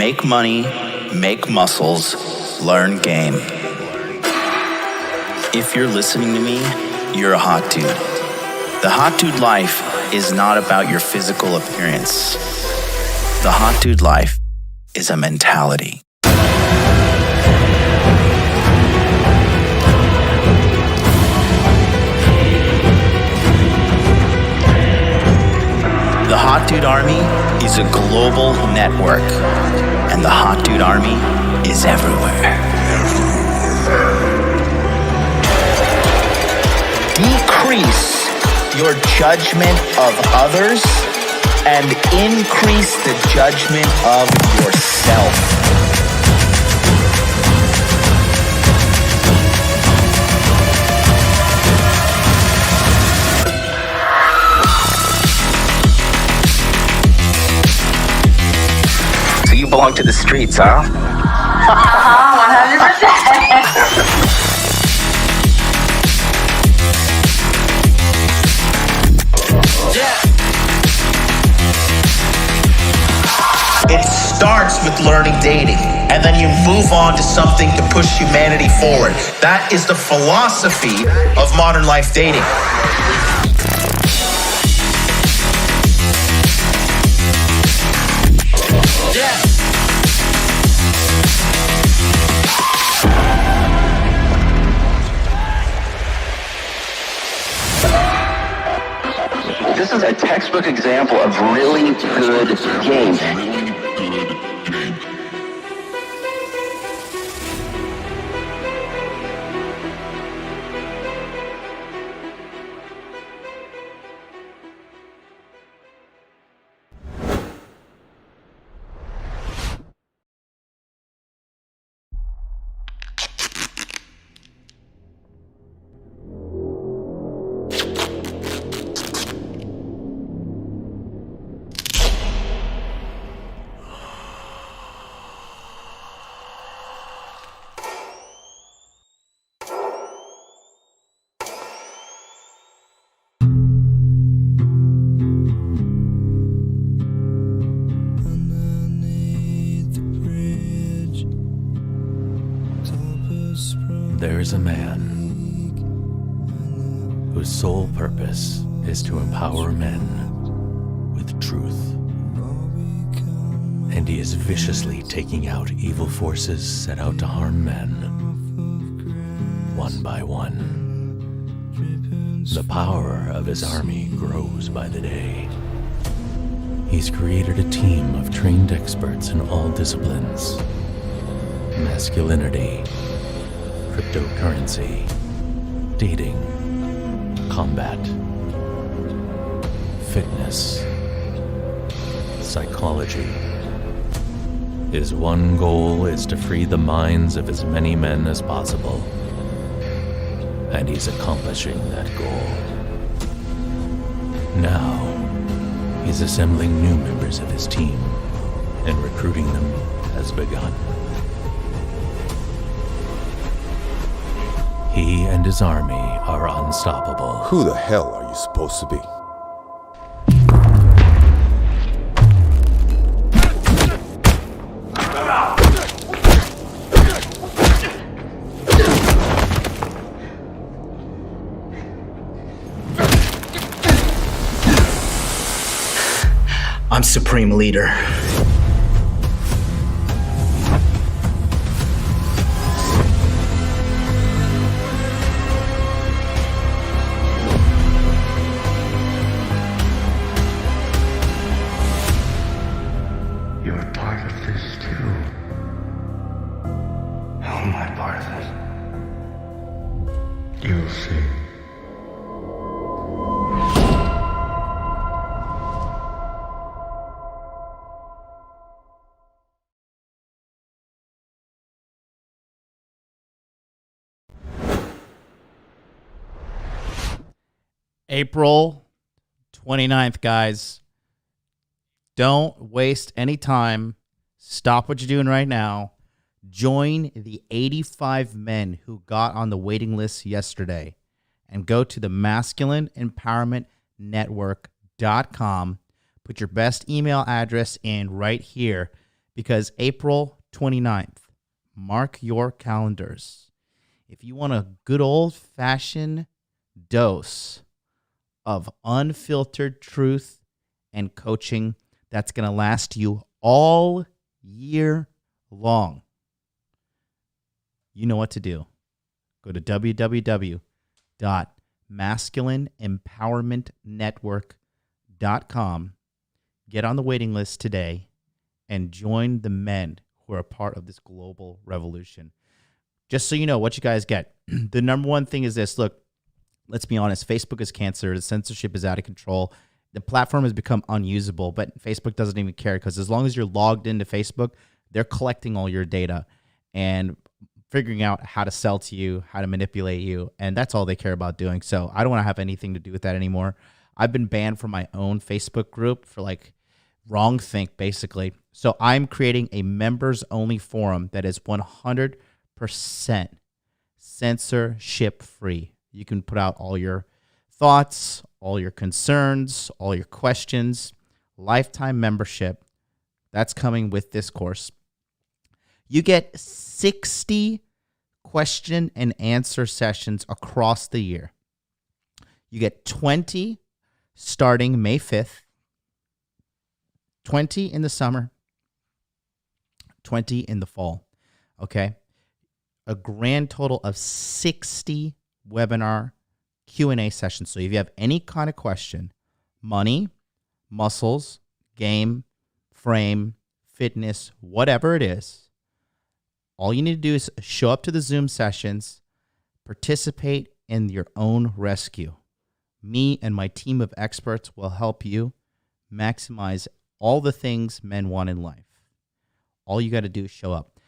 Make money, make muscles, learn game. If you're listening to me, you're a hot dude. The hot dude life is not about your physical appearance. The hot dude life is a mentality. The Hot Dude Army is a global network, and the Hot Dude Army is everywhere. Decrease your judgment of others and increase the judgment of yourself. You belong to the streets, huh? 100%. It starts with learning dating, and then you move on to something to push humanity forward. That is the philosophy of modern life dating. This is a textbook example of really good game. There is a man whose sole purpose is to empower men with truth. And he is viciously taking out evil forces set out to harm men, one by one. The power of his army grows by the day. He's created a team of trained experts in all disciplines: masculinity, cryptocurrency, dating, combat, fitness, psychology. His one goal is to free the minds of as many men as possible, and he's accomplishing that goal. Now, he's assembling new members of his team, and recruiting them has begun. He and his army are unstoppable. Who the hell are you supposed to be? I'm Supreme Leader. You're part of this too. How am I part of it? You'll see. April 29th, guys. Don't waste any time. Stop what you're doing right now. Join the 85 men who got on the waiting list yesterday and go to the masculineempowermentnetwork.com. Put your best email address in right here because April 29th, mark your calendars. If you want a good old-fashioned dose of unfiltered truth and coaching that's going to last you all year long, you know what to do. Go to www.masculineempowermentnetwork.com. Get on the waiting list today and join the men who are a part of this global revolution. Just so you know what you guys get. The number one thing is this. Look, let's be honest. Facebook is cancer. The censorship is out of control. The platform has become unusable, but Facebook doesn't even care because as long as you're logged into Facebook, they're collecting all your data and figuring out how to sell to you, how to manipulate you, and that's all they care about doing. So I don't want to have anything to do with that anymore. I've been banned from my own Facebook group for wrong think, basically. So I'm creating a members-only forum that is 100% censorship-free. You can put out all your thoughts, all your concerns, all your questions, lifetime membership. That's coming with this course. You get 60 question and answer sessions across the year. You get 20 starting May 5th, 20 in the summer, 20 in the fall, okay? A grand total of 60 webinar Q&A sessions. So if you have any kind of question, money, muscles, game, frame, fitness, whatever it is, all you need to do is show up to the Zoom sessions, participate in your own rescue. Me and my team of experts will help you maximize all the things men want in life. All you got to do is show up.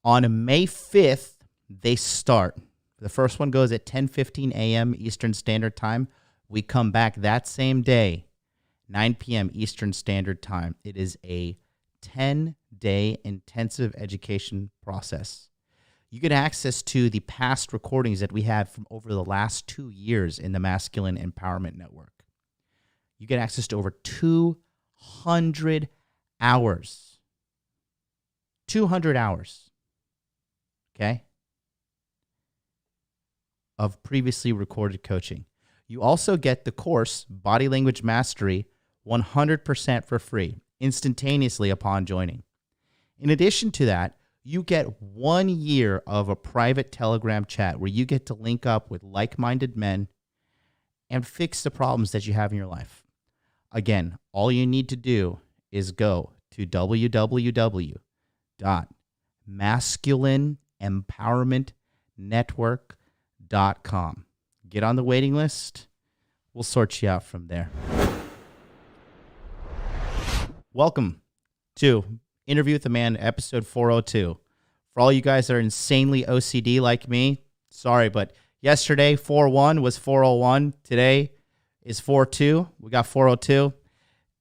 On May 5th, they start. The first one goes at 10:15 a.m. Eastern Standard Time. We come back that same day, 9 p.m. Eastern Standard Time. It is a 10-day intensive education process. You get access to the past recordings that we had from over the last 2 years in the Masculine Empowerment Network. You get access to over 200 hours. 200 hours. Okay? Of previously recorded coaching. You also get the course, Body Language Mastery, 100% for free, instantaneously upon joining. In addition to that, you get 1 year of a private Telegram chat where you get to link up with like-minded men and fix the problems that you have in your life. Again, all you need to do is go to www.masculineempowermentnetwork.com. Get on the waiting list. We'll sort you out from there. Welcome to Interview with a Man, episode 402. For all you guys that are insanely OCD like me, sorry, but yesterday 4-1 was 401. Today is 4-2. We got 402.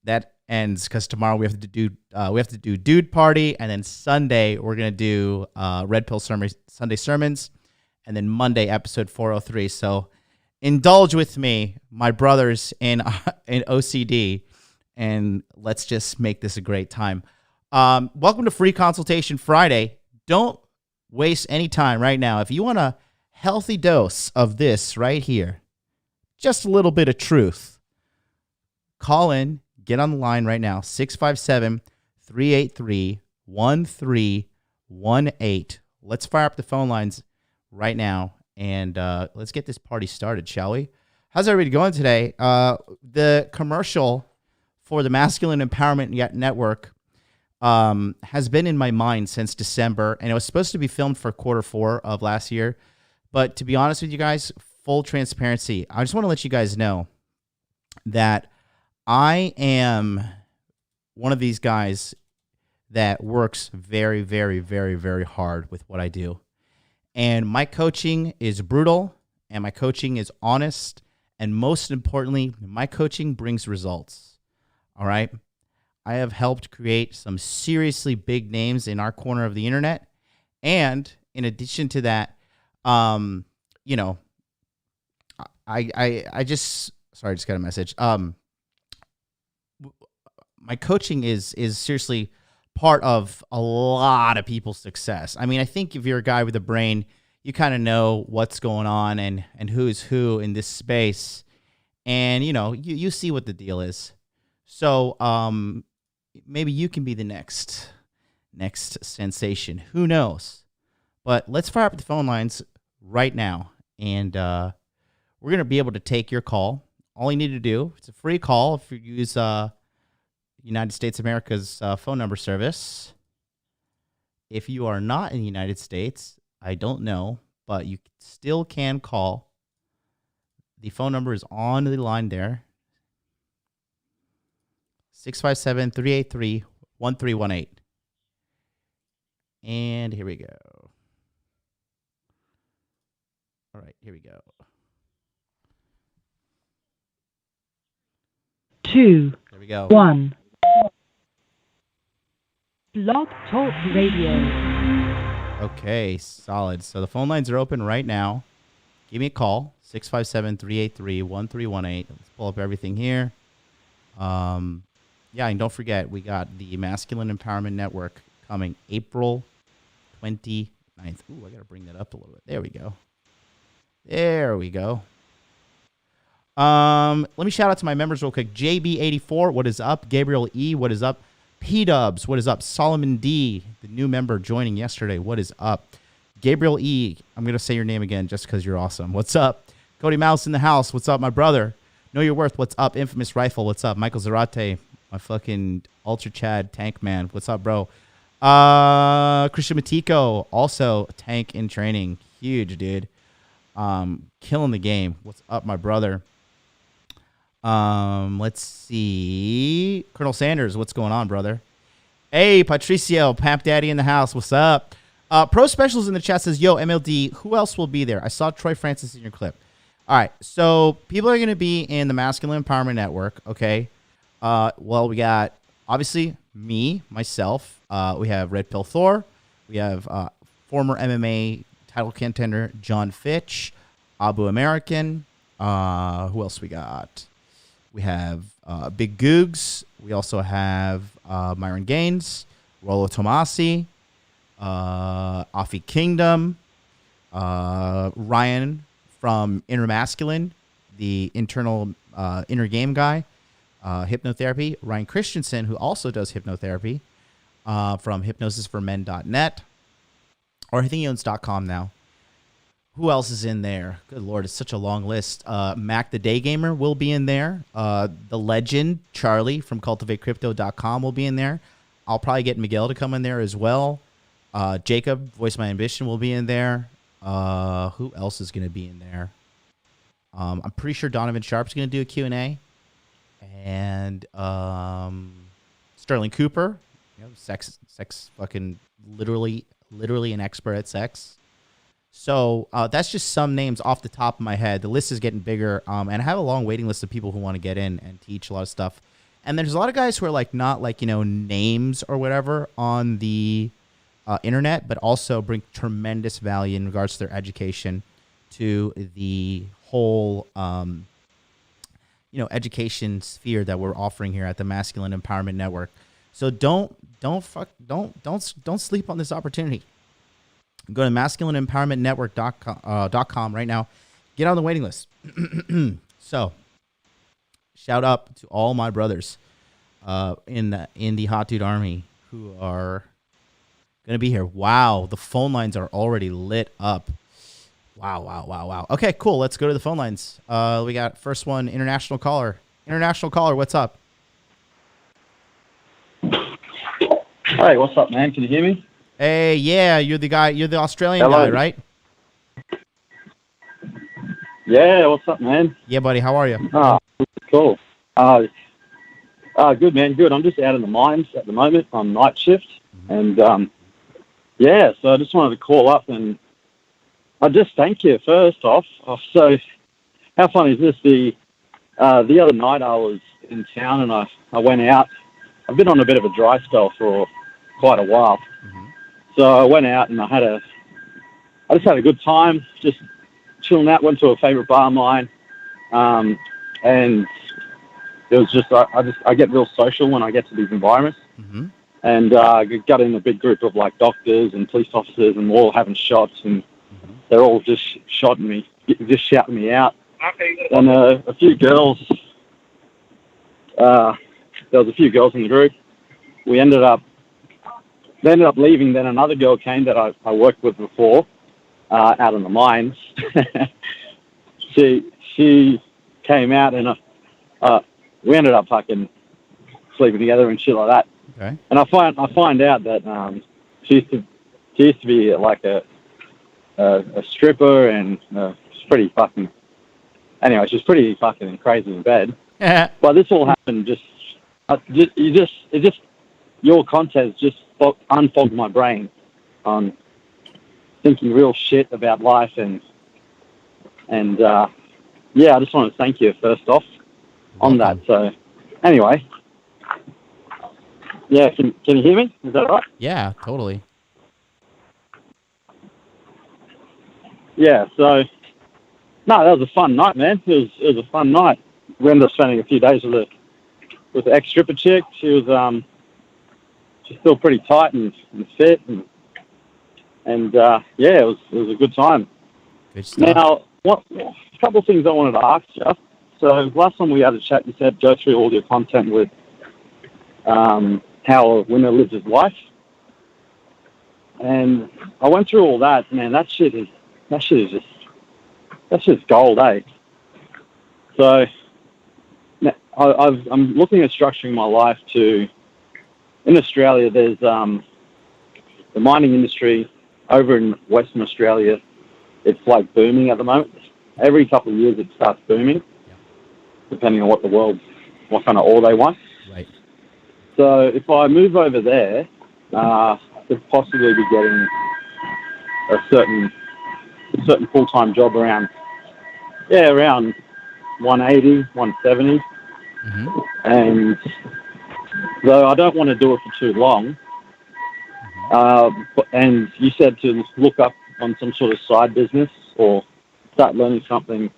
That ends because tomorrow we have to do Dude Party, and then Sunday we're gonna do Red Pill Sunday sermons, and then Monday episode 403. So indulge with me, my brothers in OCD, and let's just make this a great time. Welcome to Free Consultation Friday. Don't waste any time right now. If you want a healthy dose of this right here, just a little bit of truth, call in, get on the line right now, 657-383-1318. Let's fire up the phone lines right now, and let's get this party started, shall we? How's everybody going today? The commercial for the Masculine Empowerment Network has been in my mind since December, and it was supposed to be filmed for Q4 of last year. But to be honest with you guys, full transparency, I just want to let you guys know that I am one of these guys that works very, very, very, very hard with what I do. And my coaching is brutal, and my coaching is honest, and most importantly, my coaching brings results. All right? I have helped create some seriously big names in our corner of the internet. And in addition to that, I just got a message. My coaching is seriously part of a lot of people's success. I mean, I think if you're a guy with a brain, you kind of know what's going on and who's who in this space. And, you see what the deal is. So maybe you can be the next sensation. Who knows? But let's fire up the phone lines right now. And we're going to be able to take your call. All you need to do, it's a free call if you use United States of America's phone number service. If you are not in the United States, I don't know, but you still can call. The phone number is on the line there. 657-383-1318. And here we go. All right, here we go. 2, There we go. 1. Blog Talk Radio. Okay, solid. So the phone lines are open right now. Give me a call, 657-383-1318. Let's pull up everything here. And don't forget, we got the Masculine Empowerment Network coming April 29th. Ooh, I got to bring that up a little bit. There we go. Let me shout out to my members real quick. JB84, what is up? Gabriel E, what is up? P-Dubs, what is up? Solomon D, the new member joining yesterday, what is up? Gabriel E, I'm going to say your name again just because you're awesome. What's up? Cody Mouse in the house, what's up, my brother? Know Your Worth, what's up? Infamous Rifle, what's up? Michael Zarate, my fucking Ultra Chad tank man, what's up, bro? Christian Matiko, also tank in training, huge, dude. Killing the game, what's up, my brother? Let's see. Colonel Sanders, what's going on, brother? Hey, Patricio, Pamp Daddy in the house. What's up? Pro Specials in the chat says, yo, MLD, who else will be there? I saw Troy Francis in your clip. All right, so people are going to be in the Masculine Empowerment Network, okay? Well, we got, obviously, me, myself. We have Red Pill Thor. We have former MMA title contender John Fitch, Abu American. Who else we got? We have Big Googs. We also have Myron Gaines, Rollo Tomasi, Afi Kingdom, Ryan from Inner Masculine, the inner game guy, hypnotherapy. Ryan Christensen, who also does hypnotherapy from hypnosisformen.net, or I think he owns .com now. Who else is in there? Good Lord, it's such a long list. Mac the Day Gamer will be in there. The legend, Charlie from cultivatecrypto.com will be in there. I'll probably get Miguel to come in there as well. Jacob, Voice My Ambition, will be in there. Who else is going to be in there? I'm pretty sure Donovan Sharp's going to do a Q&A. And Sterling Cooper, sex fucking literally an expert at sex. So that's just some names off the top of my head. The list is getting bigger, and I have a long waiting list of people who want to get in and teach a lot of stuff. And there's a lot of guys who are not names or whatever on the internet, but also bring tremendous value in regards to their education to the whole education sphere that we're offering here at the Masculine Empowerment Network. So don't sleep on this opportunity. Go to masculineempowermentnetwork.com right now. Get on the waiting list. So, shout out to all my brothers in the Hot Dude Army who are going to be here. Wow, the phone lines are already lit up. Wow. Okay, cool. Let's go to the phone lines. We got first one, international caller. International caller, what's up? Hey, what's up, man? Can you hear me? Hey, yeah, you're the guy. You're the Australian guy, right? Yeah, what's up, man? Yeah, buddy. How are you? Cool. Good, man. Good. I'm just out in the mines at the moment on night shift, and so I just wanted to call up and I just thank you first off. So, how funny is this? The other night I was in town and I went out. I've been on a bit of a dry spell for quite a while. So I went out and I just had a good time, just chilling out. Went to a favorite bar of mine, and it was just I get real social when I get to these environments. and got in a big group of like doctors and police officers, and we're all having shots, and they're all just shouting me out. And a few girls, there was a few girls in the group. They ended up leaving. Then another girl came that I worked with before, out in the mines. She came out, and we ended up fucking sleeping together and shit like that. Okay. And I find out that she used to be like a stripper, and she's pretty fucking. Anyway, she's pretty fucking crazy in bed. But this all happened your content just unfogged my brain on thinking real shit about life, and I just want to thank you first off on that. So anyway, yeah, can you hear me? Is that right? Yeah, totally. Yeah, so no, that was a fun night, man. It was a fun night. We ended up spending a few days with the ex-stripper chick. She was she's still pretty tight and fit, and it was a good time. Good stuff. Now, a couple of things I wanted to ask you. So last time we had a chat, you said go through all your content with how a winner lives his life, and I went through all that. Man, that shit is just gold, eh? So I'm looking at structuring my life to. In Australia, there's the mining industry over in Western Australia. It's like booming at the moment. Every couple of years, it starts booming, depending on what kind of ore they want. Right. So if I move over there, I could possibly be getting a certain full-time job around 180, 170. Mm-hmm. And though I don't want to do it for too long, and you said to look up on some sort of side business or start learning something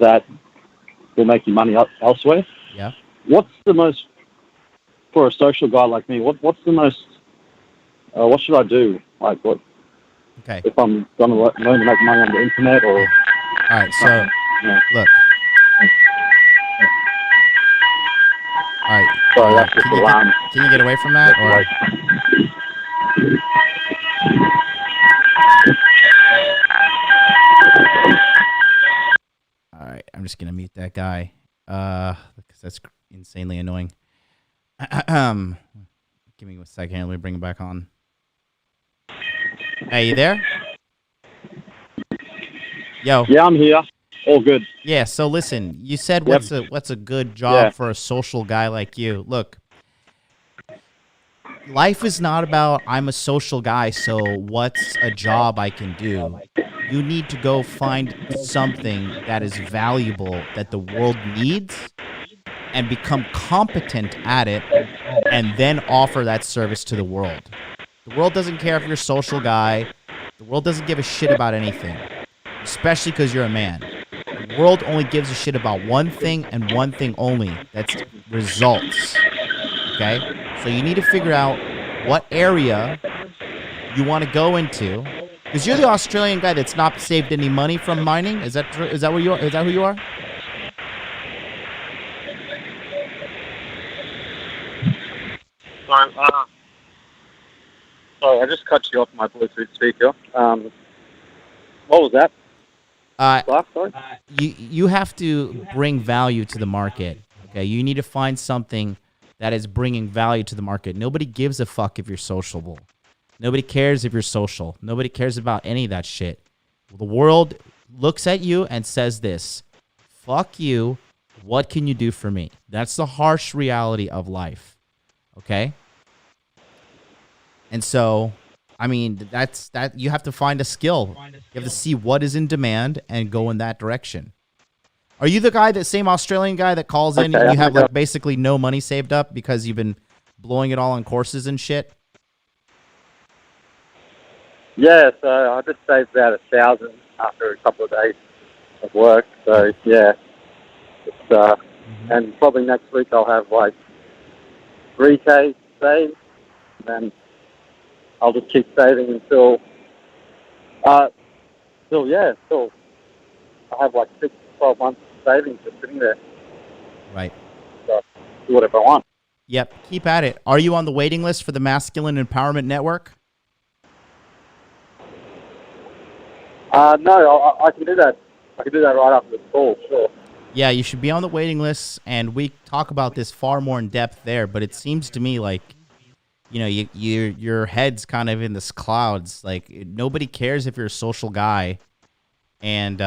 that will make you money elsewhere. Yeah. What's the most, for a social guy like me, what's the most, what should I do? Like what? Okay. If I'm going to learn to make money on the internet or... All right, so look. All right. Sorry, that's just alarm. Can you get away from that? Or? All right, I'm just gonna mute that guy because that's insanely annoying. Give me a second. Let me bring him back on. Hey, you there? Yo. Yeah, I'm here. All good. Yeah, so listen, you said what's a good job for a social guy like you. Look, life is not about I'm a social guy, so what's a job I can do? You need to go find something that is valuable that the world needs and become competent at it and then offer that service to the world. The world doesn't care if you're a social guy. The world doesn't give a shit about anything, especially because you're a man. The world only gives a shit about one thing and one thing only. That's results. Okay? So you need to figure out what area you want to go into. Because you're the Australian guy that's not saved any money from mining. Is that true? Is that where you are? Is that who you are? Sorry, I just cut you off my Bluetooth speaker. What was that? You have to bring value to the market. Okay, you need to find something that is bringing value to the market. Nobody gives a fuck if you're sociable. Nobody cares if you're social. Nobody cares about any of that shit. The world looks at you and says this: fuck you. What can you do for me? That's the harsh reality of life. Okay? And so, I mean, that's you have to find a skill. You have to see what is in demand and go in that direction. Are you the same Australian guy that calls in and you have like basically no money saved up because you've been blowing it all on courses and shit? Yeah, so I just saved about 1,000 after a couple of days of work. So yeah, it's and probably next week I'll have like 3K save, and then I'll just keep saving until I have like 6 to 12 months of savings just sitting there. Right. So do whatever I want. Yep. Keep at it. Are you on the waiting list for the Masculine Empowerment Network? No, I can do that. I can do that right after the call, sure. Yeah, you should be on the waiting list, and we talk about this far more in depth there. But it seems to me like, you know, your head's kind of in the clouds. Like, nobody cares if you're a social guy, and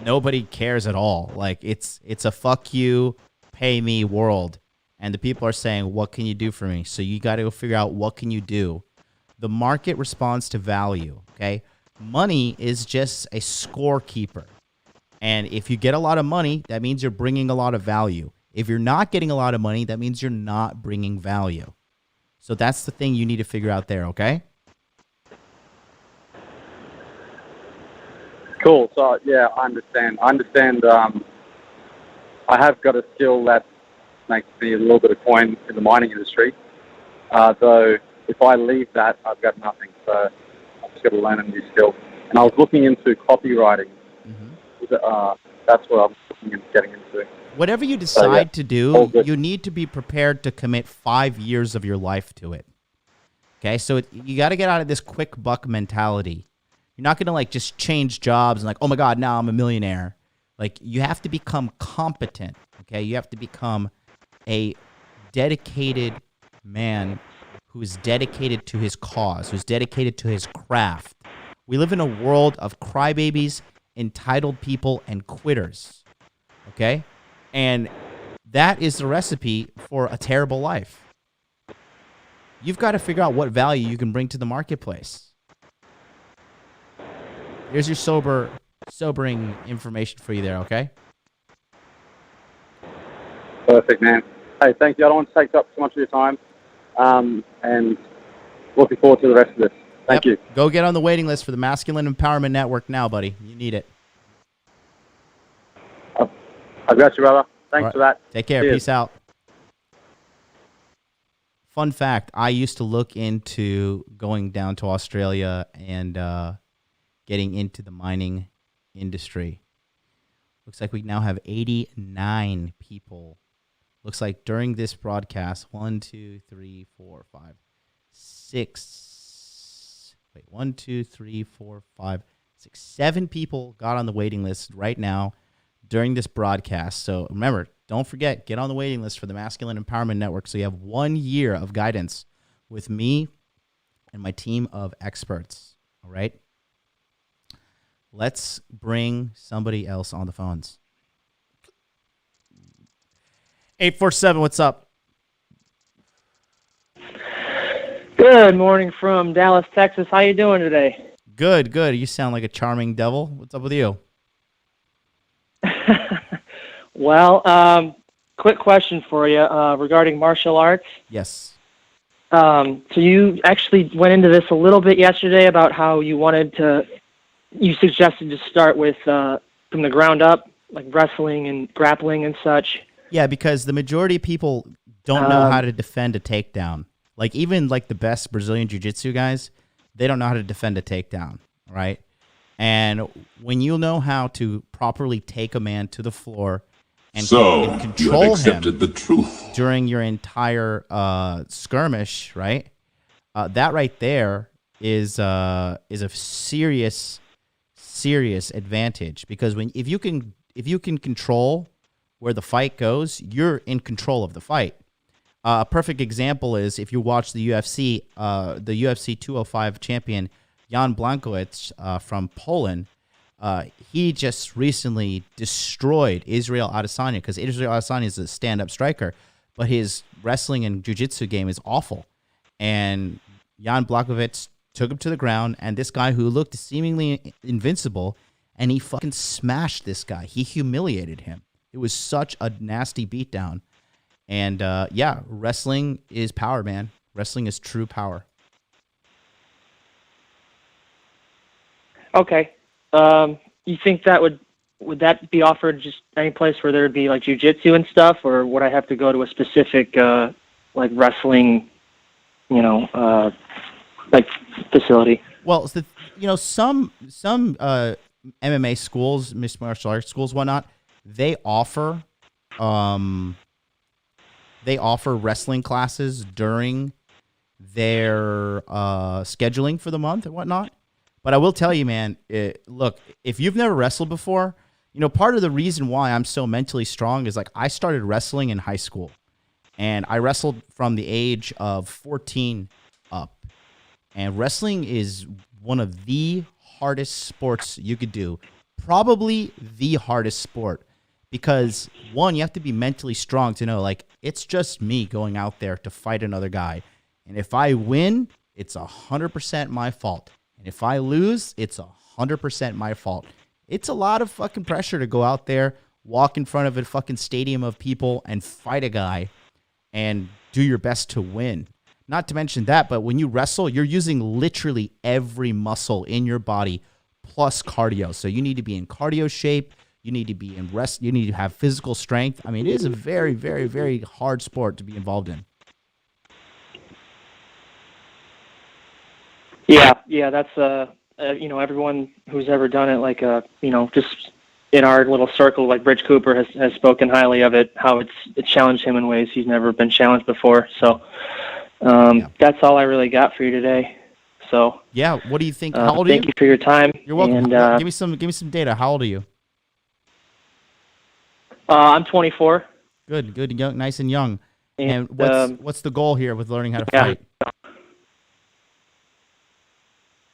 nobody cares at all. Like, it's a fuck you, pay me world, and the people are saying, what can you do for me? So you got to go figure out what can you do. The market responds to value. Okay, money is just a scorekeeper. And if you get a lot of money, that means you're bringing a lot of value. If you're not getting a lot of money, that means you're not bringing value. So that's the thing you need to figure out there, okay? Cool. So, yeah, I understand. I have got a skill that makes me a little bit of coin in the mining industry. Though, if I leave that, I've got nothing. So I've just got to learn a new skill. And I was looking into copywriting. That's what I'm looking into getting into. Whatever you decide to do, you need to be prepared to commit 5 years of your life to it. Okay, so you got to get out of this quick buck mentality. You're not going to like just change jobs and like, oh my God, now I'm a millionaire. Like, you have to become competent. Okay, you have to become a dedicated man who's dedicated to his cause, who's dedicated to his craft. We live in a world of crybabies, entitled people, and quitters, okay? And that is the recipe for a terrible life. You've got to figure out what value you can bring to the marketplace. Here's your sobering information for you there, okay? Perfect, man. Hey, thank you. I don't want to take up too much of your time, and looking forward to the rest of this. Thank you. Go get on the waiting list for the Masculine Empowerment Network now, buddy. You need it. I've got you, brother. Thanks for that. Take care. Cheers. Peace out. Fun fact, I used to look into going down to Australia and getting into the mining industry. Looks like we now have 89 people. Looks like during this broadcast, 1, 2, 3, 4, 5, 6. Wait, 1, 2, 3, 4, 5, 6, 7 people got on the waiting list right now during this broadcast. So remember, don't forget, get on the waiting list for the Masculine Empowerment Network so you have 1 year of guidance with me and my team of experts. All right? Let's bring somebody else on the phones. 847, what's up? Good morning from Dallas, Texas. How you doing today? Good, good. You sound like a charming devil. What's up with you? Well, quick question for you regarding martial arts. Yes. So you actually went into this a little bit yesterday about how you suggested to start with from the ground up, like wrestling and grappling and such. Yeah, because the majority of people don't know how to defend a takedown. Like, even like the best Brazilian jiu-jitsu guys, they don't know how to defend a takedown, right? And when you know how to properly take a man to the floor and control you have accepted him the truth during your entire skirmish, right? That right there is a serious advantage, because if you can control where the fight goes, you're in control of the fight. A perfect example is if you watch the UFC 205 champion Jan Blachowicz from Poland. He just recently destroyed Israel Adesanya, because Israel Adesanya is a stand-up striker, but his wrestling and jiu-jitsu game is awful. And Jan Blachowicz took him to the ground, and this guy who looked seemingly invincible, and he fucking smashed this guy. He humiliated him. It was such a nasty beatdown. And yeah, wrestling is power, man. Wrestling is true power. Okay. You think that would that be offered just any place where there would be like jiu-jitsu and stuff, or would I have to go to a specific like wrestling, like facility? Well, it's some MMA schools, mixed martial arts schools, whatnot, they offer wrestling classes during their scheduling for the month and whatnot. But I will tell you, man, look, if you've never wrestled before, part of the reason why I'm so mentally strong is like I started wrestling in high school, and I wrestled from the age of 14 up. And wrestling is one of the hardest sports you could do, probably the hardest sport, because one, you have to be mentally strong to know, like, it's just me going out there to fight another guy. And if I win, it's 100% my fault. And if I lose, it's 100% my fault. It's a lot of fucking pressure to go out there, walk in front of a fucking stadium of people and fight a guy and do your best to win. Not to mention that, but when you wrestle, you're using literally every muscle in your body plus cardio. So you need to be in cardio shape. You need to be in rest. You need to have physical strength. I mean, it is a very, very, very hard sport to be involved in. Yeah, that's everyone who's ever done it, like just in our little circle, like Bridge Cooper has spoken highly of it, how it challenged him in ways he's never been challenged before. So that's all I really got for you today. So yeah, what do you think? How old are you? Thank you for your time. You're welcome. And, give me some data. How old are you? I'm 24. Good, young, nice and young. And what's the goal here with learning how to fight?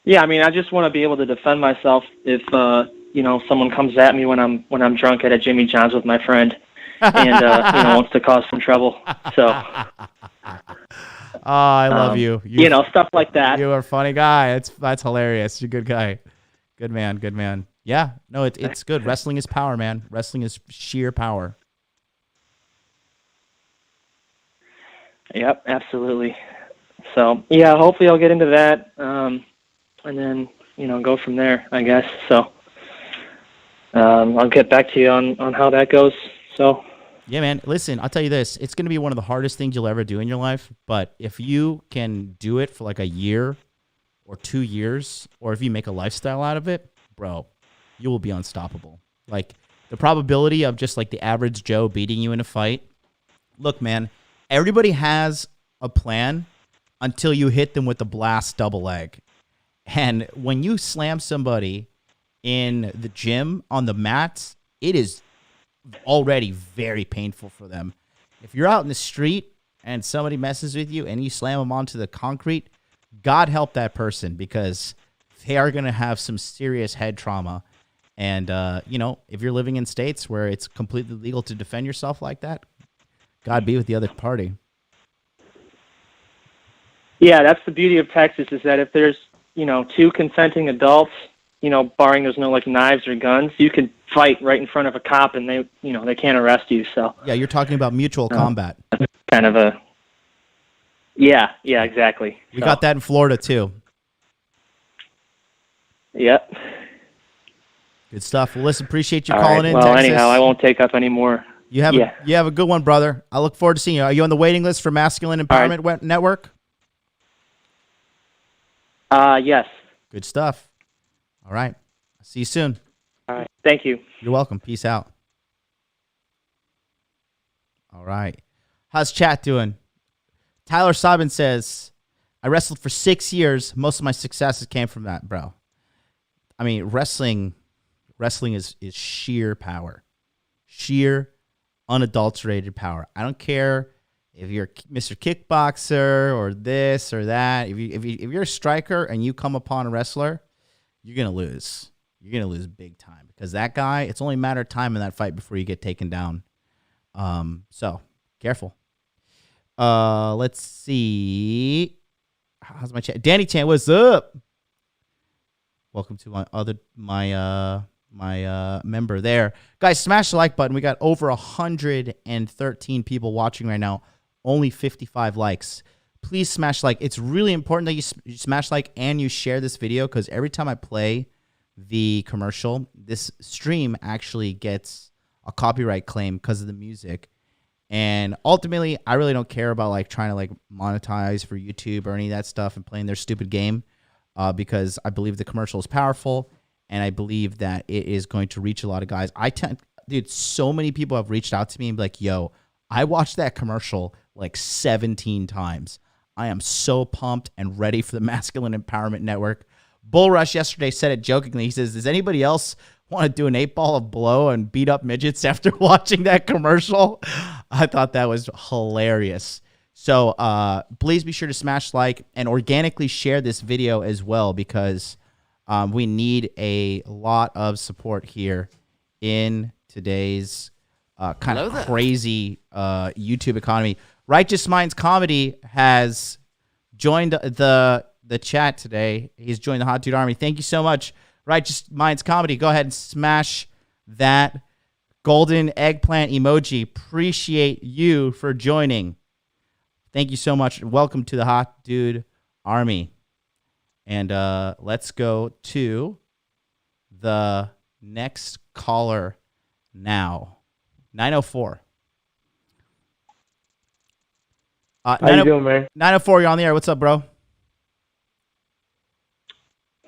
Yeah, I mean, I just want to be able to defend myself if someone comes at me when I'm drunk at a Jimmy John's with my friend and wants to cause some trouble. So. Oh, I love you. Stuff like that. You are a funny guy. That's hilarious. You're a good guy. Good man. Yeah, no, it's good. Wrestling is power, man. Wrestling is sheer power. Yep, absolutely. So, yeah, hopefully I'll get into that, and then, go from there, I guess. So, I'll get back to you on how that goes. So. Yeah, man. Listen, I'll tell you this. It's going to be one of the hardest things you'll ever do in your life. But if you can do it for like a year or 2 years, or if you make a lifestyle out of it, bro, you will be unstoppable. Like the probability of just like the average Joe beating you in a fight. Look, man, everybody has a plan until you hit them with the blast double leg. And when you slam somebody in the gym on the mats, it is already very painful for them. If you're out in the street and somebody messes with you and you slam them onto the concrete, God help that person, because they are going to have some serious head trauma. And, if you're living in states where it's completely legal to defend yourself like that, God be with the other party. Yeah, that's the beauty of Texas, is that if there's, two consenting adults, barring there's no like knives or guns, you could fight right in front of a cop and they can't arrest you. So yeah, you're talking about mutual combat. Kind of a yeah, exactly. We got that in Florida too. Yep. Good stuff. Well, listen, appreciate you calling in. Well, Texas. Anyhow, I won't take up any more. You have a good one, brother. I look forward to seeing you. Are you on the waiting list for Masculine Empowerment Network? Yes. Good stuff. All right. I'll see you soon. All right. Thank you. You're welcome. Peace out. All right. How's chat doing? Tyler Sabin says, I wrestled for 6 years. Most of my successes came from that, bro. I mean, wrestling is sheer power. Sheer, unadulterated power. I don't care if you're Mr. Kickboxer or this or that. If you're a striker and you come upon a wrestler, you're going to lose. You're going to lose big time, because that guy, it's only a matter of time in that fight before you get taken down. So careful. Let's see. How's my chat? Danny Chan, what's up? Welcome to my member there. Guys, smash the like button. We got over 113 people watching right now. Only 55 likes. Please smash like. It's really important that you smash like and you share this video, because every time I play the commercial, this stream actually gets a copyright claim because of the music. And ultimately, I really don't care about like trying to like monetize for YouTube or any of that stuff and playing their stupid game, because I believe the commercial is powerful, and I believe that it is going to reach a lot of guys. Dude, so many people have reached out to me and be like, yo, I watched that commercial like 17 times. I am so pumped and ready for the Masculine Empowerment Network. Bull Rush yesterday said it jokingly. He says, does anybody else want to do an 8-ball of blow and beat up midgets after watching that commercial? I thought that was hilarious. So please be sure to smash like and organically share this video as well, because we need a lot of support here in today's kind of crazy YouTube economy. Righteous Minds Comedy has joined the chat today. He's joined the Hot Dude Army. Thank you so much, Righteous Minds Comedy. Go ahead and smash that golden eggplant emoji. Appreciate you for joining. Thank you so much. Welcome to the Hot Dude Army. And let's go to the next caller now. 904. How you doing, man? 904, you're on the air. What's up, bro?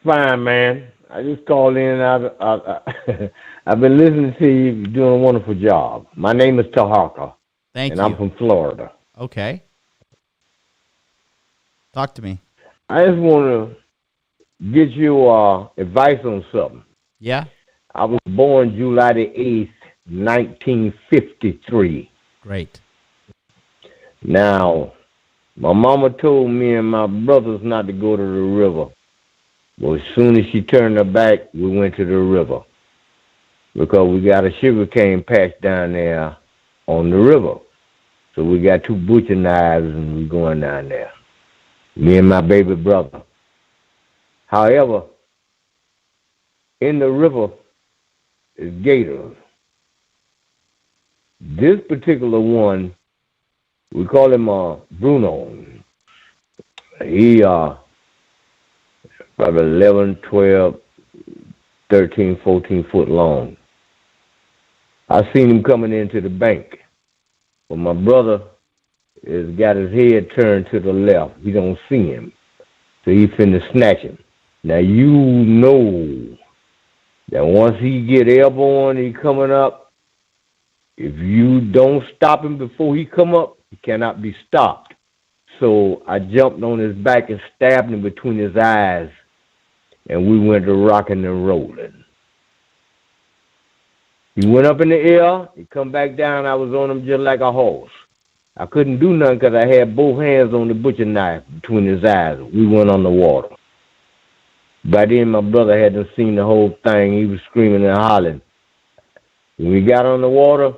Fine, man. I just called in. I've been listening to you. You're doing a wonderful job. My name is Tahaka. Thank you. And I'm from Florida. Okay. Talk to me. I just want to get you advice on something. Yeah? I was born July the 8th, 1953. Great. Now, my mama told me and my brothers not to go to the river. Well, as soon as she turned her back, we went to the river, because we got a sugarcane patch down there on the river. So we got 2 butcher knives and we're going down there, me and my baby brother. However, in the river is gators. This particular one, we call him Bruno. He probably 11, 12, 13, 14 foot long. I seen him coming into the bank. But my brother has got his head turned to the left. He don't see him. So he finna snatch him. Now you know that once he get airborne, he coming up, if you don't stop him before he come up, he cannot be stopped. So I jumped on his back and stabbed him between his eyes, and we went to rocking and rolling. He went up in the air, he come back down, I was on him just like a horse. I couldn't do nothing because I had both hands on the butcher knife between his eyes. We went on the water. By then, my brother hadn't seen the whole thing. He was screaming and hollering. When we got on the water,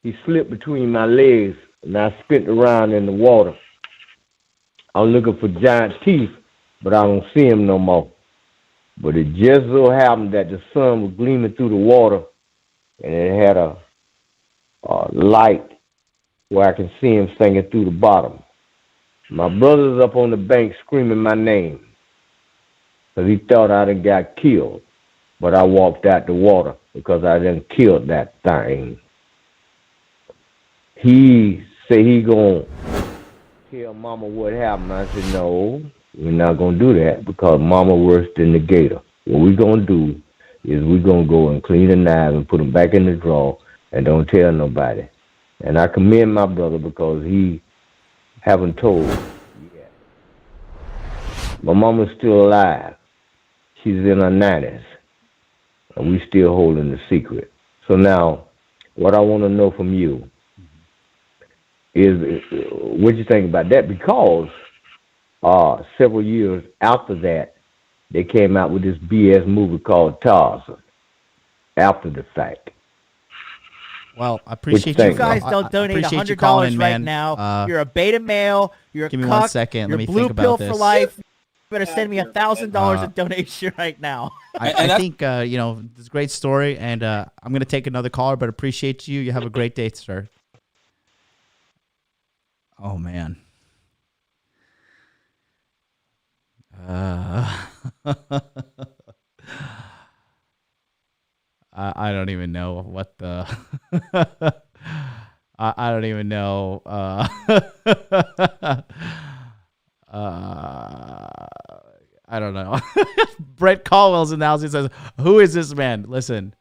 he slipped between my legs, and I spent around in the water. I'm looking for giant teeth, but I don't see him no more. But it just so happened that the sun was gleaming through the water, and it had a light where I can see him sinking through the bottom. My brother's up on the bank screaming my name, because he thought I done got killed. But I walked out the water because I done killed that thing. He said he gonna tell Mama what happened. I said, no, we're not gonna do that because Mama worse than the gator. What we're gonna do is we're gonna go and clean the knives and put them back in the drawer and don't tell nobody. And I commend my brother because he haven't told yet. My mama's still alive. She's in her 90s. And we still holding the secret. So now, what I want to know from you is what you think about that, because several years after that, they came out with this BS movie called Tarzan, after the fact. Well, I appreciate you. You guys don't donate $100 right now. You're a beta male. You're a give me cuck, 1 second. You're Let me blue think about pill this. for life. You better send me $1,000 in donation right now. I think it's a great story, and I'm going to take another caller, but appreciate you. You have a great day, sir. Oh man. I don't even know what the I don't even know. I don't know. Brett Caldwell's announcing says, "Who is this man?" Listen,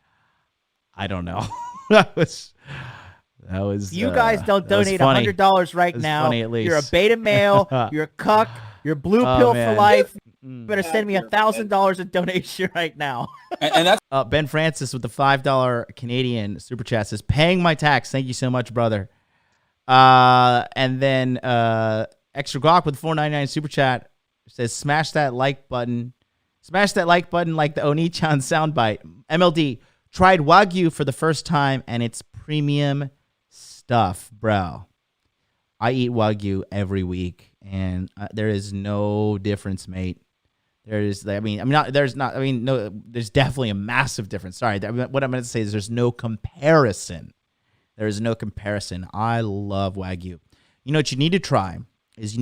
I don't know. that was. You guys don't donate $100 right now. Funny, at least. You're a beta male. You're a cuck. You're blue pill for life. You better send me $1,000 in donation right now. And that's Ben Francis with the $5 Canadian super chat says, "Paying my tax. Thank you so much, brother." And then Extra Glock with $4.99 super chat says, "Smash that like button. Smash that like button like the Oni-chan soundbite. MLD tried Wagyu for the first time and it's premium stuff, bro. I eat Wagyu every week and there is no difference, mate. There's definitely a massive difference. Sorry, what I'm going to say is there's no comparison. There is no comparison. I love Wagyu. You know what you need to try is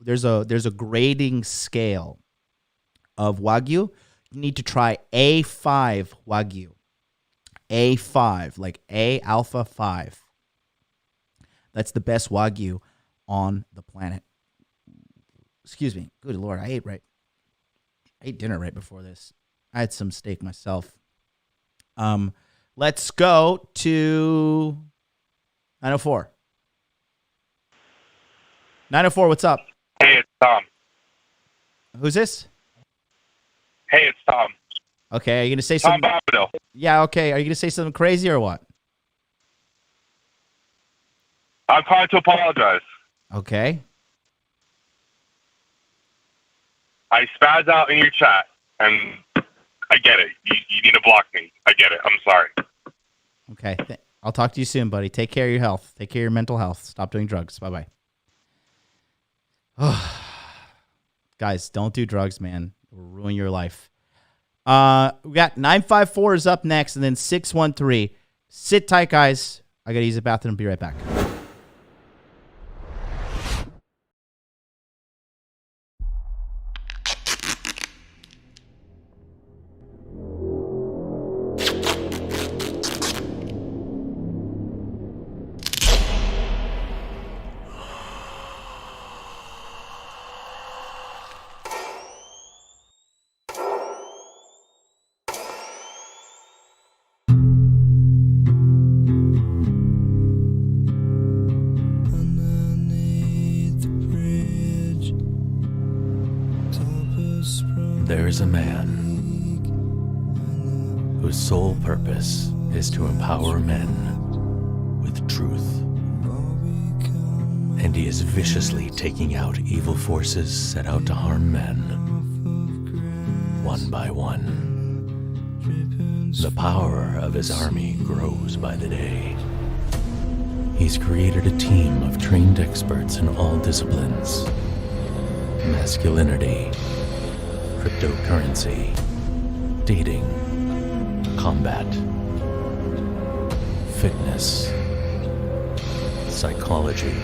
there's a grading scale of Wagyu. You need to try A5 Wagyu. A5, like A alpha 5. That's the best Wagyu on the planet. Excuse me. Good Lord, I ate dinner right before this. I had some steak myself. Let's go to 904. 904, what's up? Hey, it's Tom. Who's this? Hey, it's Tom. Okay, are you going to say Tom something? Bobido. Yeah, okay. Are you going to say something crazy or what? I'm calling to apologize. Okay. I spazzed out in your chat, and I get it. You need to block me. I get it. I'm sorry. Okay. I'll talk to you soon, buddy. Take care of your health. Take care of your mental health. Stop doing drugs. Bye-bye. Guys, don't do drugs, man. It will ruin your life. We got 954 is up next, and then 613. Sit tight, guys. I got to use the bathroom. Be right back. There's a man whose sole purpose is to empower men with truth. And he is viciously taking out evil forces set out to harm men, one by one. The power of his army grows by the day. He's created a team of trained experts in all disciplines: masculinity, cryptocurrency, dating, combat, fitness, psychology.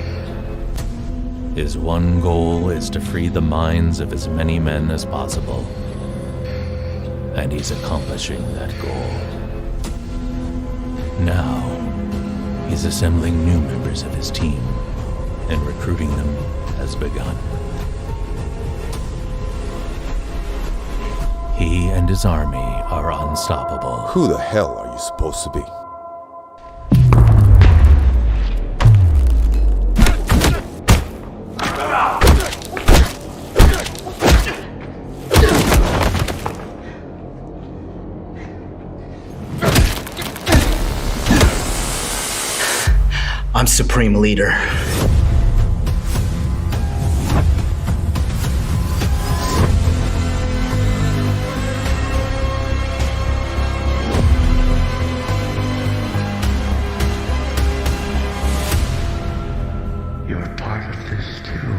His one goal is to free the minds of as many men as possible. And he's accomplishing that goal. Now, he's assembling new members of his team, and recruiting them has begun. He and his army are unstoppable. Who the hell are you supposed to be? I'm Supreme Leader. You're part of this too.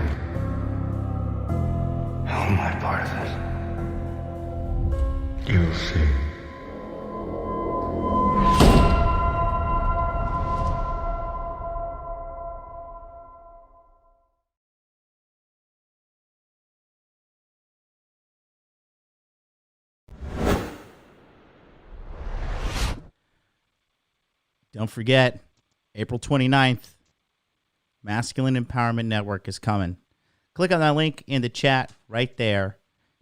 How am I part of it? You'll see. Don't forget, April 29th, Masculine Empowerment Network is coming. Click on that link in the chat right there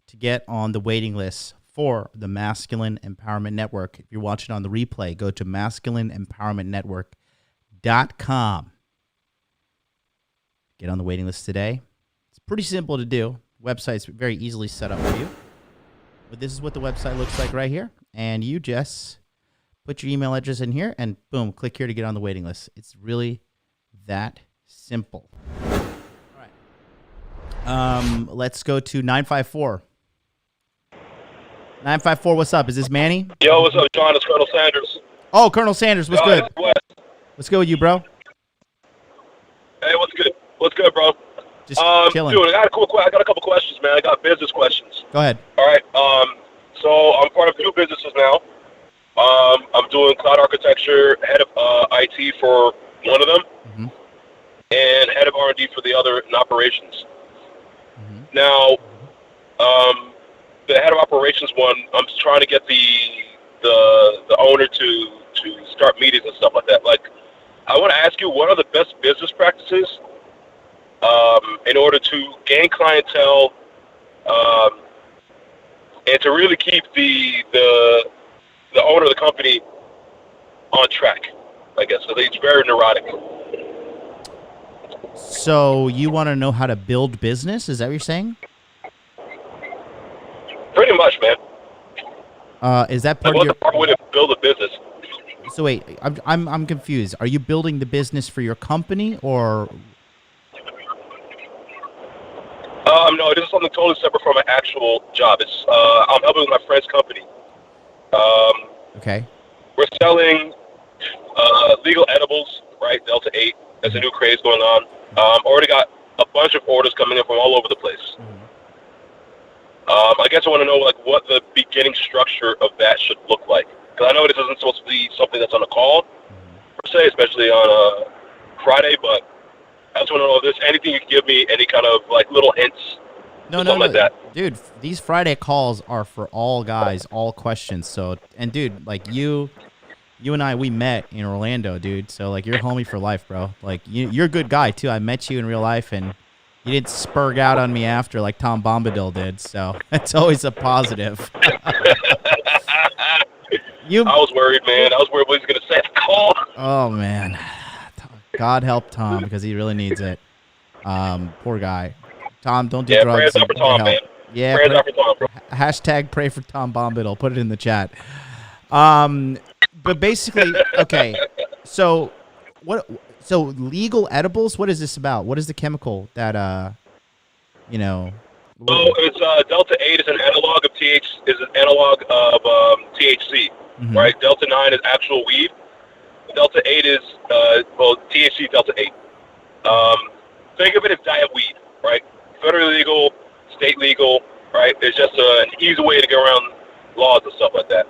to get on the waiting list for the Masculine Empowerment Network. If you're watching on the replay, go to masculineempowermentnetwork.com. Get on the waiting list today. It's pretty simple to do. Website's very easily set up for you. But this is what the website looks like right here. And you just put your email address in here and boom, click here to get on the waiting list. It's really that simple. All right. Let's go to 954. 954, what's up? Is this Manny? Yo, what's up, John? It's Colonel Sanders. Oh, Colonel Sanders, what's good? What's good with you, bro? Hey, what's good? What's good, bro? Just chilling. Dude, I got a couple questions, man. I got business questions. Go ahead. All right. So I'm part of 2 businesses now. I'm doing cloud architecture, head of IT for one of them, and head of R&D for the other in operations. Now, the head of operations one, I'm trying to get the owner to start meetings and stuff like that. Like, I want to ask you, what are the best business practices in order to gain clientele and to really keep the owner of the company on track, I guess. So he's very neurotic. So you want to know how to build business? Is that what you're saying? Pretty much, man. Is that part of your... What's the part way to build a business? So wait, I'm confused. Are you building the business for your company or... No, this is something totally separate from my actual job. It's I'm helping with my friend's company. Okay. We're selling legal edibles, right? Delta 8. There's a new craze going on. Already got a bunch of orders coming in from all over the place. I guess I want to know like what the beginning structure of that should look like. Because I know this isn't supposed to be something that's on a call, per se, especially on a Friday, but I just want to know if there's anything you can give me, any kind of like little hints. No, like that. Dude, these Friday calls are for all guys, all questions. So, and dude, like you and I, we met in Orlando, dude. So like you're homie for life, bro. Like you're a good guy too. I met you in real life and you didn't spurg out on me after like Tom Bombadil did. So it's always a positive. I was worried, man. I was worried what he was going to say at the call. Oh, man. God help Tom because he really needs it. Poor guy. Tom, don't do drugs. Prayers up for Tom, man. Yeah, prayers up for Tom, bro. Hashtag pray for Tom Bombadil. Put it in the chat. But basically, okay. So what? So legal edibles. What is this about? What is the chemical that you know? So it's Delta 8 is an analog of THC, right? Delta 9 is actual weed. Delta 8 is THC Delta 8. Think of it as diet weed, right? Federally legal, state legal, right? It's just an easy way to get around laws and stuff like that.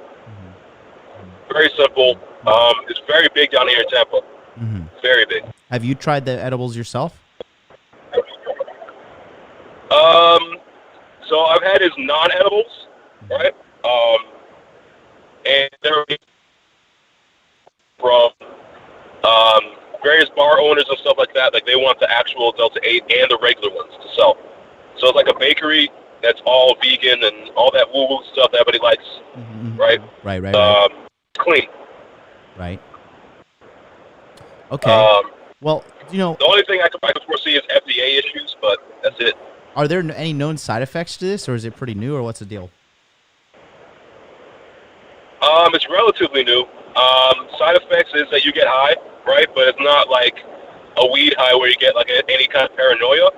Very simple. It's very big down here in Tampa. Very big. Have you tried the edibles yourself? So I've had his non-edibles, right? And they're from various bar owners and stuff like that. Like they want the actual Delta 8 and the regular ones to sell. So it's like a bakery that's all vegan and all that woo-woo stuff that everybody likes, right? Right. Clean. Right. Okay. Well, you know, the only thing I could foresee is FDA issues, but that's it. Are there any known side effects to this, or is it pretty new, or what's the deal? It's relatively new. Side effects is that you get high, right? But it's not like a weed high where you get like any kind of paranoia.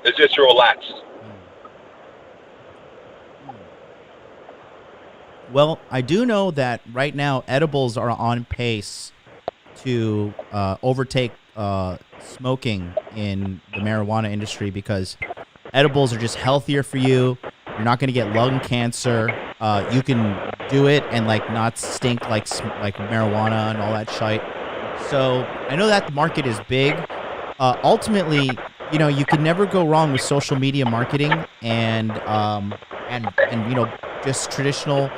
It's just you're relaxed. Well, I do know that right now edibles are on pace to overtake smoking in the marijuana industry because edibles are just healthier for you. You're not going to get lung cancer. You can do it and like not stink like marijuana and all that shit. So I know that the market is big. Ultimately, you know, you can never go wrong with social media marketing and you know, just traditional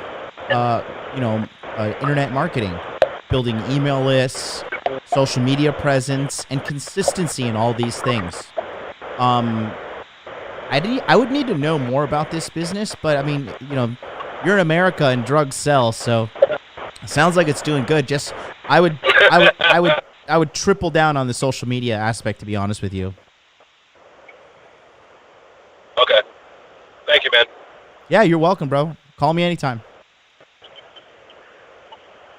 internet marketing, building email lists, social media presence, and consistency in all these things. I would need to know more about this business, but I mean, you're in America and drugs sell, so it sounds like it's doing good. Just I would triple down on the social media aspect, to be honest with you. Okay. Thank you, man. Yeah, you're welcome, bro. Call me anytime.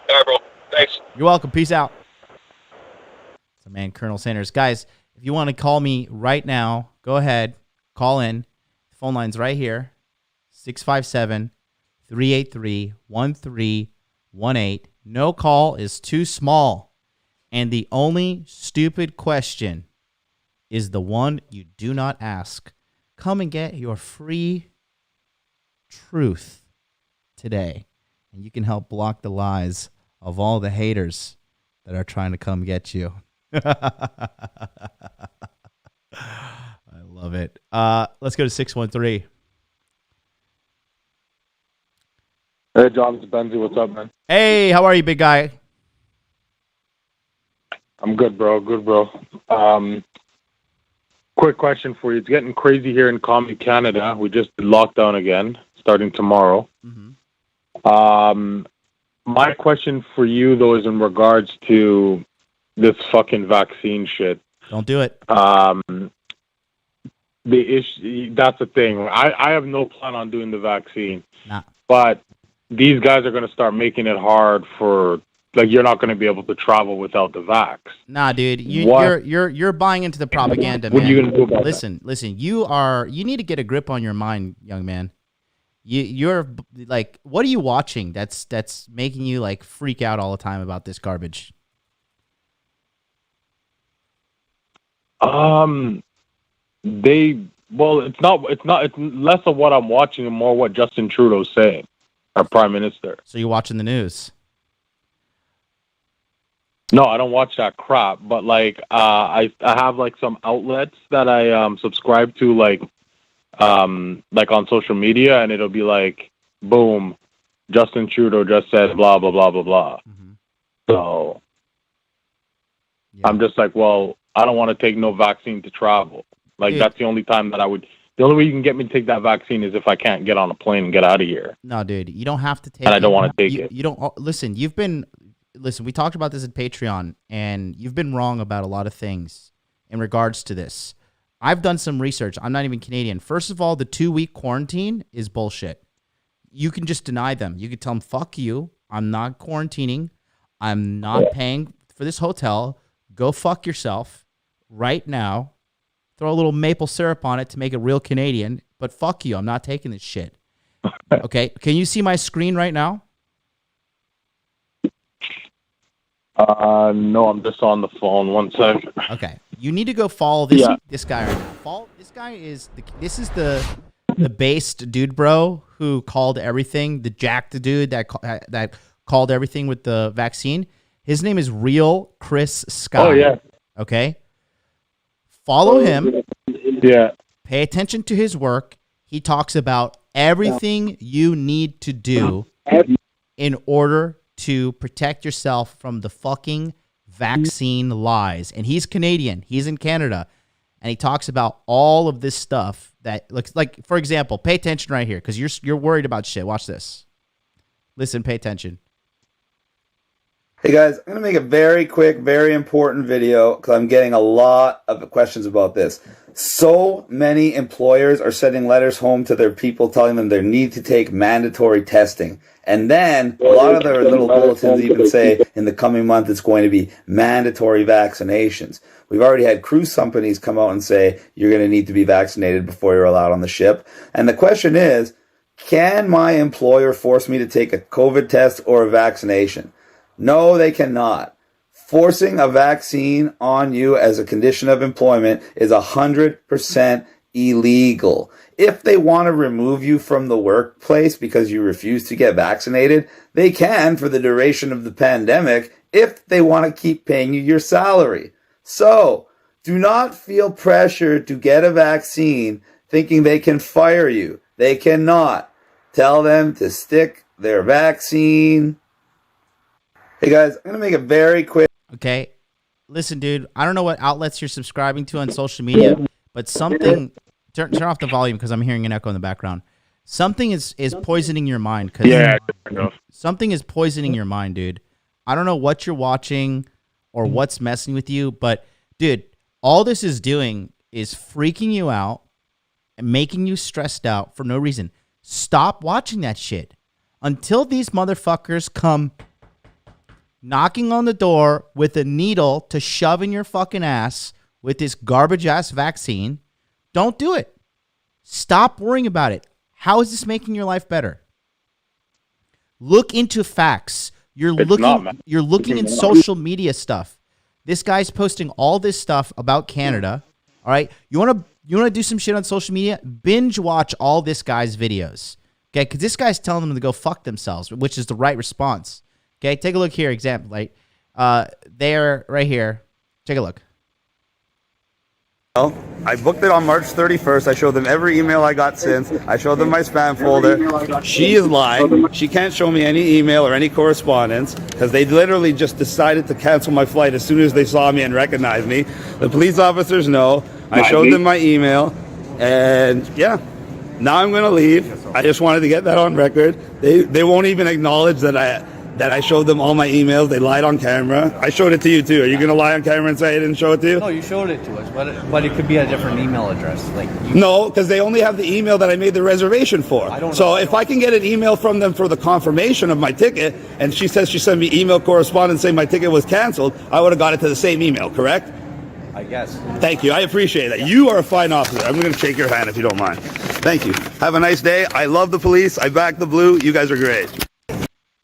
All right, bro. Thanks. You're welcome. Peace out. It's a man, Colonel Sanders. Guys, if you want to call me right now, go ahead. Call in. The phone line's right here. 657-383-1318. No call is too small. And the only stupid question is the one you do not ask. Come and get your free truth today. And you can help block the lies of all the haters that are trying to come get you. I love it. Let's go to 613. Hey, John, it's Benzie. What's up, man? Hey, how are you, big guy? I'm good, bro. Good, bro. Quick question for you. It's getting crazy here in Commie Canada. We just did lockdown again, starting tomorrow. My question for you, though, is in regards to this fucking vaccine shit. Don't do it. The issue, that's the thing. I have no plan on doing the vaccine. Nah. But these guys are going to start making it hard for, like, you're not going to be able to travel without the vax. Nah, dude, you're buying into the propaganda, man. What are you going to do about listen, you need to get a grip on your mind, young man. You're like, what are you watching that's making you like freak out all the time about this garbage? It's less of what I'm watching and more what Justin Trudeau's saying, our prime minister. So you're watching the news? No, I don't watch that crap, but like I have like some outlets that I subscribe to, like on social media, and it'll be like, boom, Justin Trudeau just said blah blah blah blah blah. So I'm just like, well, I don't want to take no vaccine to travel. Like, that's the only time that the only way you can get me to take that vaccine is if I can't get on a plane and get out of here. No, dude, you don't have to take it. And I don't want to take it. You don't, listen, we talked about this at Patreon, and you've been wrong about a lot of things in regards to this. I've done some research. I'm not even Canadian. First of all, the 2-week quarantine is bullshit. You can just deny them. You can tell them, fuck you. I'm not quarantining. I'm not paying for this hotel. Go fuck yourself right now. Throw a little maple syrup on it to make it real Canadian. But fuck you. I'm not taking this shit. Okay? Can you see my screen right now? No, I'm just on the phone. 1 second. Okay. You need to go follow this guy right now. This guy is the based dude, bro, who called everything. The jacked dude that called everything with the vaccine. His name is Real Chris Sky. Oh yeah. Okay. Follow him. Yeah. Pay attention to his work. He talks about everything you need to do in order to protect yourself from the fucking vaccine lies. And he's Canadian. He's in Canada. And he talks about all of this stuff that looks like, for example, pay attention right here because you're worried about shit. Watch this. Listen, pay attention. Hey guys, I'm going to make a very quick, very important video because I'm getting a lot of questions about this. So many employers are sending letters home to their people telling them they need to take mandatory testing. And then a lot of their little bulletins even say in the coming month it's going to be mandatory vaccinations. We've already had cruise companies come out and say you're going to need to be vaccinated before you're allowed on the ship. And the question is, can my employer force me to take a COVID test or a vaccination? No, they cannot. Forcing a vaccine on you as a condition of employment is 100% illegal. If they want to remove you from the workplace because you refuse to get vaccinated, they can for the duration of the pandemic if they want to keep paying you your salary. So, do not feel pressure to get a vaccine thinking they can fire you. They cannot. Tell them to stick their vaccine. Hey guys, I'm going to make it very quick. Okay. listen, dude, I don't know what outlets you're subscribing to on social media, but something, turn off the volume because I'm hearing an echo in the background. Something is poisoning your mind. Something is poisoning your mind, dude. I don't know what you're watching or what's messing with you, but dude, all this is doing is freaking you out and making you stressed out for no reason. Stop watching that shit until these motherfuckers come knocking on the door with a needle to shove in your fucking ass with this garbage ass vaccine. Don't do it. Stop worrying about it. How is this making your life better? Look into facts. You're looking in social media stuff. This guy's posting all this stuff about Canada. All right. You want to do some shit on social media? Binge watch all this guy's videos. Okay? Because this guy's telling them to go fuck themselves, which is the right response. Okay, take a look here. Example, like they're right here. Take a look. I booked it on March 31st. I showed them every email I got since. I showed them my spam folder. She is lying. She can't show me any email or any correspondence because they literally just decided to cancel my flight as soon as they saw me and recognized me. The police officers know. I showed them my email, and yeah, now I'm going to leave. I just wanted to get that on record. They won't even acknowledge that I showed them all my emails. They lied on camera. I showed it to you too. Are you going to lie on camera and say I didn't show it to you? No, you showed it to us, but it could be a different email address. No, because they only have the email that I made the reservation for. So if I can get an email from them for the confirmation of my ticket, and she says she sent me email correspondence saying my ticket was canceled, I would have got it to the same email, correct? I guess. Thank you. I appreciate that. You are a fine officer. I'm going to shake your hand if you don't mind. Thank you. Have a nice day. I love the police. I back the blue. You guys are great.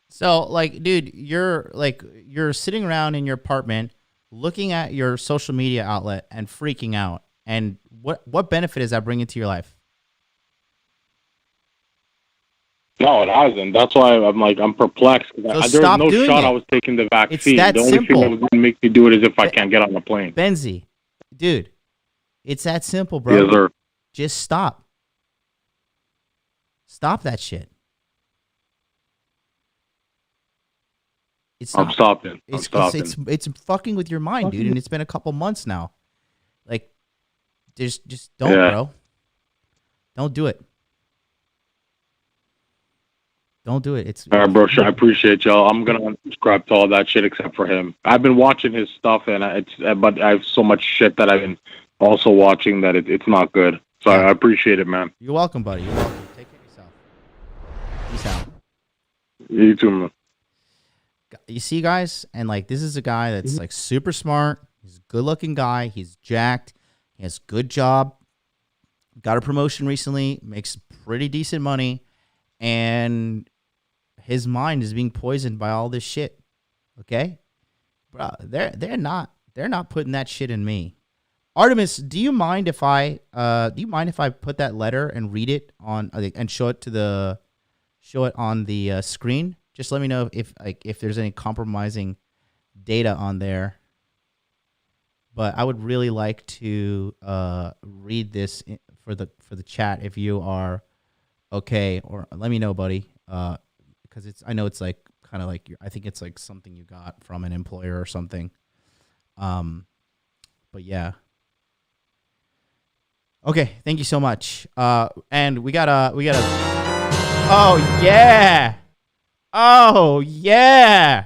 So, like, dude, you're sitting around in your apartment looking at your social media outlet and freaking out. And what benefit is that bringing to your life? No, it hasn't. That's why I'm perplexed. There was no shot I was taking the vaccine. It's that the only simple. thing that was going to make me do it is if I can't get on the plane. Benzie, dude, it's that simple, bro. Yes, sir. Just stop. Stop that shit. I'm stopping. It's fucking with your mind, dude, and it's been a couple months now. Like, just don't, bro. Don't do it. Don't do it. It's all right, bro. Sure, I appreciate y'all. I'm gonna unsubscribe to all that shit except for him. I've been watching his stuff, but I have so much shit that I've been also watching that it's not good. So I appreciate it, man. You're welcome, buddy. You're welcome. Take care of yourself. Peace out. You too, man. You see, guys, and like this is a guy that's like super smart. He's a good-looking guy. He's jacked. He has a good job. Got a promotion recently. Makes pretty decent money, and his mind is being poisoned by all this shit. Okay, bro, they're not putting that shit in me. Artemis, do you mind if I put that letter and read it on and show it on the screen? Just let me know if there's any compromising data on there. But I would really like to read this for the chat if you are okay, or let me know, buddy. Because I know it's like kind of like I think it's like something you got from an employer or something. But yeah. Okay, thank you so much. And we got a. Oh yeah. Oh, yeah.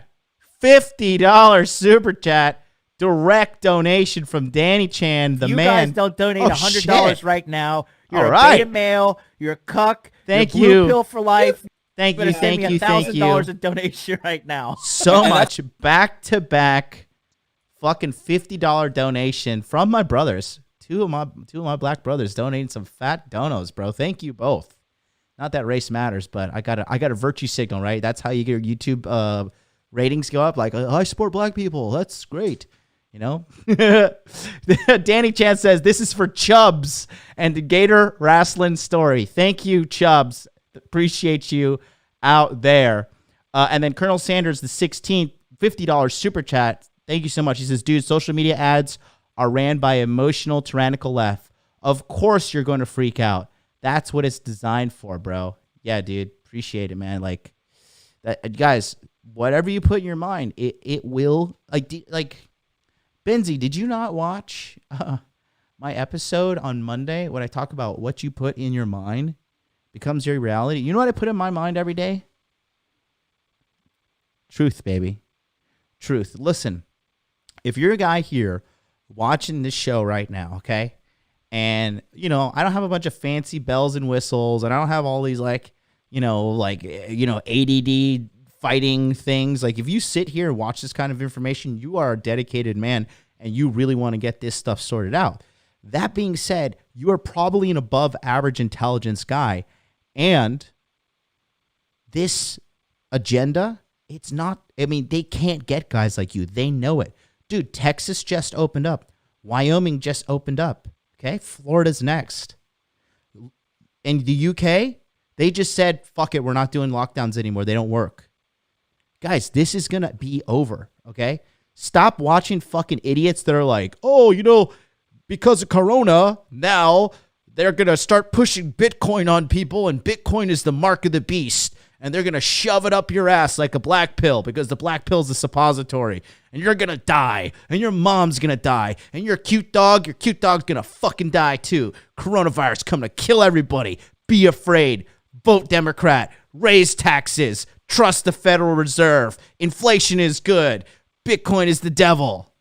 $50 super chat. Direct donation from Danny Chan, the man. You guys don't donate $100 right now. You're a beta male. You're a cuck. Thank you're you. Blue pill for life. Thank you. Send me $1,000 in donation right now. So much back-to-back fucking $50 donation from my brothers. Two of my black brothers donating some fat donos, bro. Thank you both. Not that race matters, but I got a virtue signal, right? That's how you get your YouTube ratings go up. Like, I support black people. That's great. You know? Danny Chan says, this is for Chubbs and the Gator Wrestling story. Thank you, Chubbs. Appreciate you out there. And then Colonel Sanders, the 16th, $50 super chat. Thank you so much. He says, dude, social media ads are ran by emotional, tyrannical left. Of course you're going to freak out. That's what it's designed for, bro. Yeah, dude. Appreciate it, man. Like, that, guys, whatever you put in your mind, it will, like, Benzie, did you not watch my episode on Monday when I talk about what you put in your mind becomes your reality? You know what I put in my mind every day? Truth, baby. Truth. Listen, if you're a guy here watching this show right now, okay, and, you know, I don't have a bunch of fancy bells and whistles, and I don't have all these, ADD fighting things. Like, if you sit here and watch this kind of information, you are a dedicated man, and you really want to get this stuff sorted out. That being said, you are probably an above average intelligence guy, and this agenda, it's not, I mean, they can't get guys like you. They know it. Dude, Texas just opened up. Wyoming just opened up. Okay? Florida's next. In the UK, they just said, fuck it, we're not doing lockdowns anymore. They don't work. Guys, this is going to be over. Okay? Stop watching fucking idiots that are like, oh, you know, because of Corona, now they're going to start pushing Bitcoin on people, and Bitcoin is the mark of the beast. And they're going to shove it up your ass like a black pill because the black pill's a suppository. And you're going to die. And your mom's going to die. And your cute dog's going to fucking die too. Coronavirus coming to kill everybody. Be afraid. Vote Democrat. Raise taxes. Trust the Federal Reserve. Inflation is good. Bitcoin is the devil.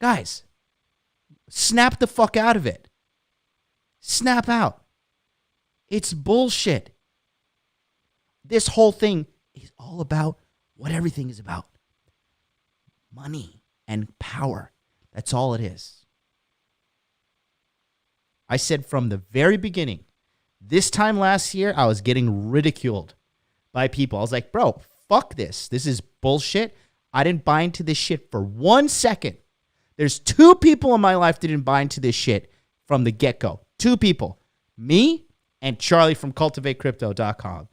Guys, snap the fuck out of it. Snap out. It's bullshit. This whole thing is all about what everything is about. Money and power. That's all it is. I said from the very beginning, this time last year, I was getting ridiculed by people. I was like, bro, fuck this. This is bullshit. I didn't buy into this shit for 1 second. There's 2 people in my life that didn't buy into this shit from the get-go. 2 people. Me and Charlie from cultivatecrypto.com.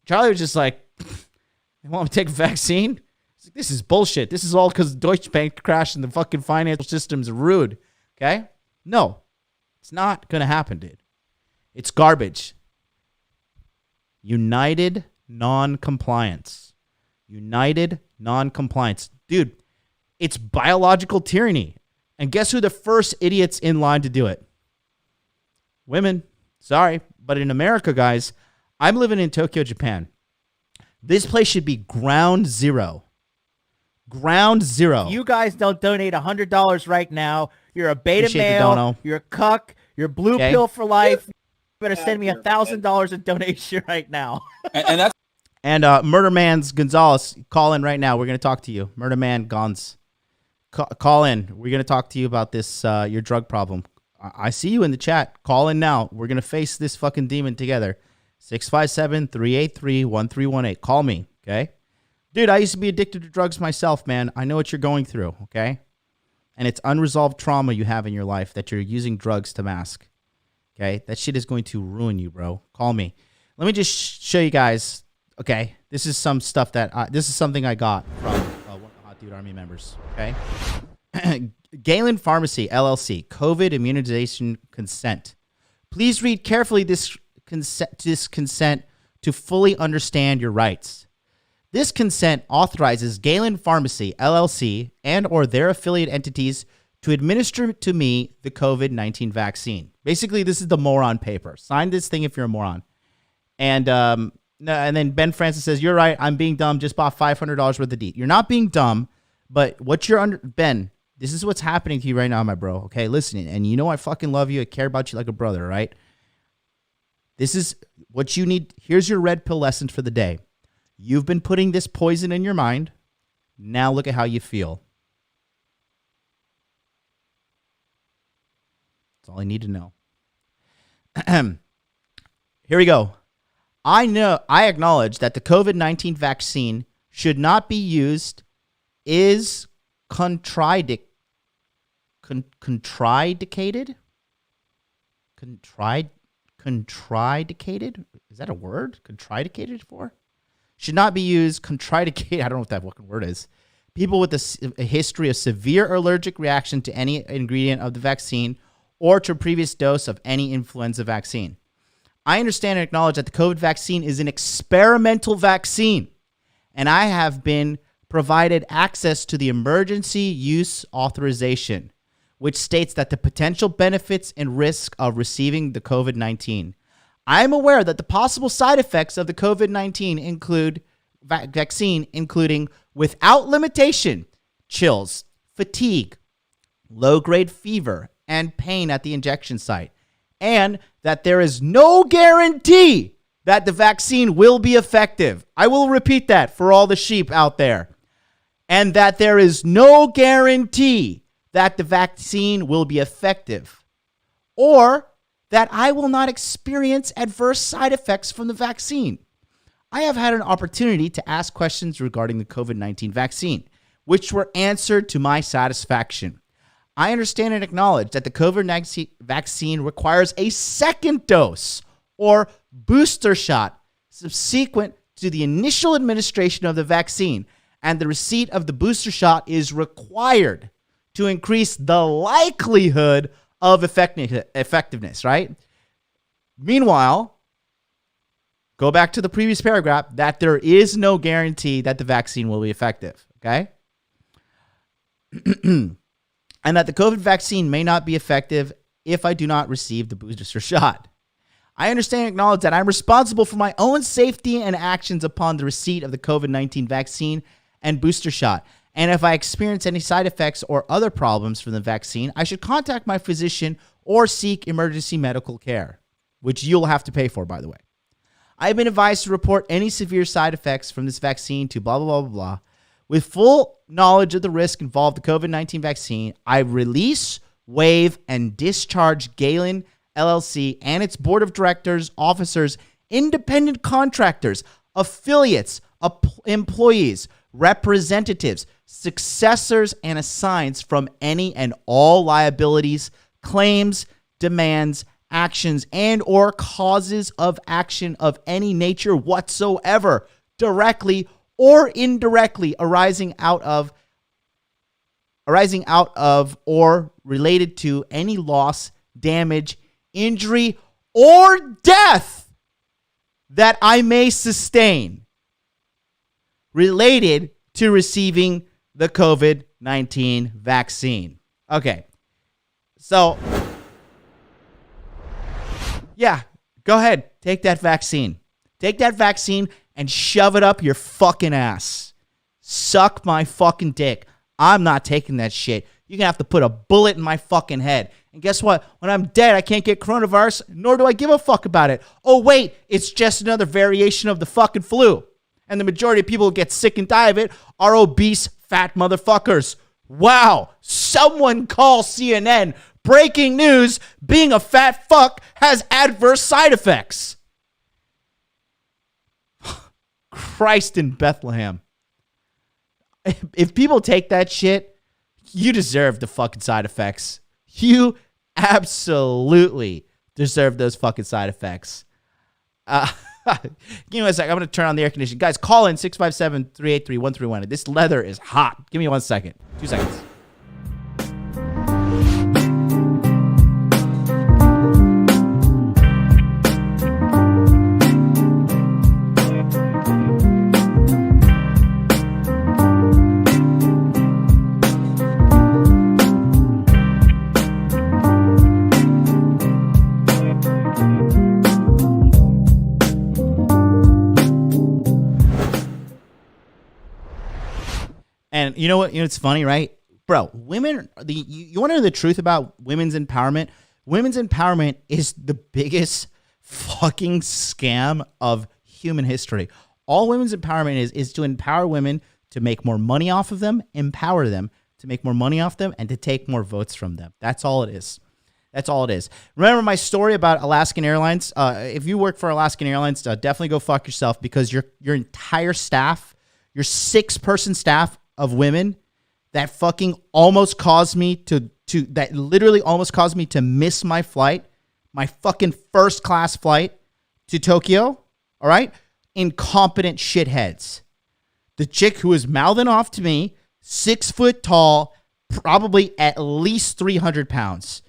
Charlie was just like, you want me to take a vaccine? Like, this is bullshit. This is all because Deutsche Bank crashed and the fucking financial system's rude. Okay? No. It's not going to happen, dude. It's garbage. United non-compliance. United non-compliance. Dude, it's biological tyranny. And guess who the first idiots in line to do it? Women. Sorry. But in America, guys, I'm living in Tokyo, Japan. This place should be ground zero. Ground zero. If you guys don't donate $100 right now, you're a beta male, you're a cuck, you're blue pill for life. You better send me $1,000 in donation right now. And that's Murder Man's Gonzalez, call in right now. We're going to talk to you. Murder Man Gonz. Call in. We're going to talk to you about this, your drug problem. I see you in the chat. Call in now. We're going to face this fucking demon together. 657-383-1318. Call me, okay? Dude, I used to be addicted to drugs myself, man. I know what you're going through, okay? And it's unresolved trauma you have in your life that you're using drugs to mask, okay? That shit is going to ruin you, bro. Call me. Let me just show you guys, okay? This is some stuff this is something I got from one of the Hot Dude Army members, okay? Galen Pharmacy, LLC, COVID immunization consent. Please read carefully this consent to fully understand your rights. This consent authorizes Galen Pharmacy, LLC, and or their affiliate entities to administer to me the COVID-19 vaccine. Basically, this is the moron paper. Sign this thing if you're a moron. And then Ben Francis says, you're right, I'm being dumb, just bought $500 worth of DEET. You're not being dumb, but what you're Ben, this is what's happening to you right now, my bro. Okay, listen, and you know I fucking love you. I care about you like a brother, right? This is what you need. Here's your red pill lesson for the day. You've been putting this poison in your mind. Now look at how you feel. That's all I need to know. Here we go. I acknowledge that the COVID-19 vaccine should not be used is contraindicated. Contraindicated? Is that a word? Contraindicated for? Should not be used. Contraindicated. I don't know what that fucking word is. People with a history of severe allergic reaction to any ingredient of the vaccine or to a previous dose of any influenza vaccine. I understand and acknowledge that the COVID vaccine is an experimental vaccine, and I have been provided access to the emergency use authorization, which states that the potential benefits and risk of receiving the COVID-19. I am aware that the possible side effects of the COVID-19 vaccine, including without limitation, chills, fatigue, low-grade fever, and pain at the injection site, and that there is no guarantee that the vaccine will be effective. I will repeat that for all the sheep out there. And that there is no guarantee that the vaccine will be effective, or that I will not experience adverse side effects from the vaccine. I have had an opportunity to ask questions regarding the COVID-19 vaccine, which were answered to my satisfaction. I understand and acknowledge that the COVID-19 vaccine requires a second dose or booster shot subsequent to the initial administration of the vaccine, and the receipt of the booster shot is required to increase the likelihood of effectiveness, right? Meanwhile, go back to the previous paragraph, that there is no guarantee that the vaccine will be effective, okay? And that the COVID vaccine may not be effective if I do not receive the booster shot. I understand and acknowledge that I'm responsible for my own safety and actions upon the receipt of the COVID-19 vaccine and booster shot. And if I experience any side effects or other problems from the vaccine, I should contact my physician or seek emergency medical care, which you'll have to pay for, by the way. I have been advised to report any severe side effects from this vaccine to blah, blah, blah, blah, blah. With full knowledge of the risk involved with the COVID-19 vaccine, I release, waive, and discharge Galen LLC and its board of directors, officers, independent contractors, affiliates, employees, representatives, successors, and assigns from any and all liabilities, claims, demands, actions, and or causes of action of any nature whatsoever, directly or indirectly arising out of or related to any loss, damage, injury, or death that I may sustain related to receiving the COVID-19 vaccine. Okay. So, yeah, go ahead. Take that vaccine. Take that vaccine and shove it up your fucking ass. Suck my fucking dick. I'm not taking that shit. You're going to have to put a bullet in my fucking head. And guess what? When I'm dead, I can't get coronavirus, nor do I give a fuck about it. Oh, wait, it's just another variation of the fucking flu. And the majority of people who get sick and die of it are obese, fat motherfuckers. Wow. Someone call CNN. Breaking news, being a fat fuck has adverse side effects. Christ in Bethlehem. If people take that shit, you deserve the fucking side effects. You absolutely deserve those fucking side effects. Give me 1 second. I'm going to turn on the air conditioning. Guys, call in 657-383-1311. This leather is hot. Give me 1 second. 2 seconds. And you know what? You know, it's funny, right? Bro, women, you want to know the truth about women's empowerment? Women's empowerment is the biggest fucking scam of human history. All women's empowerment is to empower women to make more money off of them, empower them to make more money off them, and to take more votes from them. That's all it is. That's all it is. Remember my story about Alaskan Airlines? If you work for Alaskan Airlines, definitely go fuck yourself, because your entire staff, your 6-person staff of women, that fucking almost caused me that literally almost caused me to miss my flight, my fucking first class flight to Tokyo. All right. Incompetent shitheads. The chick who was mouthing off to me, 6 foot tall, probably at least 300 pounds.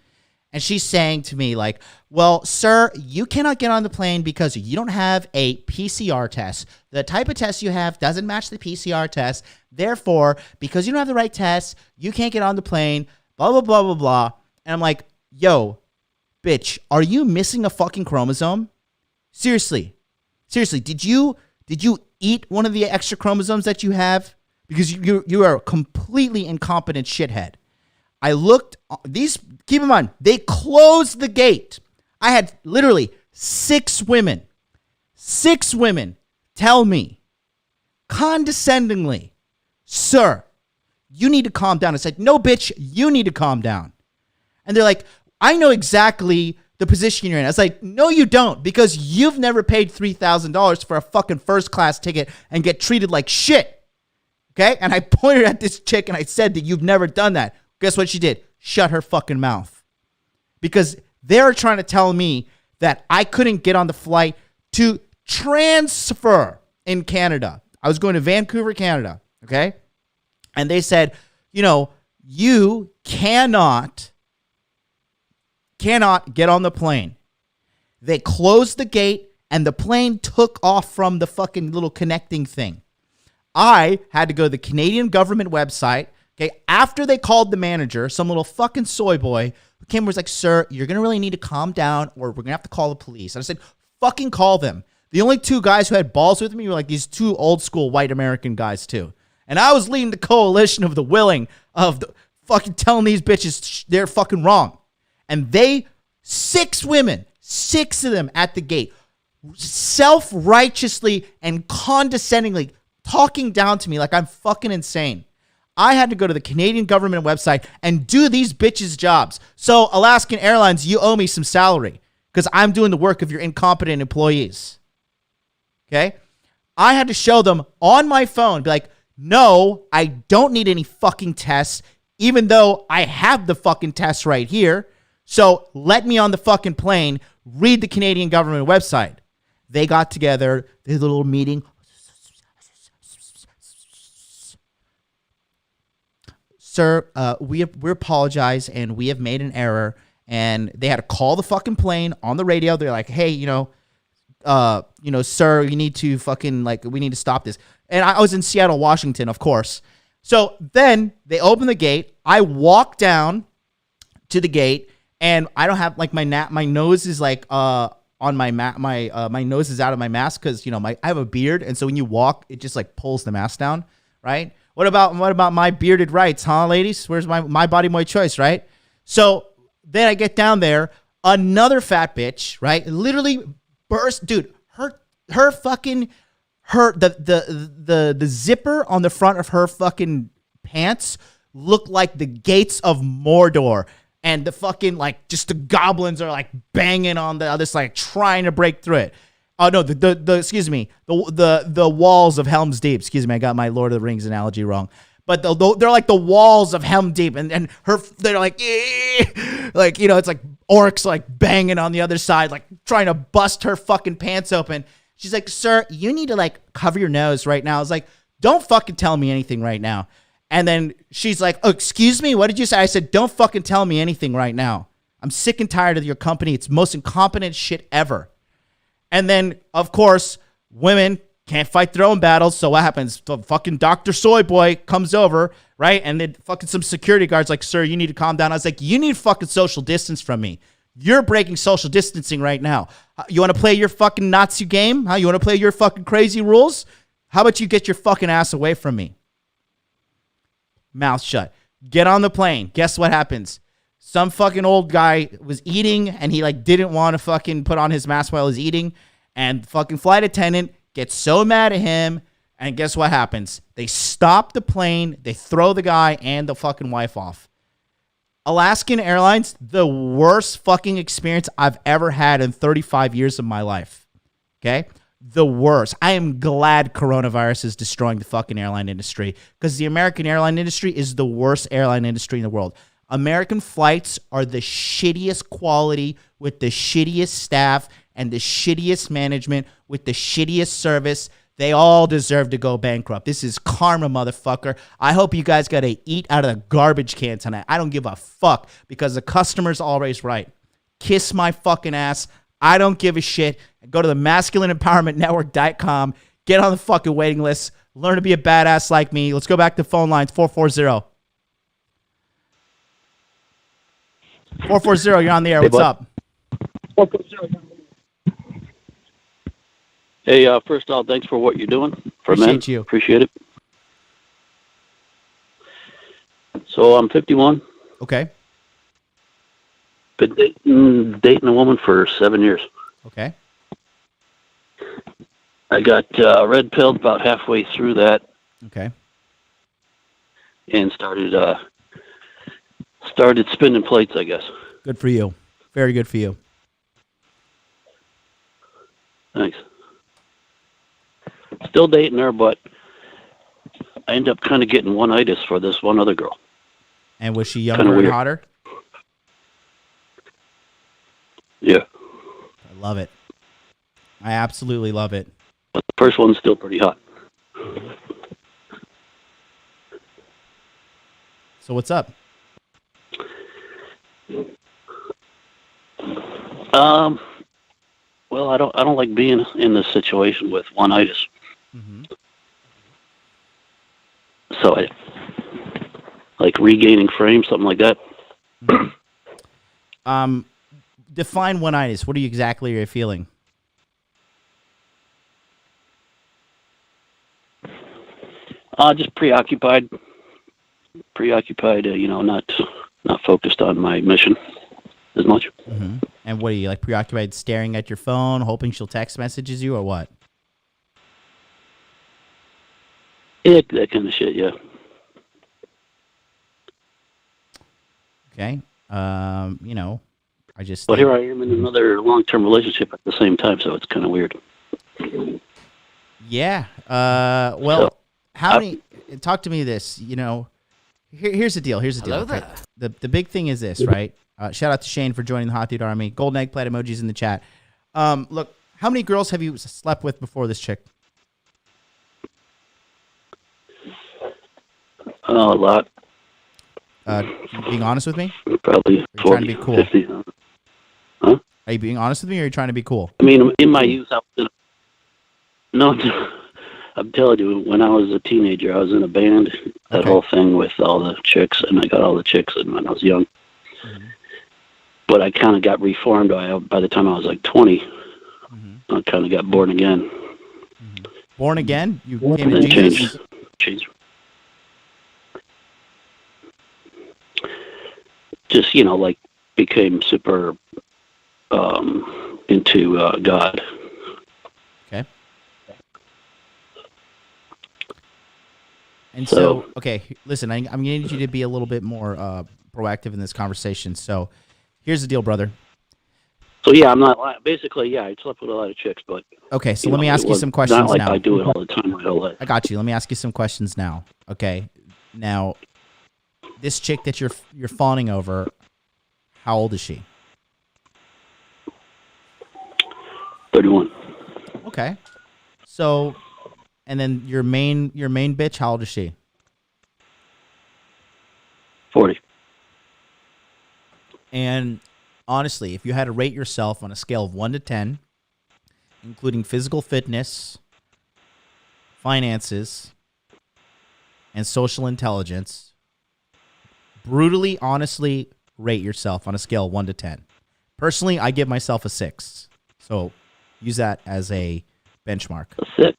And she's saying to me like, well, sir, you cannot get on the plane because you don't have a PCR test. The type of test you have doesn't match the PCR test. Therefore, because you don't have the right test, you can't get on the plane, blah, blah, blah, blah, blah. And I'm like, yo, bitch, are you missing a fucking chromosome? Seriously, did you eat one of the extra chromosomes that you have? Because you are a completely incompetent shithead. I looked, keep in mind, they closed the gate. I had literally 6 women tell me condescendingly, sir, you need to calm down. I said, no, bitch, you need to calm down. And they're like, I know exactly the position you're in. I was like, no, you don't, because you've never paid $3,000 for a fucking first class ticket and get treated like shit. Okay? And I pointed at this chick and I said that you've never done that. Guess what she did? Shut her fucking mouth. Because they're trying to tell me that I couldn't get on the flight to transfer in Canada. I was going to Vancouver, Canada. Okay? And they said, you cannot get on the plane. They closed the gate and the plane took off from the fucking little connecting thing. I had to go to the Canadian government website. Okay, after they called the manager, some little fucking soy boy who came and was like, sir, you're going to really need to calm down or we're going to have to call the police. And I said, fucking call them. The only 2 guys who had balls with me were like these 2 old school white American guys too. And I was leading the coalition of the willing of the fucking telling these bitches they're fucking wrong. And 6 women, 6 of them at the gate, self-righteously and condescendingly talking down to me like I'm fucking insane. I had to go to the Canadian government website and do these bitches' jobs. So, Alaskan Airlines, you owe me some salary because I'm doing the work of your incompetent employees. Okay? I had to show them on my phone, be like, no, I don't need any fucking tests, even though I have the fucking tests right here. So, let me on the fucking plane read the Canadian government website. They got together, they had a little meeting. Sir, we apologize and we have made an error. And they had to call the fucking plane on the radio. They're like, hey, sir, you need to fucking we need to stop this. And I was in Seattle, Washington, of course. So then they open the gate. I walk down to the gate and I don't have my nose is on my my nose is out of my mask because I have a beard, and so when you walk, it just pulls the mask down, right? What about my bearded rights, huh, ladies? Where's my body, my choice, right? So then I get down there, another fat bitch, right? Literally burst, dude. Her fucking the zipper on the front of her fucking pants looked like the gates of Mordor, and the fucking just the goblins are banging on the other side, trying to break through it. Oh no, the walls of Helm's Deep. Excuse me, I got my Lord of the Rings analogy wrong. But they're like the walls of Helm's Deep, and they're it's like orcs banging on the other side, trying to bust her fucking pants open. She's like, sir, you need to cover your nose right now. I was like, don't fucking tell me anything right now. And then she's like, oh, excuse me, what did you say? I said, don't fucking tell me anything right now. I'm sick and tired of your company. It's the most incompetent shit ever. And then, of course, women can't fight their own battles. So what happens? The fucking Dr. Soy Boy comes over, right? And then fucking some security guards sir, you need to calm down. I was like, you need fucking social distance from me. You're breaking social distancing right now. You want to play your fucking Nazi game? Huh? You want to play your fucking crazy rules? How about you get your fucking ass away from me? Mouth shut. Get on the plane. Guess what happens? Some fucking old guy was eating and he didn't want to fucking put on his mask while he's eating. And the fucking flight attendant gets so mad at him. And guess what happens? They stop the plane. They throw the guy and the fucking wife off. Alaskan Airlines, the worst fucking experience I've ever had in 35 years of my life. Okay? The worst. I am glad coronavirus is destroying the fucking airline industry because the American airline industry is the worst airline industry in the world. American flights are the shittiest quality with the shittiest staff and the shittiest management with the shittiest service. They all deserve to go bankrupt. This is karma, motherfucker. I hope you guys got to eat out of the garbage can tonight. I don't give a fuck because the customer's always right. Kiss my fucking ass. I don't give a shit. Go to the masculineempowermentnetwork.com. Get on the fucking waiting list. Learn to be a badass like me. Let's go back to phone lines. 440. 440, you're on the air. Hey, What's bud. up? Hey, first off, thanks for what you're doing for Appreciate men. you. Appreciate it. So I'm 51. Okay. Been dating a woman for 7 years. Okay. I got red pilled about halfway through that Okay. and started spinning plates, I guess. Good for you. Very good for you. Thanks. Still dating her, but I end up kind of getting one-itis for this one other girl. And was she Kinda younger and weird. hotter? Yeah. I love it. I absolutely love it. But the first one's still pretty hot. So what's up? Well, I don't like being in this situation with one-itis. So I like regaining frame, something like that. Define one-itis. What are you exactly feeling? Just preoccupied. Not focused on my mission as much. And what are you, like, preoccupied staring at your phone, hoping she'll text messages you, or what? Yeah, that kind of shit, yeah. Okay. I just... But here I am in another long-term relationship at the same time, so it's kind of weird. Yeah. How many... Talk to me this, Here's the deal. Hello okay? there. The big thing is this, right? Shout out to Shane for joining the Hot Dude Army. Golden egg plate emojis in the chat. Look, how many girls have you slept with before this chick? A lot. Being honest with me? Probably 40, trying to be cool? 50. Huh? Are you being honest with me, or are you trying to be cool? I mean, in my youth, no, I'm telling you, when I was a teenager, I was in a band, that whole thing with all the chicks, and I got all the chicks when I was young. But I kind of got reformed by the time I was like 20. I kind of got born again. Born again? You And came to then Jesus? changed. Just, like, became super into God. Okay. And so, okay, listen, I'm going to need you to be a little bit more proactive in this conversation. So here's the deal, brother. So, yeah, I'm not lying. Basically, yeah, I slept with a lot of chicks, but... Okay, so let me ask you some questions not like now. I do it all the time my whole life. I got you. Let me ask you some questions now. Okay. Now, this chick that you're fawning over, how old is she? 31. Okay. So, and then your main bitch, how old is she? 40. And honestly, if you had to rate yourself on a scale of 1 to 10, including physical fitness, finances, and social intelligence, brutally, honestly rate yourself on a scale of 1 to 10. Personally, I give myself a 6. So use that as a benchmark. A 6.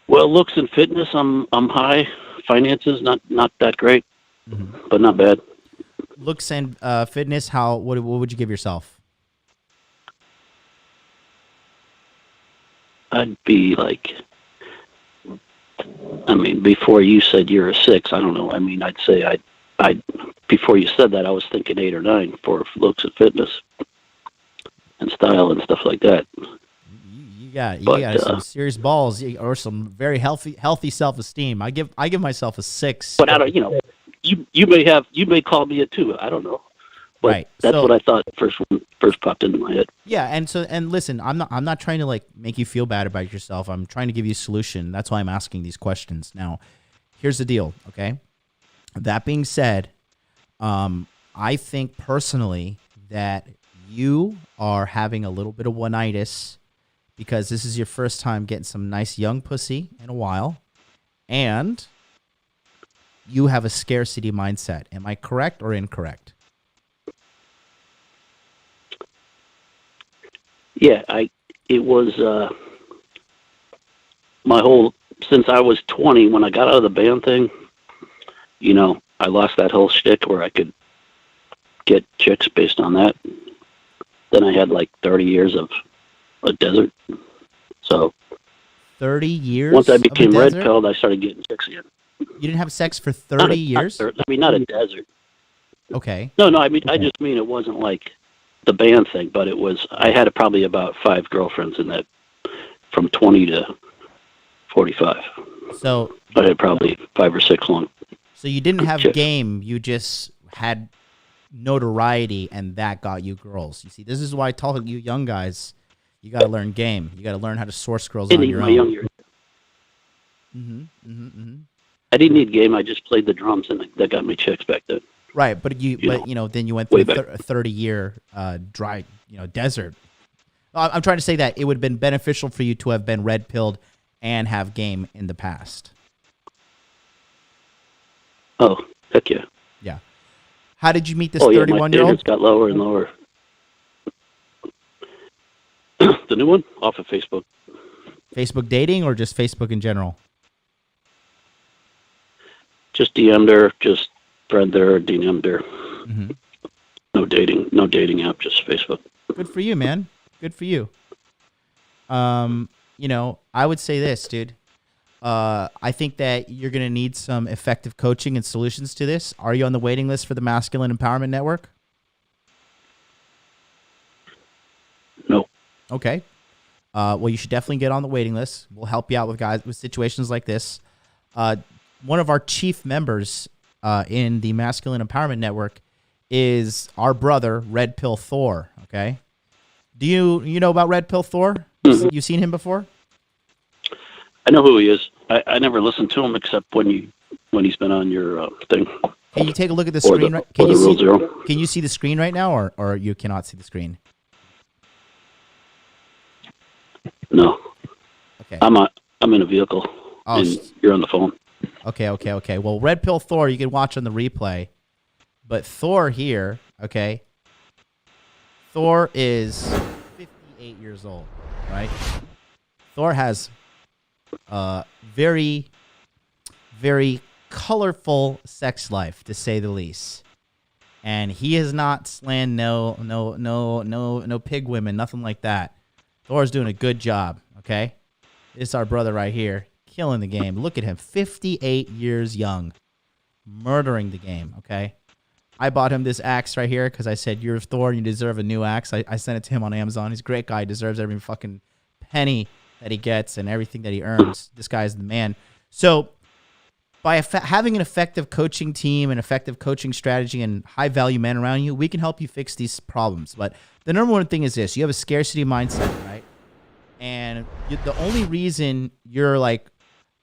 Well, looks and fitness, I'm high. Finances, not that great, but not bad. Looks and fitness, what would you give yourself? I'd be like, I mean, before you said you're a 6, I don't know. I mean, I'd say I before you said that, I was thinking 8 or 9 for looks and fitness and style and stuff like that. You got some serious balls or some very healthy self-esteem. I give myself a 6. But I don't, you may call me a 2. I don't know. But right. that's So, what I thought first popped into my head. yeah, and listen, I'm not trying to like make you feel bad about yourself. I'm trying to give you a solution. That's why I'm asking these questions. Now, here's the deal, okay? That being said, I think personally that you are having a little bit of one-itis because this is your first time getting some nice young pussy in a while, and you have a scarcity mindset. Am I correct or incorrect? Yeah, it was my whole, since I was 20, when I got out of the band thing, you know, I lost that whole shtick where I could get chicks based on that. Then I had like 30 years of a desert. So 30 years? Once I became of a red desert? pilled, I started getting chicks again. You didn't have sex for 30 years? Not a desert. Okay. No, I mean, I just mean it wasn't like the band thing, but it was, I had probably about 5 girlfriends in that, from 20 to 45. So I had probably 5 or 6 long. So you didn't have chicks. game, you just had notoriety, and that got you girls. You see, this is why I tell you young guys, you got to learn game. You got to learn how to source girls on your own. I didn't need game. I just played the drums, and that got me chicks back then. Right, but then you went through a 30-year dry, desert. I'm trying to say that it would have been beneficial for you to have been red pilled and have game in the past. Oh, heck yeah. Yeah. How did you meet this my 31-year-old? standards got lower and lower. The new one? Off of Facebook. Facebook dating or just Facebook in general? Just DM'd her, just friend her, DM'd her. Mm-hmm. No dating app, just Facebook. Good for you, man. Good for you. I would say this, dude. I think that you're going to need some effective coaching and solutions to this. Are you on the waiting list for the Masculine Empowerment Network? No. Okay. Well, you should definitely get on the waiting list. We'll help you out with guys with situations like this. One of our chief members in the Masculine Empowerment Network is our brother, Red Pill Thor. Okay. Do you know about Red Pill Thor? Mm-hmm. You seen him before? I know who he is. I never listened to him except when he's been on your thing. Can you take a look at the Or screen? the- Right? or the Rule Zero. Can you see the screen right now, or you cannot see the screen? No. Okay. I'm in a vehicle, Oh, and you're on the phone. Okay. Well, Red Pill Thor, you can watch on the replay. But Thor here, okay? Thor is 58 years old, right? Thor has a very, very colorful sex life, to say the least. And he is not slaying no pig women, nothing like that. Thor's doing a good job, okay? This is our brother right here, killing the game. Look at him, 58 years young, murdering the game, okay? I bought him this axe right here because I said, you're Thor and you deserve a new axe. I sent it to him on Amazon. He's a great guy. He deserves every fucking penny that he gets and everything that he earns. This guy's the man. So by having an effective coaching team, an effective coaching strategy, and high-value men around you, we can help you fix these problems. But the number one thing is this. You have a scarcity mindset, right? And the only reason you're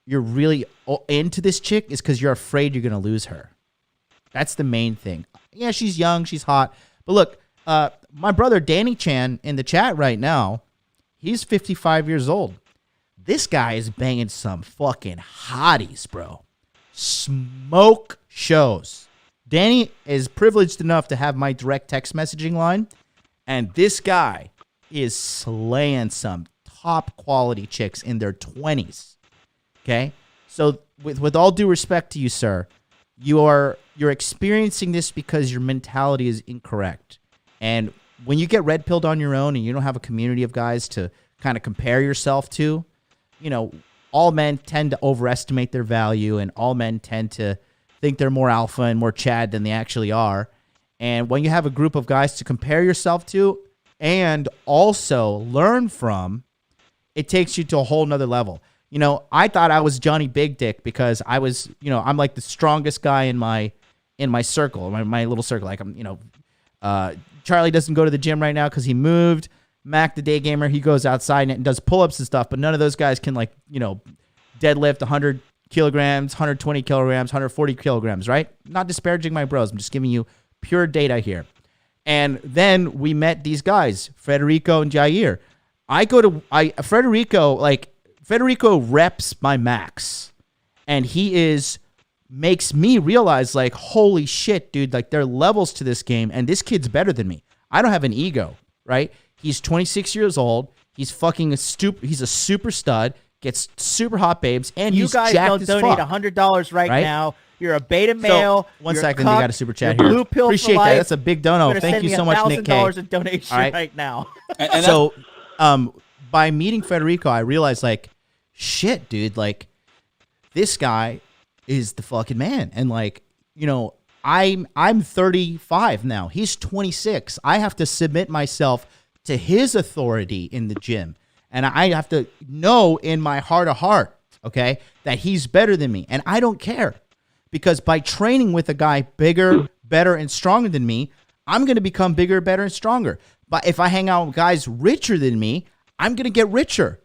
really into this chick is because you're afraid you're going to lose her. That's the main thing. Yeah, she's young, she's hot. But look, my brother Danny Chan in the chat right now, he's 55 years old. This guy is banging some fucking hotties, bro. Smoke shows. Danny is privileged enough to have my direct text messaging line, and this guy is slaying some top quality chicks in their 20s. Okay? So with all due respect to you, sir, you're experiencing this because your mentality is incorrect. And when you get red pilled on your own and you don't have a community of guys to kind of compare yourself to, all men tend to overestimate their value, and all men tend to think they're more alpha and more Chad than they actually are. And when you have a group of guys to compare yourself to and also learn from, it takes you to a whole nother level. I thought I was Johnny Big Dick because I was, I'm like the strongest guy in my circle, my little circle. Like Charlie doesn't go to the gym right now because he moved. Mac, the day gamer, he goes outside and does pull-ups and stuff, but none of those guys can, like, you know, deadlift 100 kilograms, 120 kilograms, 140 kilograms, right? Not disparaging my bros. I'm just giving you pure data here. And then we met these guys, Federico and Jair. Federico reps my max, and he makes me realize, like, holy shit, dude, like, there are levels to this game, and this kid's better than me. I don't have an ego, right? He's 26 years old. He's fucking he's a super stud, gets super hot babes, and you he's guys jacked don't as donate fuck. $100 right now. You're a beta male. So, one you're second, a cuck, we got a super chat you're here. Blue pill Appreciate for that. life. That's a big dono. You're gonna Thank send you so me much, Nick K. $1,000 in donation All right. right now. So, by meeting Federico, I realized, like, shit, dude, like, this guy is the fucking man. And, like, you know, I'm 35 now. He's 26. I have to submit myself to his authority in the gym. And I have to know in my heart of heart, okay, that he's better than me. And I don't care. Because by training with a guy bigger, better, and stronger than me, I'm going to become bigger, better, and stronger. But if I hang out with guys richer than me, I'm going to get richer.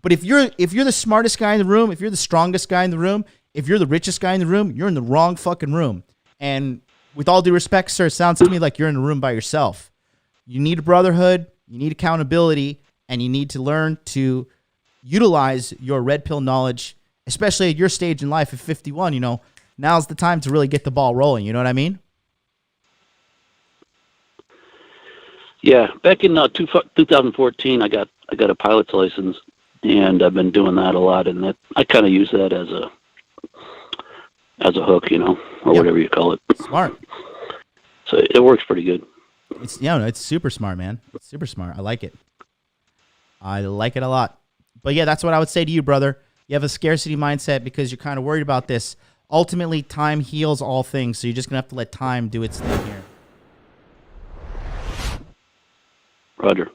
But if you're the smartest guy in the room, if you're the strongest guy in the room, if you're the richest guy in the room, you're in the wrong fucking room. And with all due respect, sir, it sounds to me like you're in a room by yourself. You need a brotherhood, you need accountability, and you need to learn to utilize your red pill knowledge, especially at your stage in life at 51, you know. Now's the time to really get the ball rolling. You know what I mean? Yeah, back in 2014, I got a pilot's license, and I've been doing that a lot. And that I kind of use that as a hook, you know, or whatever you call it. Smart. So it works pretty good. It's super smart, man. It's super smart. I like it. I like it a lot. But yeah, that's what I would say to you, brother. You have a scarcity mindset because you're kind of worried about this. Ultimately, time heals all things, so you're just going to have to let time do its thing here. Roger.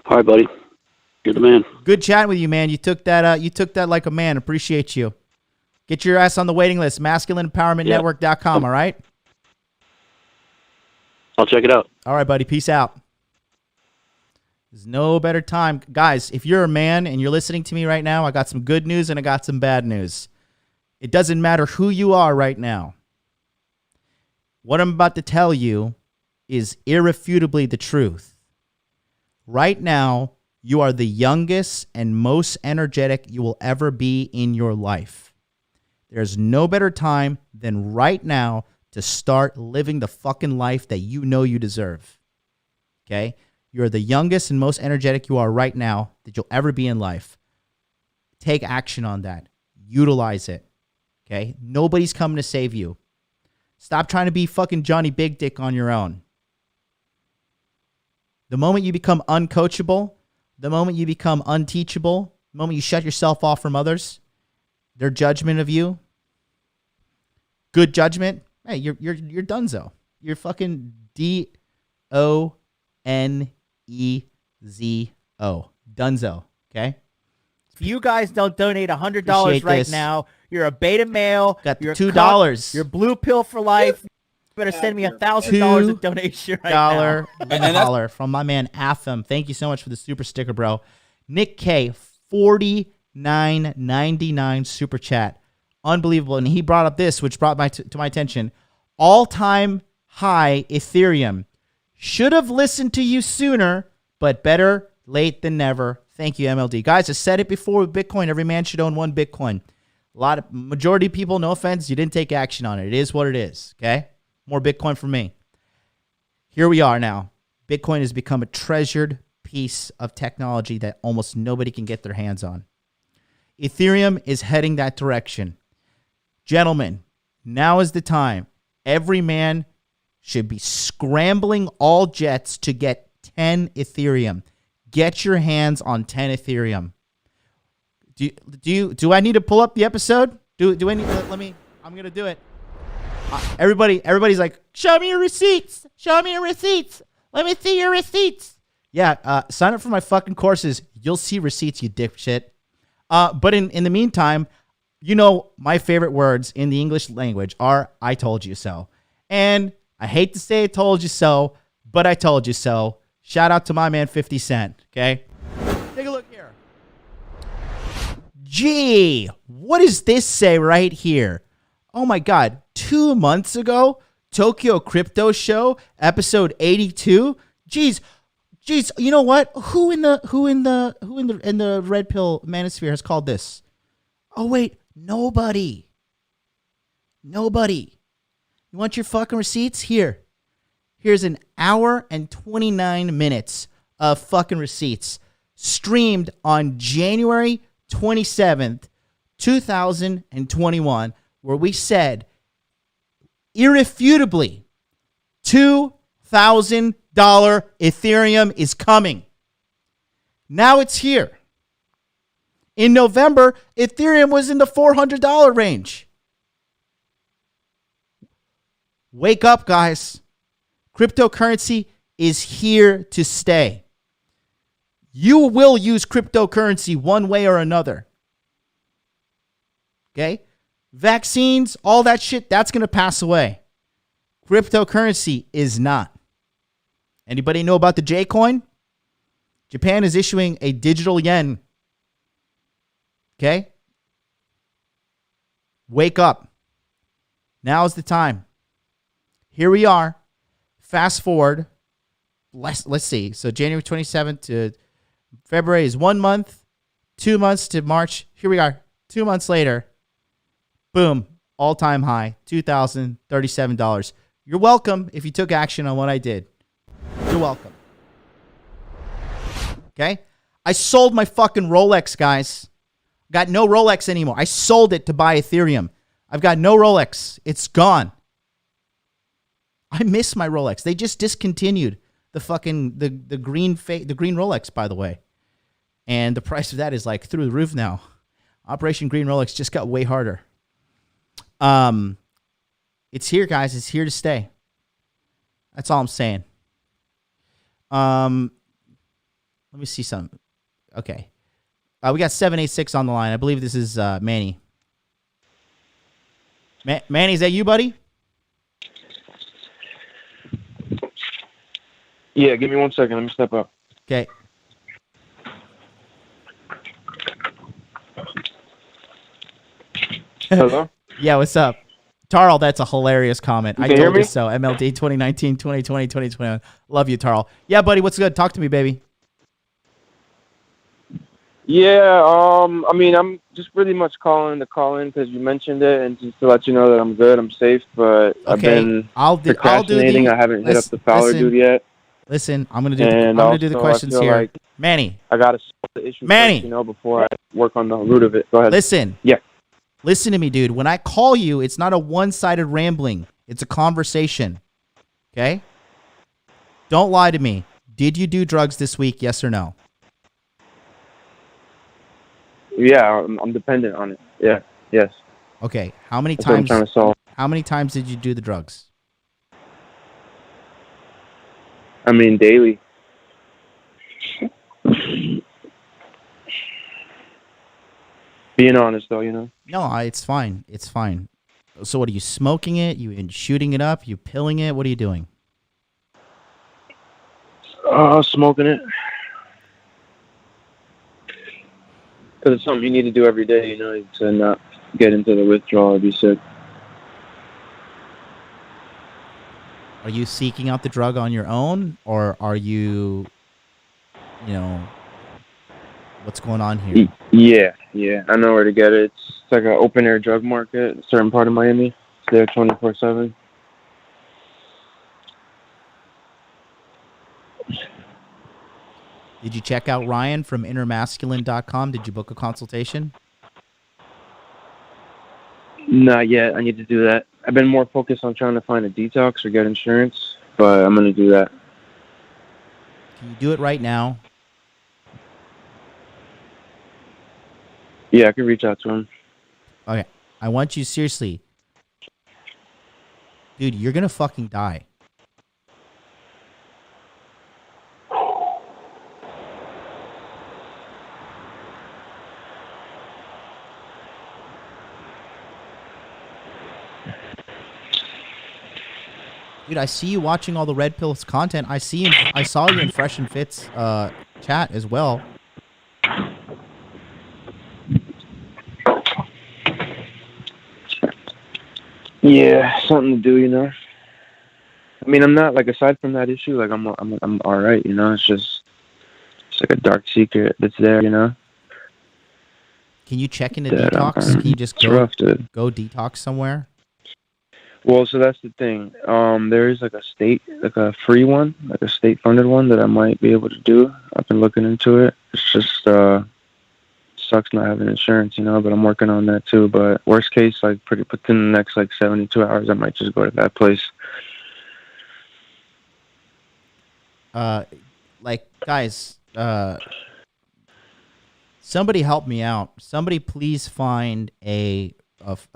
All right, buddy. You're the man. Good chatting with you, man. You took that like a man. Appreciate you. Get your ass on the waiting list, masculineempowermentnetwork.com, all right? I'll check it out. All right, buddy. Peace out. There's no better time. Guys, if you're a man and you're listening to me right now, I got some good news and I got some bad news. It doesn't matter who you are right now. What I'm about to tell you is irrefutably the truth. Right now, you are the youngest and most energetic you will ever be in your life. There's no better time than right now to start living the fucking life that you know you deserve. Okay? You're the youngest and most energetic you are right now that you'll ever be in life. Take action on that. Utilize it. Okay? Nobody's coming to save you. Stop trying to be fucking Johnny Big Dick on your own. The moment you become uncoachable, the moment you become unteachable, the moment you shut yourself off from others, their judgment of you, good judgment, hey, you're donezo. You're fucking DONEZO. Dunzo. Okay? If you guys don't donate $100 right now, you're a beta male. Got you're $2. Cuck, you're blue pill for life. You better send me $1,000 in donation right now. $1 from my man Atham. Thank you so much for the super sticker, bro. Nick K, $49.99 super chat. Unbelievable. And he brought up this, which brought to my attention. All-time high Ethereum. Should have listened to you sooner, but better late than never. Thank you, MLD. Guys, I said it before with Bitcoin. Every man should own one Bitcoin. Majority of people, no offense, you didn't take action on it. It is what it is, okay? More Bitcoin for me. Here we are now. Bitcoin has become a treasured piece of technology that almost nobody can get their hands on. Ethereum is heading that direction. Gentlemen, now is the time. Every man should be scrambling all jets to get 10 Ethereum. Get your hands on 10 Ethereum. Do I need to pull up the episode? Do I need? I'm gonna do it. Everybody's like, show me your receipts. Show me your receipts. Let me see your receipts. Yeah, sign up for my fucking courses. You'll see receipts, you dipshit. But in the meantime, you know my favorite words in the English language are "I told you so." And I hate to say I told you so, but I told you so. Shout out to my man 50 Cent, okay? Take a look here. Gee, what does this say right here? Oh my God, 2 months ago, Tokyo Crypto Show, episode 82. Jeez, you know what? Who in the red pill manosphere has called this? Oh wait, nobody. You want your fucking receipts? Here's an hour and 29 minutes of fucking receipts streamed on January 27th, 2021, where we said irrefutably $2,000 Ethereum is coming. Now it's here. In November, Ethereum was in the $400 range. Wake up, guys. Cryptocurrency is here to stay. You will use cryptocurrency one way or another. Okay? Vaccines, all that shit, that's going to pass away. Cryptocurrency is not. Anybody know about the J coin? Japan is issuing a digital yen. Okay? Wake up. Now is the time. Here we are. Fast forward. Let's see. So January 27th to February is 1 month. 2 months to March. Here we are. 2 months later. Boom. All-time high. $2,037. You're welcome if you took action on what I did. You're welcome. Okay? I sold my fucking Rolex, guys. Got no Rolex anymore. I sold it to buy Ethereum. I've got no Rolex. It's gone. I miss my Rolex. They just discontinued the fucking the green Rolex, by the way. And the price of that is like through the roof now. Operation Green Rolex just got way harder. It's here, guys. It's here to stay. That's all I'm saying. Let me see something. Okay. We got 786 on the line. I believe this is Manny. Manny, is that you, buddy? Yeah, give me 1 second. Let me step up. Okay. Hello? Yeah, what's up? Tarl, that's a hilarious comment. You I can told hear me? you so. MLD 2019, 2020, 2021. Love you, Tarl. Yeah, buddy, what's good? Talk to me, baby. Yeah, I mean, I'm just pretty much calling because you mentioned it and just to let you know that I'm good, I'm safe, but I've been procrastinating. I haven't hit up the Fowler dude yet. Listen, I'm gonna do the questions I feel here. like Manny. I gotta solve the issue Manny. first, before I work on the root of it. Go ahead. Listen. Yeah. Listen to me, dude. When I call you, it's not a one-sided rambling. It's a conversation. Okay? Don't lie to me. Did you do drugs this week, yes or no? Yeah, I'm dependent on it. Yeah, yes. Okay. How many That's what I'm times? trying to solve. How many times did you do the drugs? I mean, daily. Being honest, though, No, it's fine. It's fine. So what, are you smoking it? You shooting it up? You pilling it? What are you doing? Smoking it. Because it's something you need to do every day, to not get into the withdrawal or be sick. Are you seeking out the drug on your own, or are you, what's going on here? Yeah. I know where to get it. It's like an open-air drug market in a certain part of Miami. It's there 24/7. Did you check out Ryan from innermasculine.com? Did you book a consultation? Not yet. I need to do that. I've been more focused on trying to find a detox or get insurance, but I'm going to do that. Can you do it right now? Yeah, I can reach out to him. Okay. I want you, seriously. Dude, you're going to fucking die. Dude, I see you watching all the Red Pills content. I saw you in Fresh and Fit's chat as well. Yeah, something to do, you know. I mean, I'm not like, aside from that issue, like I'm all right, you know. It's like a dark secret that's there, you know. Can you check into detox? Can you just go detox somewhere? Well, so that's the thing. There is like a free one, like a state-funded one that I might be able to do. I've been looking into it. It's just sucks not having insurance, you know. But I'm working on that too. But worst case, like within the next like 72 hours, I might just go to that place. Like guys, somebody help me out. Somebody please find a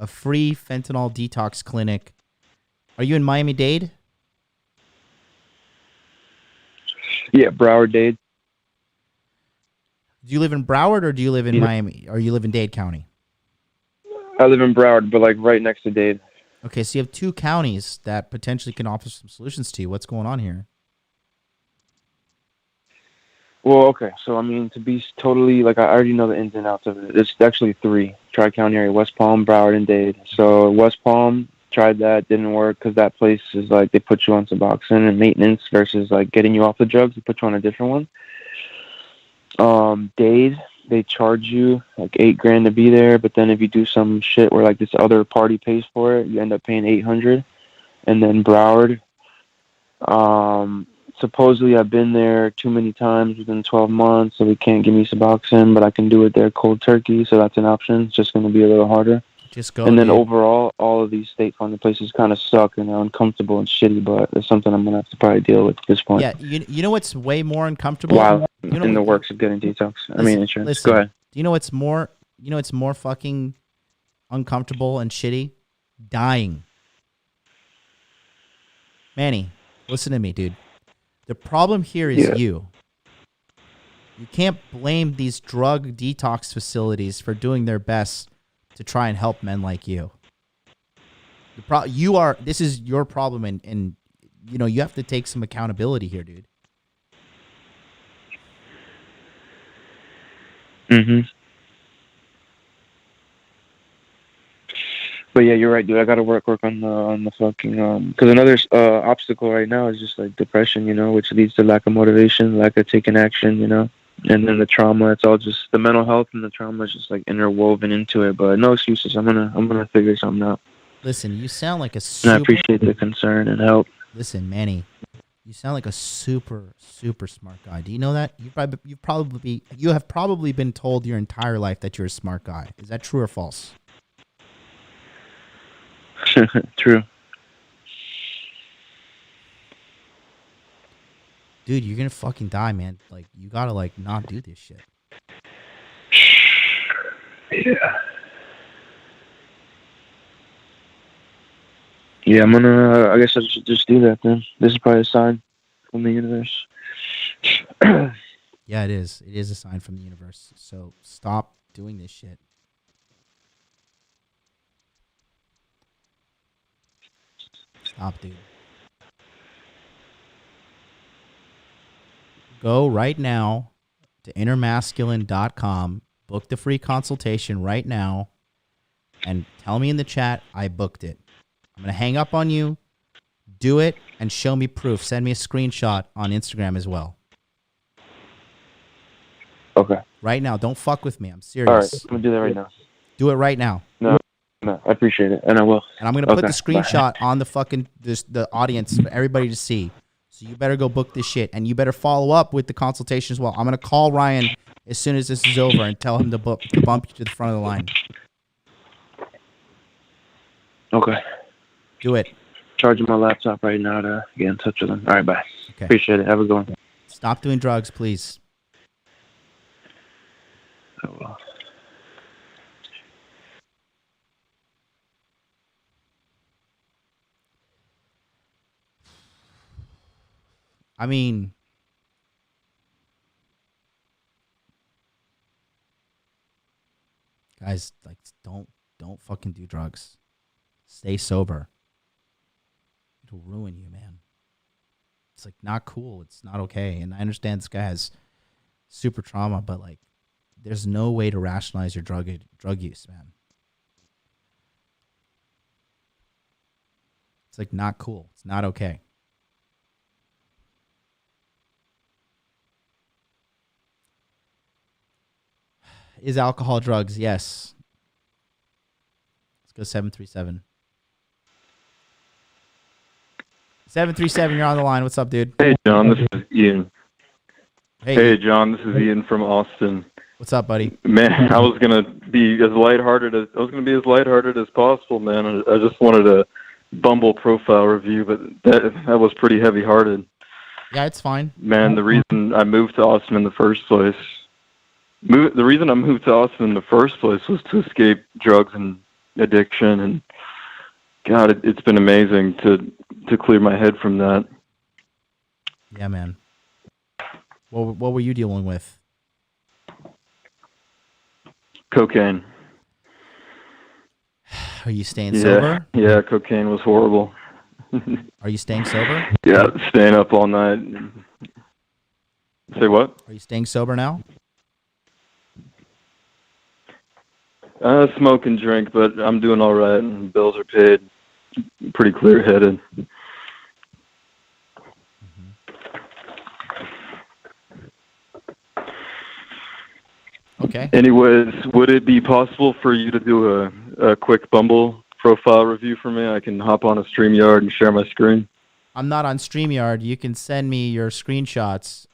free fentanyl detox clinic. Are you in Miami-Dade? Yeah, Broward-Dade. Do you live in Broward or do you live in Miami? Or you live in Dade County? I live in Broward, but like right next to Dade. Okay, so you have two counties that potentially can offer some solutions to you. What's going on here? Well, okay. So, I mean, to be totally, like, I already know the ins and outs of it. It's actually three. Tri-County area, West Palm, Broward, and Dade. So, West Palm, tried that, didn't work, because that place is, like, they put you on Suboxone and maintenance versus, like, getting you off the drugs. They put you on a different one. Dade, they charge you, like, $8,000 to be there, but then if you do some shit where, like, this other party pays for it, you end up paying $800. And then Broward, supposedly I've been there too many times within 12 months, so they can't give me Suboxone, but I can do it there cold turkey, so that's an option. It's just going to be a little harder. Just go. And then overall, all of these state-funded places kind of suck and are uncomfortable and shitty, but it's something I'm going to have to probably deal with at this point. Yeah, you know what's way more uncomfortable? While you know in the works of getting detox. Insurance. Listen, Go ahead. Do you know what's more? You know what's more fucking uncomfortable and shitty? Dying. Manny, listen to me, dude. The problem here is you. You can't blame these drug detox facilities for doing their best to try and help men like you. This is your problem, and you know you have to take some accountability here, dude. But yeah, you're right, dude. I got to work on the fucking because another obstacle right now is just like depression, you know, which leads to lack of motivation, lack of taking action, you know, and then the trauma. It's all just the mental health and the trauma is just like interwoven into it. But no excuses. I'm gonna figure something out. Listen, you sound like a and I appreciate the concern and help. Listen, Manny, you sound like a super smart guy. Do you know that? You have probably been told your entire life that you're a smart guy. Is that true or false? True. Dude, you're gonna fucking die, man. Like, you gotta, like, not do this shit. Yeah. Yeah, I guess I should just do that then. This is probably a sign from the universe. Yeah, it is. It is a sign from the universe. So stop doing this shit. Stop, dude. Go right now to innermasculine.com, book the free consultation right now, and tell me in the chat I booked it. I'm going to hang up on you, do it, and show me proof. Send me a screenshot on Instagram as well. Okay. Right now. Don't fuck with me. I'm serious. All right, I'm going to do that right now. Do it right now. No, I appreciate it, and I will. And I'm going to put the screenshot on the fucking the audience for everybody to see. So you better go book this shit, and you better follow up with the consultation as well. I'm going to call Ryan as soon as this is over and tell him to bump you to the front of the line. Okay. Do it. Charging my laptop right now to get in touch with him. All right, bye. Okay. Appreciate it. Have a good one. Stop doing drugs, please. I will. I mean, guys, like, don't fucking do drugs. Stay sober. will ruin you, man. It's like not cool. It's not okay. And I understand this guy has super trauma, but like, there's no way to rationalize your drug use, man. It's like not cool. It's not okay. Is alcohol drugs? Yes. Let's go 737. 737, you're on the line. What's up, dude? Hey, John, this is Ian. Hey, John, this is Ian from Austin. What's up, buddy? Man, I was gonna be as lighthearted as possible, man. I just wanted a Bumble profile review, but that was pretty heavy-hearted. Yeah, it's fine. Man, the reason I moved to Austin in the first place, was to escape drugs and addiction, and God, it's been amazing to clear my head from that. Yeah, man. What were you dealing with? Cocaine. Are you staying sober? Yeah, cocaine was horrible. Are you staying sober? Yeah, staying up all night. Say what? Are you staying sober now? Smoke and drink, but I'm doing all right, and bills are paid. Pretty clear-headed. Okay. Anyways, would it be possible for you to do a quick Bumble profile review for me? I can hop on a StreamYard and share my screen. I'm not on StreamYard. You can send me your screenshots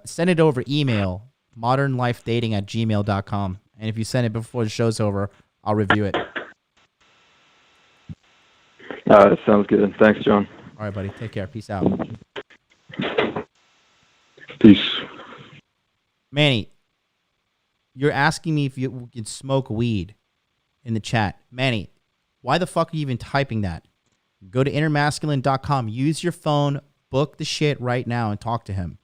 send it over email, modernlifedating@gmail.com. And if you send it before the show's over, I'll review it. Sounds good. Thanks, John. All right, buddy. Take care. Peace out. Peace. Manny, you're asking me if you can smoke weed in the chat. Manny, why the fuck are you even typing that? Go to innermasculine.com. Use your phone. Book the shit right now and talk to him.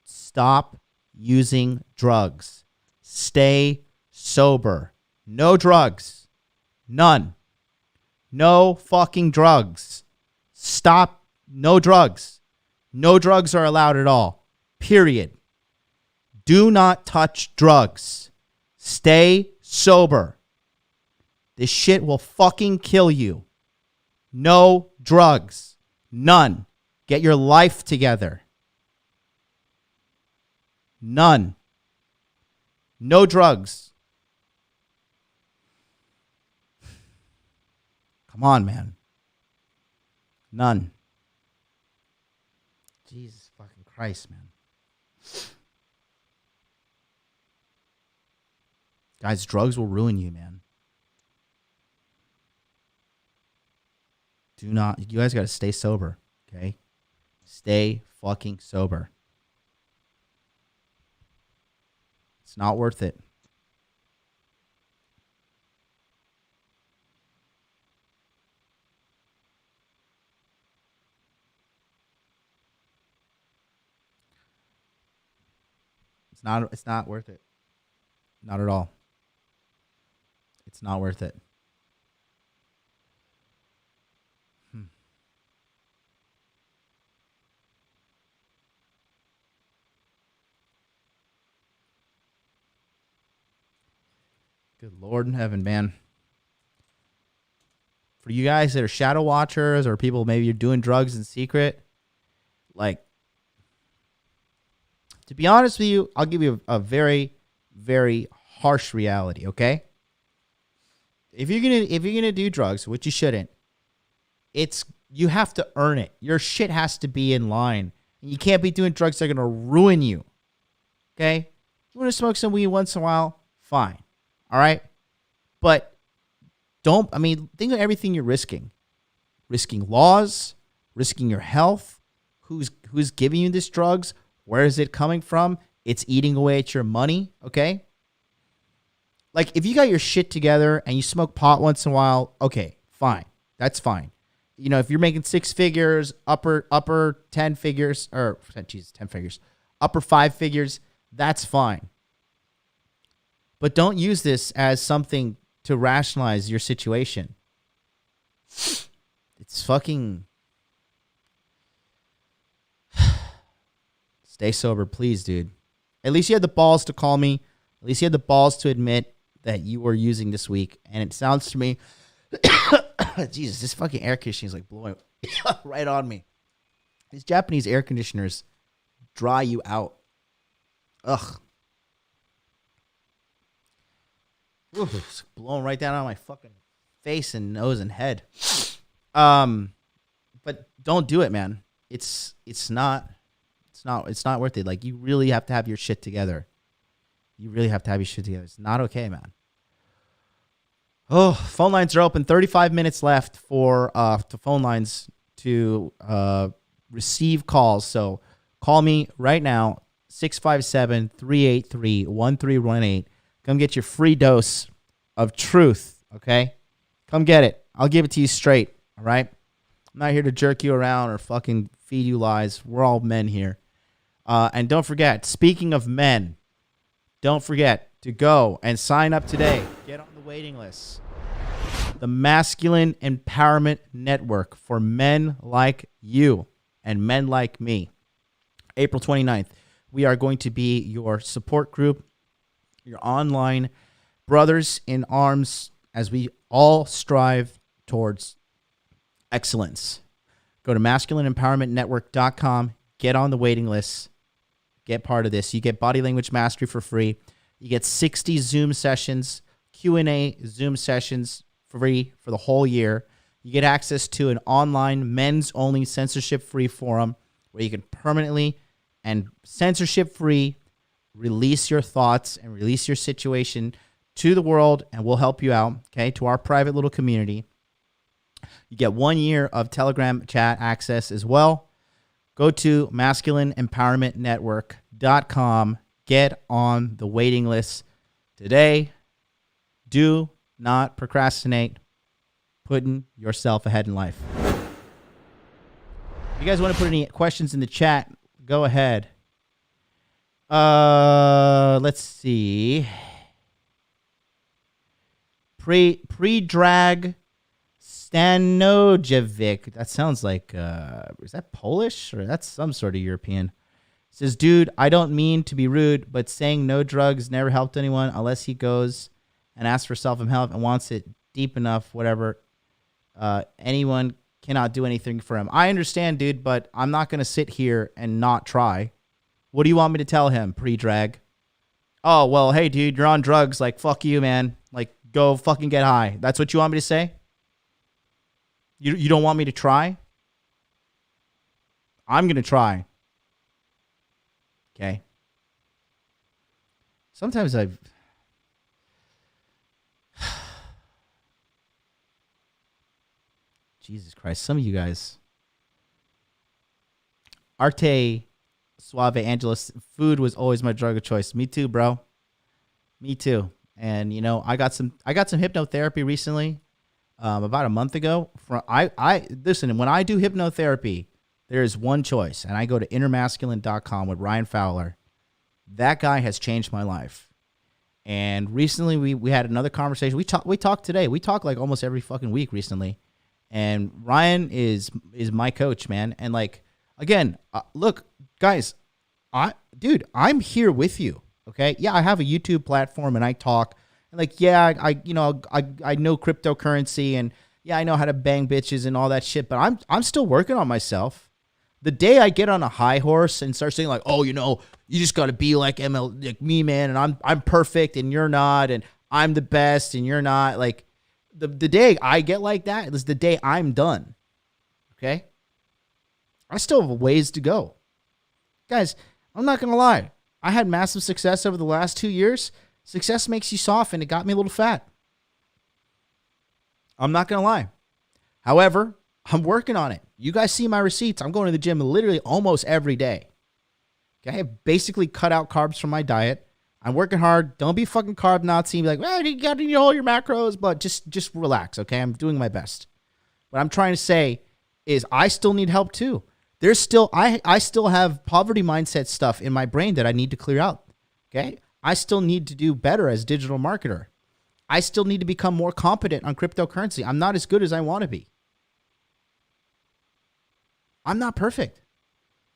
Stop using drugs. Stay sober. No drugs. None. No fucking drugs. Stop. No drugs. No drugs are allowed at all. Period. Do not touch drugs. Stay sober. This shit will fucking kill you. No drugs. None. Get your life together. None. No drugs. Come on, man. None. Jesus fucking Christ, man. Guys, drugs will ruin you, man. You guys got to stay sober, okay? Stay fucking sober. It's not worth it. It's not worth it. Not at all. It's not worth it. Good Lord in heaven, man. For you guys that are shadow watchers or people maybe you're doing drugs in secret, like, to be honest with you, I'll give you a very, very harsh reality, okay? If you're gonna do drugs, which you shouldn't, you have to earn it. Your shit has to be in line. You can't be doing drugs that are gonna ruin you. Okay? You want to smoke some weed once in a while? Fine. All right? But think of everything you're risking. Risking laws, risking your health, who's giving you this drugs, where is it coming from? It's eating away at your money, okay? Like, if you got your shit together and you smoke pot once in a while, okay, fine. That's fine. You know, if you're making 6 figures, upper 10 figures, or, 10 figures, upper 5 figures, that's fine. But don't use this as something to rationalize your situation. It's fucking... Stay sober, please, dude. At least you had the balls to call me. At least you had the balls to admit that you were using this week. And it sounds to me... Jesus, this fucking air conditioning is like blowing right on me. These Japanese air conditioners dry you out. Ugh. Ooh, it's blowing right down on my fucking face and nose and head. But don't do it, man. It's not worth it. Like, you really have to have your shit together. You really have to have your shit together. It's not okay, man. Oh, phone lines are open. 35 minutes left for the phone lines to receive calls. So call me right now, 657-383-1318. Come get your free dose of truth, okay? Come get it. I'll give it to you straight, all right? I'm not here to jerk you around or fucking feed you lies. We're all men here. And don't forget, speaking of men, don't forget to go and sign up today. Get on the waiting list. The Masculine Empowerment Network for men like you and men like me. April 29th, we are going to be your support group, your online brothers in arms as we all strive towards excellence. Go to masculineempowermentnetwork.com, get on the waiting list, get part of this. You get body language mastery for free. You get 60 Zoom sessions, Q&A Zoom sessions free for the whole year. You get access to an online men's-only censorship-free forum where you can permanently and censorship-free release your thoughts and release your situation to the world, and we'll help you out, okay, to our private little community. You get 1 year of Telegram chat access as well. Go to masculineempowermentnetwork.com. Get on the waiting list today. Do not procrastinate. Putting yourself ahead in life. If you guys want to put any questions in the chat, go ahead. Let's see. Pre-drag Stanojevic. That sounds like, is that Polish? Or that's some sort of European. It says, dude, I don't mean to be rude, but saying no drugs never helped anyone unless he goes and asks for self-help and wants it deep enough, whatever. Anyone cannot do anything for him. I understand, dude, but I'm not going to sit here and not try. What do you want me to tell him, pre-drag? Oh, well, hey, dude, you're on drugs. Like, fuck you, man. Like, go fucking get high. That's what you want me to say? You don't want me to try? I'm going to try. Okay. Sometimes I've... Jesus Christ. Some of you guys... Arte Suave Angelus, food was always my drug of choice. Me too, bro. Me too. And, you know, I got some hypnotherapy recently, about a month ago. Listen, when I do hypnotherapy, there is one choice, and I go to innermasculine.com with Ryan Fowler. That guy has changed my life. And recently we had another conversation. We talked today. We talk like almost every fucking week recently. And Ryan is my coach, man. And like, again, look, guys, I'm here with you. Okay. Yeah. I have a YouTube platform and I talk and like, yeah, I know cryptocurrency and yeah, I know how to bang bitches and all that shit, but I'm still working on myself. The day I get on a high horse and start saying like, oh, you know, you just got to be like like me, man. And I'm perfect and you're not, and I'm the best and you're not, like the day I get like that is the day I'm done. Okay. I still have a ways to go. Guys, I'm not going to lie. I had massive success over the last 2 years. Success makes you soft, and it got me a little fat. I'm not going to lie. However, I'm working on it. You guys see my receipts. I'm going to the gym literally almost every day. Okay, I basically cut out carbs from my diet. I'm working hard. Don't be fucking carb Nazi. Be like, well, you got to eat all your macros, but just relax, okay? I'm doing my best. What I'm trying to say is I still need help too. There's still, I still have poverty mindset stuff in my brain that I need to clear out. Okay. I still need to do better as a digital marketer. I still need to become more competent on cryptocurrency. I'm not as good as I want to be. I'm not perfect.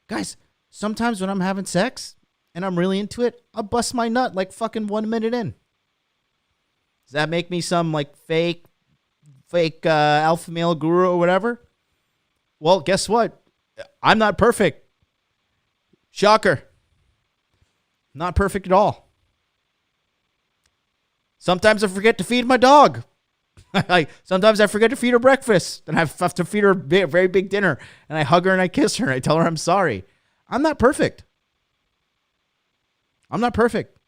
Guys, sometimes when I'm having sex and I'm really into it, I'll bust my nut like fucking 1 minute in. Does that make me some like fake alpha male guru or whatever? Well, guess what? I'm not perfect. Shocker. Not perfect at all. Sometimes I forget to feed my dog. Sometimes I forget to feed her breakfast, and I have to feed her a very big dinner, and I hug her and I kiss her and I tell her I'm sorry. I'm not perfect. I'm not perfect.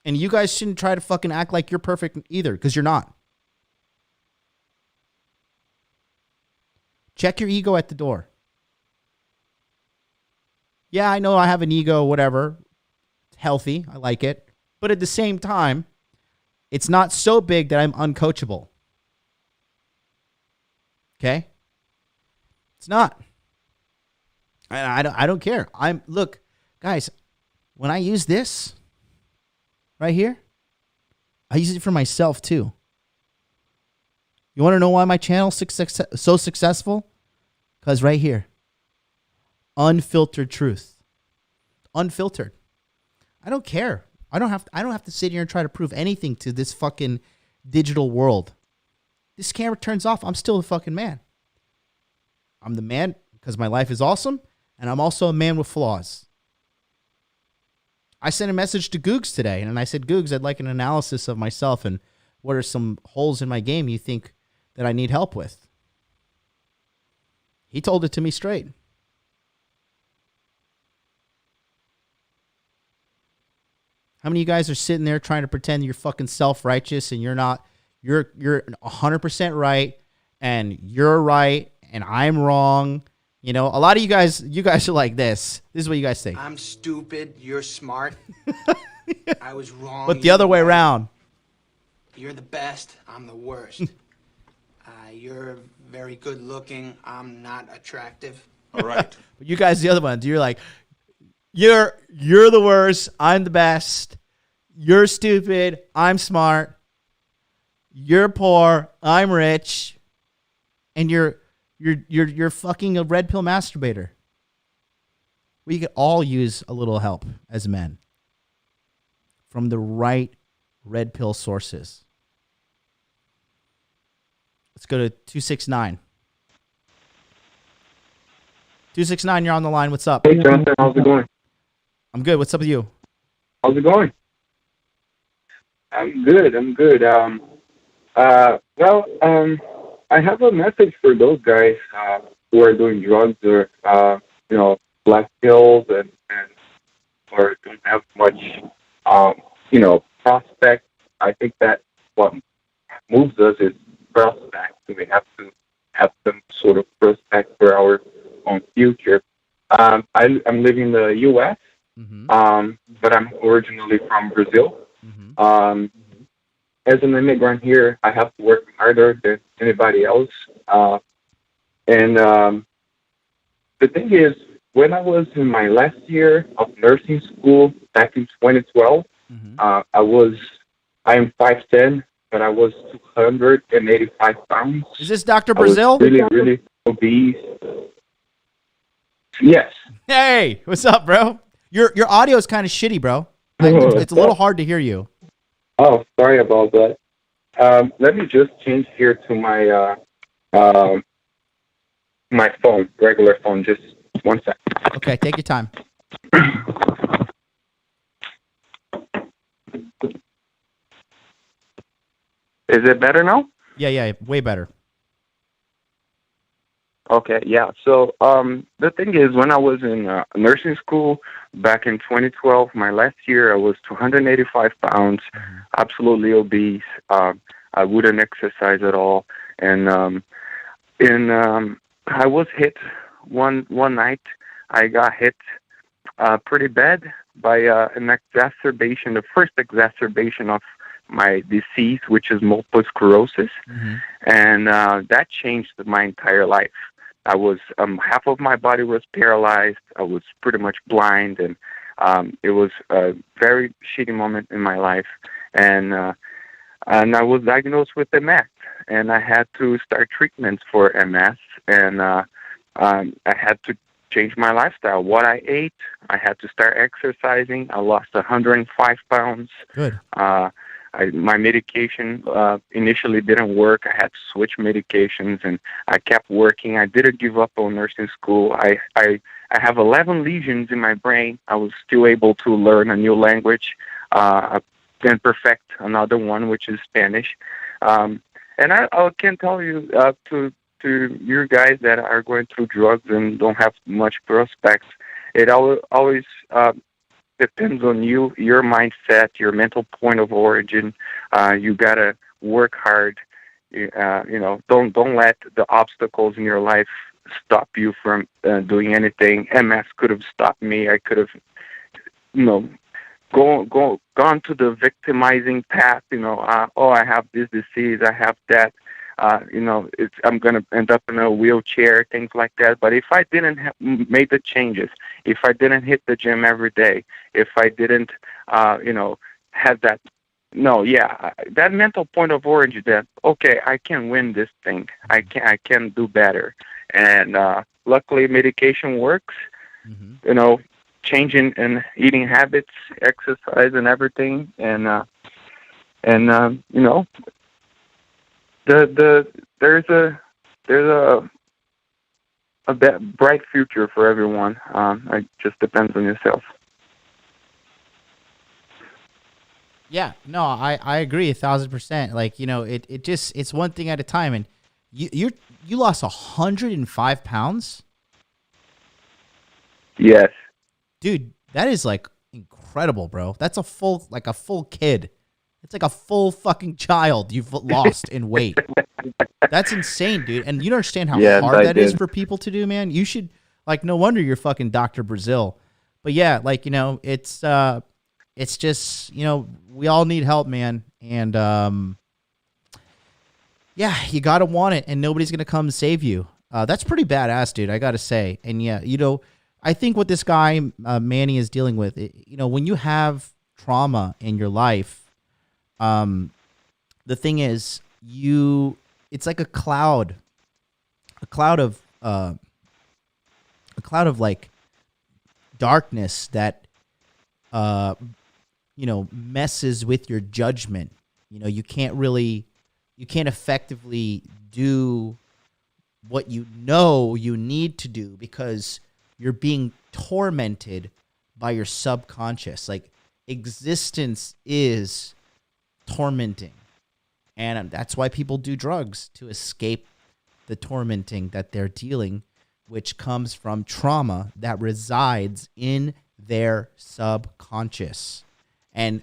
And you guys shouldn't try to fucking act like you're perfect either, because you're not. Check your ego at the door. Yeah, I know I have an ego, whatever. It's healthy. I like it. But at the same time, it's not so big that I'm uncoachable. Okay? It's not. I don't care. Look, guys, when I use this right here, I use it for myself too. You want to know why my channel's so successful? Because right here, unfiltered truth. Unfiltered. I don't care. I don't have to sit here and try to prove anything to this fucking digital world. This camera turns off, I'm still a fucking man. I'm the man because my life is awesome, and I'm also a man with flaws. I sent a message to Googs today, and I said, Googs, I'd like an analysis of myself and what are some holes in my game you think that I need help with. He told it to me straight. How many of you guys are sitting there trying to pretend you're fucking self-righteous and you're not? You're 100% right, and you're right, and I'm wrong. You know, a lot of you guys are like this. This is what you guys think. I'm stupid. You're smart. I was wrong. But the other way around. You're the best. I'm the worst. You're very good looking. I'm not attractive. All right. But you guys, the other ones, you're like, you're the worst. I'm the best. You're stupid. I'm smart. You're poor. I'm rich. And you're fucking a red pill masturbator. We could all use a little help as men from the right red pill sources. Let's go to 269. 269, you're on the line. What's up? Hey, Jonathan, how's it going? I'm good. What's up with you? How's it going? I'm good. I have a message for those guys who are doing drugs or, black pills and or don't have much, prospect. I think that what moves us is prospect. So we have to have some sort of prospect for our own future. I'm living in the U.S., but I'm originally from Brazil. As an immigrant here, I have to work harder than anybody else. And the thing is, when I was in my last year of nursing school back in 2012, I am 5'10", but I was 285 pounds. Is this Dr. Brazil? I was really, really obese. Yes. Hey, what's up, bro? Your audio is kind of shitty, bro. It's a little hard to hear you. Oh, sorry about that. Let me just change here to my my phone, regular phone. Just 1 sec. Okay, take your time. Is it better now? Yeah, way better. Okay, yeah. So the thing is, when I was in nursing school back in 2012, my last year, I was 285 pounds, absolutely obese. I wouldn't exercise at all, and I was hit one night. I got hit pretty bad by an exacerbation, the first exacerbation of my disease, which is multiple sclerosis, and that changed my entire life. I was half of my body was paralyzed. I was pretty much blind, and it was a very shitty moment in my life. And I was diagnosed with MS, and I had to start treatments for MS. And I had to change my lifestyle. What I ate, I had to start exercising. I lost 105 pounds. Good. My medication initially didn't work. I had to switch medications, and I kept working. I didn't give up on nursing school. I have 11 lesions in my brain. I was still able to learn a new language, then perfect another one, which is Spanish. And I can tell you to you guys that are going through drugs and don't have much prospects, it always depends on you, your mindset, your mental point of origin. You gotta work hard. Don't let the obstacles in your life stop you from doing anything. MS could have stopped me. I could have, gone to the victimizing path. I have this disease, I have that. I'm going to end up in a wheelchair, things like that. But if I didn't made the changes, if I didn't hit the gym every day, if I didn't, have that, that mental point of origin that, okay, I can win this thing. I can do better. And luckily, medication works. Changing and eating habits, exercise, and everything, and there's a bright future for everyone. It just depends on yourself. Yeah, no, I agree 1,000%. Like, it's one thing at a time. And you lost 105 pounds. Yes, dude, that is like incredible, bro. That's a full kid. It's like a full fucking child you've lost in weight. That's insane, dude. And you don't understand how hard that is for people to do, man. You should, no wonder you're fucking Dr. Brazil. But yeah, it's just, we all need help, man. And you gotta want it, and nobody's gonna come save you. That's pretty badass, dude, I gotta say. And yeah, I think what this guy, Manny, is dealing with, when you have trauma in your life, the thing is, it's like a cloud of like darkness that, messes with your judgment. You can't effectively do what you need to do because you're being tormented by your subconscious. Like, existence is tormenting. And that's why people do drugs, to escape the tormenting that they're dealing, which comes from trauma that resides in their subconscious. And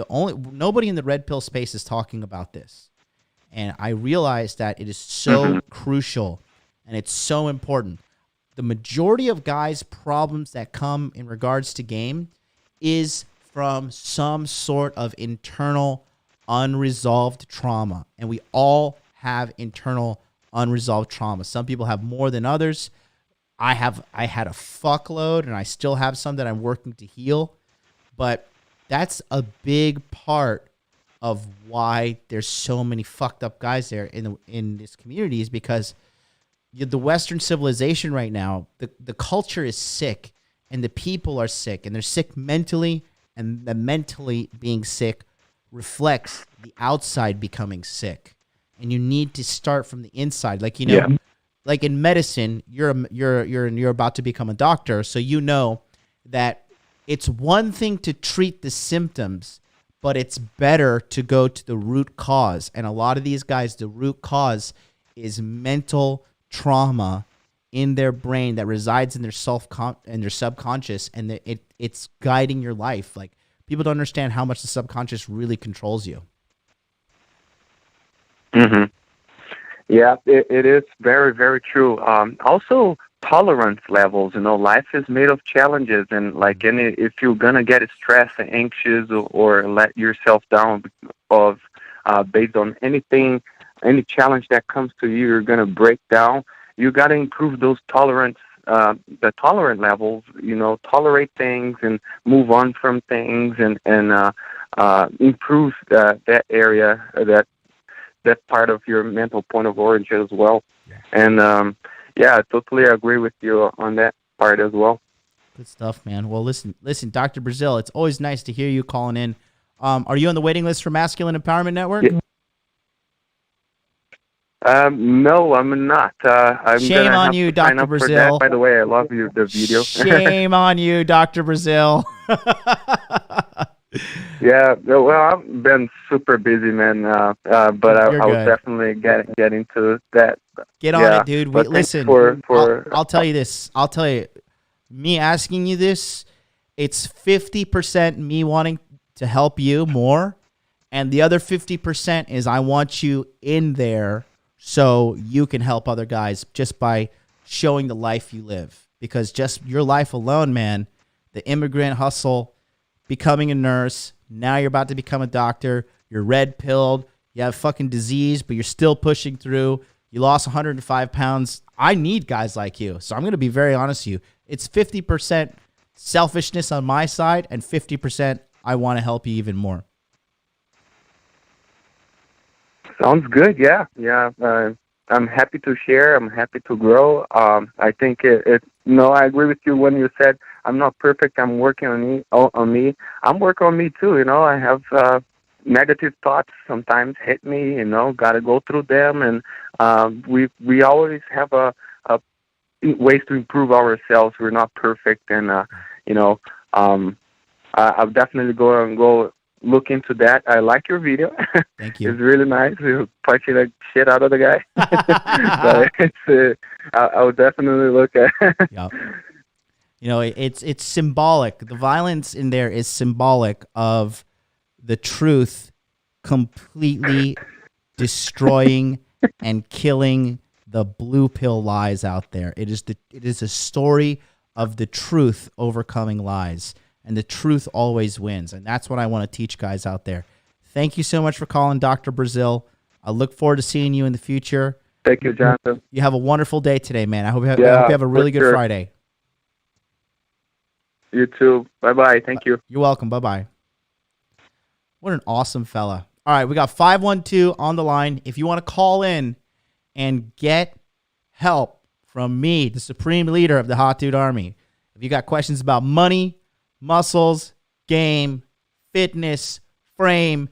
nobody in the red pill space is talking about this. And I realize that it is so crucial and it's so important. The majority of guys' problems that come in regards to game is from some sort of internal unresolved trauma. And we all have internal unresolved trauma. Some people have more than others. I had a fuckload, and I still have some that I'm working to heal. But that's a big part of why there's so many fucked up guys there in this community, is because the Western civilization right now, the culture is sick, and the people are sick, and they're sick mentally, and the mentally being sick reflects the outside becoming sick. And you need to start from the inside. Like, like in medicine, you're about to become a doctor, so you know that it's one thing to treat the symptoms, but it's better to go to the root cause. And a lot of these guys, the root cause is mental trauma in their brain that resides in their subconscious, and it's guiding your life. Like, people don't understand how much the subconscious really controls you. Mm-hmm. Yeah, it is very, very true. Also, tolerance levels. Life is made of challenges, and if you're gonna get stressed and anxious or let yourself down based on anything, any challenge that comes to you, you're gonna break down. You gotta improve those the tolerant levels. Tolerate things and move on from things, and improve that area, that part of your mental point of origin as well. Yeah. And Yeah, I totally agree with you on that part as well. Good stuff, man. Well, listen, Dr. Brazil, it's always nice to hear you calling in. Are you on the waiting list for Masculine Empowerment Network? Yeah. No, I'm not. I'm Shame gonna on have you, to sign Dr. up for Brazil. that. By the way, I love you, the video. Shame on you, Dr. Brazil. Yeah, well, I've been super busy, man. But I will definitely get into that. Get on it, dude. Listen, I'll tell you this. I'll tell you, me asking you this, it's 50% me wanting to help you more, and the other 50% is I want you in there so you can help other guys just by showing the life you live. Because just your life alone, man, the immigrant hustle, becoming a nurse, now you're about to become a doctor, you're red-pilled, you have fucking disease, but you're still pushing through, you lost 105 pounds. I need guys like you. So I'm going to be very honest with you. It's 50% selfishness on my side and 50% I want to help you even more. Sounds good. Yeah. I'm happy to share. I'm happy to grow. I think I agree with you when you said I'm not perfect. I'm working on me. I'm working on me too. I have negative thoughts sometimes hit me. Got to go through them, and we always have a ways to improve ourselves. We're not perfect, and I'll definitely go look into that. I like your video. Thank you. It's really nice. You're punching the shit out of the guy. But I'll definitely look at it. Yep. It's symbolic. The violence in there is symbolic of the truth completely destroying and killing the blue pill lies out there. It is a story of the truth overcoming lies. And the truth always wins. And that's what I want to teach guys out there. Thank you so much for calling, Dr. Brazil. I look forward to seeing you in the future. Thank you, Jonathan. You have a wonderful day today, man. I hope you have a really good Friday. You too. Bye-bye. Thank you. You're welcome. Bye-bye. What an awesome fella. All right, we got 512 on the line. If you want to call in and get help from me, the supreme leader of the Hot Dude Army, if you got questions about money, muscles, game, fitness, frame,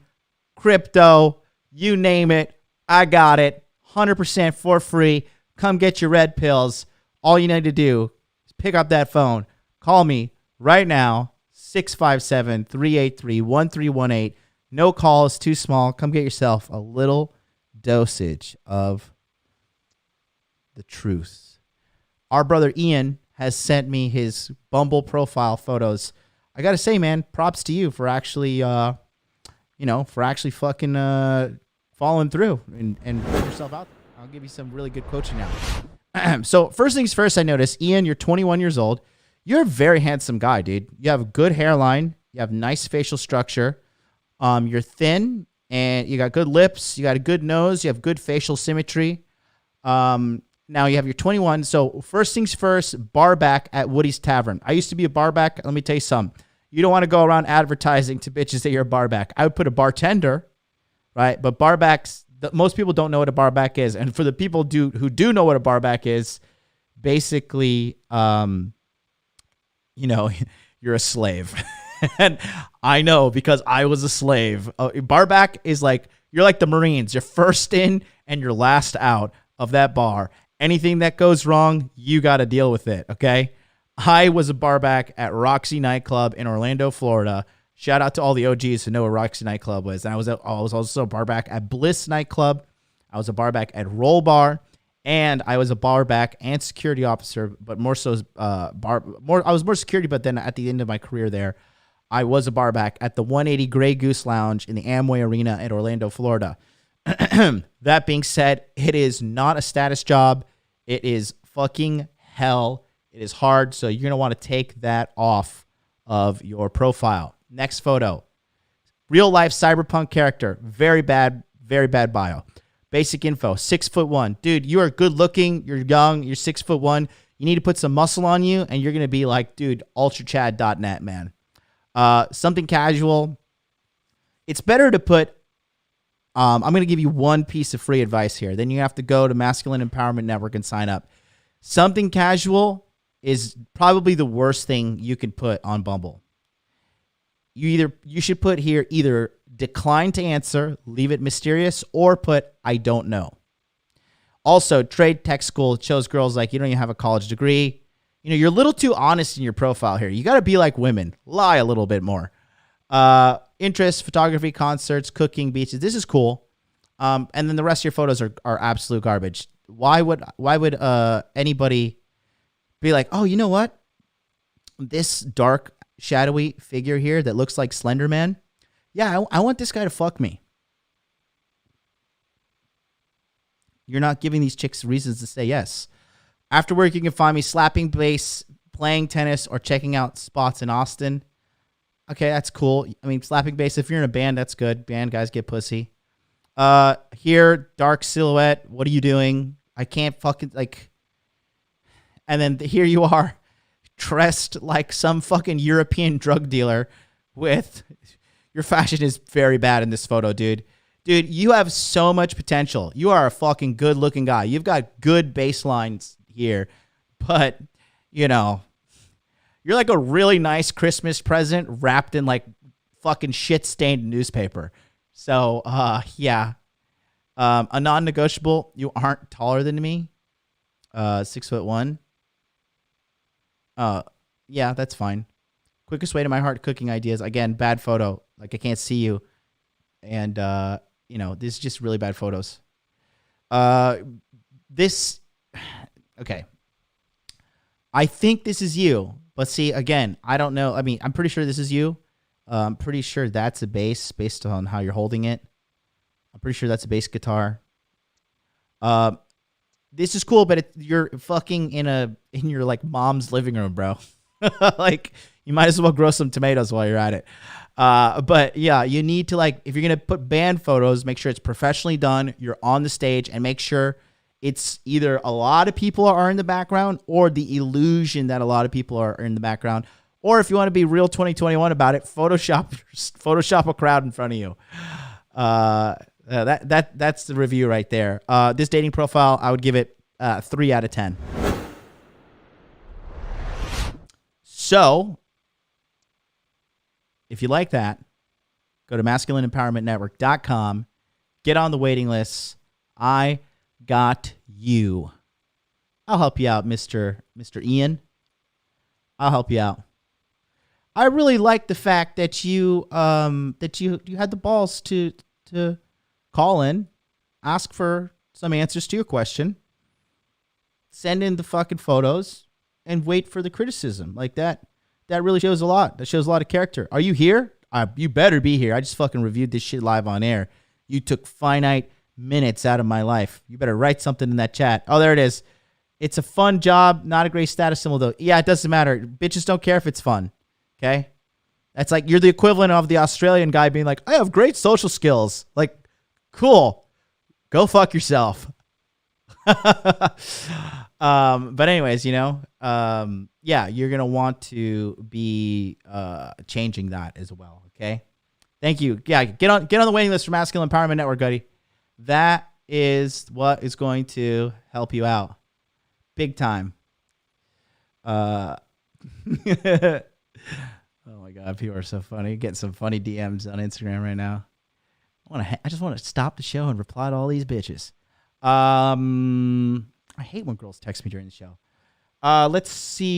crypto, you name it, I got it. 100% for free. Come get your red pills. All you need to do is pick up that phone. Call me right now, 657-383-1318. No call is too small. Come get yourself a little dosage of the truth. Our brother Ian has sent me his Bumble profile photos. I got to say, man, props to you for actually, fucking following through and putting yourself out there. I'll give you some really good coaching now. So first things first, I noticed, Ian, you're 21 years old. You're a very handsome guy, dude. You have a good hairline. You have nice facial structure. You're thin and you got good lips. You got a good nose. You have good facial symmetry. Now you have your 21. So first things first, bar back at Woody's Tavern. I used to be a bar back. Let me tell you something. You don't want to go around advertising to bitches that you're a bar back. I would put a bartender, right? But bar backs, most people don't know what a bar back is. And for the people who do know what a bar back is, basically, you're a slave. And I know because I was a slave. Bar back is like, you're like the Marines. You're first in and you're last out of that bar. Anything that goes wrong, you got to deal with it, okay? I was a barback at Roxy Nightclub in Orlando, Florida. Shout out to all the OGs who know what Roxy Nightclub was. And I was also a barback at Bliss Nightclub. I was a barback at Roll Bar. And I was a barback and security officer, but more so I was more security, but then at the end of my career there, I was a barback at the 180 Grey Goose Lounge in the Amway Arena at Orlando, Florida. That being said, it is not a status job. It is fucking hell. It is hard, so you're going to want to take that off of your profile. Next photo. Real life cyberpunk character. Very bad bio. Basic info, 6'1". Dude, you are good looking. You're young. You're 6'1". You need to put some muscle on you, and you're going to be like, dude, ultrachad.net, man. Something casual. It's better to put, I'm going to give you one piece of free advice here. Then you have to go to Masculine Empowerment Network and sign up. Something casual is probably the worst thing you could put on Bumble. You should put here either decline to answer, leave it mysterious, or put I don't know. Also, trade tech school shows girls like you don't even have a college degree. You're a little too honest in your profile here. You got to be like women. Lie a little bit more. Interests, photography, concerts, cooking, beaches. This is cool. And then the rest of your photos are absolute garbage. Why would anybody be like, oh, you know what? This dark, shadowy figure here that looks like Slender Man. Yeah, I want this guy to fuck me. You're not giving these chicks reasons to say yes. After work, you can find me slapping bass, playing tennis, or checking out spots in Austin. Okay, that's cool. I mean, slapping bass, if you're in a band, that's good. Band guys get pussy. Here, dark silhouette. What are you doing? I can't fucking, like... And then here you are, dressed like some fucking European drug dealer with... Your fashion is very bad in this photo, dude. Dude, you have so much potential. You are a fucking good-looking guy. You've got good baselines here. But, you're like a really nice Christmas present wrapped in, like, fucking shit-stained newspaper. So, yeah. A non-negotiable, you aren't taller than me. 6'1". Yeah, that's fine. Quickest way to my heart, cooking ideas. Again, bad photo. Like, I can't see you. And, this is just really bad photos. Okay. I think this is you. But see, again, I don't know. I mean, I'm pretty sure this is you. I'm pretty sure that's a bass based on how you're holding it. I'm pretty sure that's a bass guitar. This is cool, but you're fucking in your like mom's living room, bro. Like, you might as well grow some tomatoes while you're at it. But yeah, you need to, like, if you're going to put band photos, make sure it's professionally done. You're on the stage, and make sure it's either a lot of people are in the background or the illusion that a lot of people are in the background. Or if you want to be real 2021 about it, Photoshop a crowd in front of you. That's the review right there. This dating profile, I would give it 3 out of 10. So, if you like that, go to masculineempowermentnetwork.com. Get on the waiting list. I got you. I'll help you out, Mr. Ian. I'll help you out. I really like the fact that you had the balls to call in, ask for some answers to your question, send in the fucking photos, and wait for the criticism. Like that really shows a lot. That shows a lot of character. Are you here? You better be here. I just fucking reviewed this shit live on air. You took finite minutes out of my life. You better write something in that chat. Oh, there it is. It's a fun job, not a great status symbol, though. Yeah, it doesn't matter. Bitches don't care if it's fun. Okay? That's like, you're the equivalent of the Australian guy being like, I have great social skills. Like, cool. Go fuck yourself. But anyways, yeah, you're going to want to be changing that as well. Okay. Thank you. Yeah. Get on the waiting list for Masculine Empowerment Network, buddy. That is what is going to help you out big time. Oh my God. People are so funny. Getting some funny DMs on Instagram right now. I just want to stop the show and reply to all these bitches. I hate when girls text me during the show. Let's see.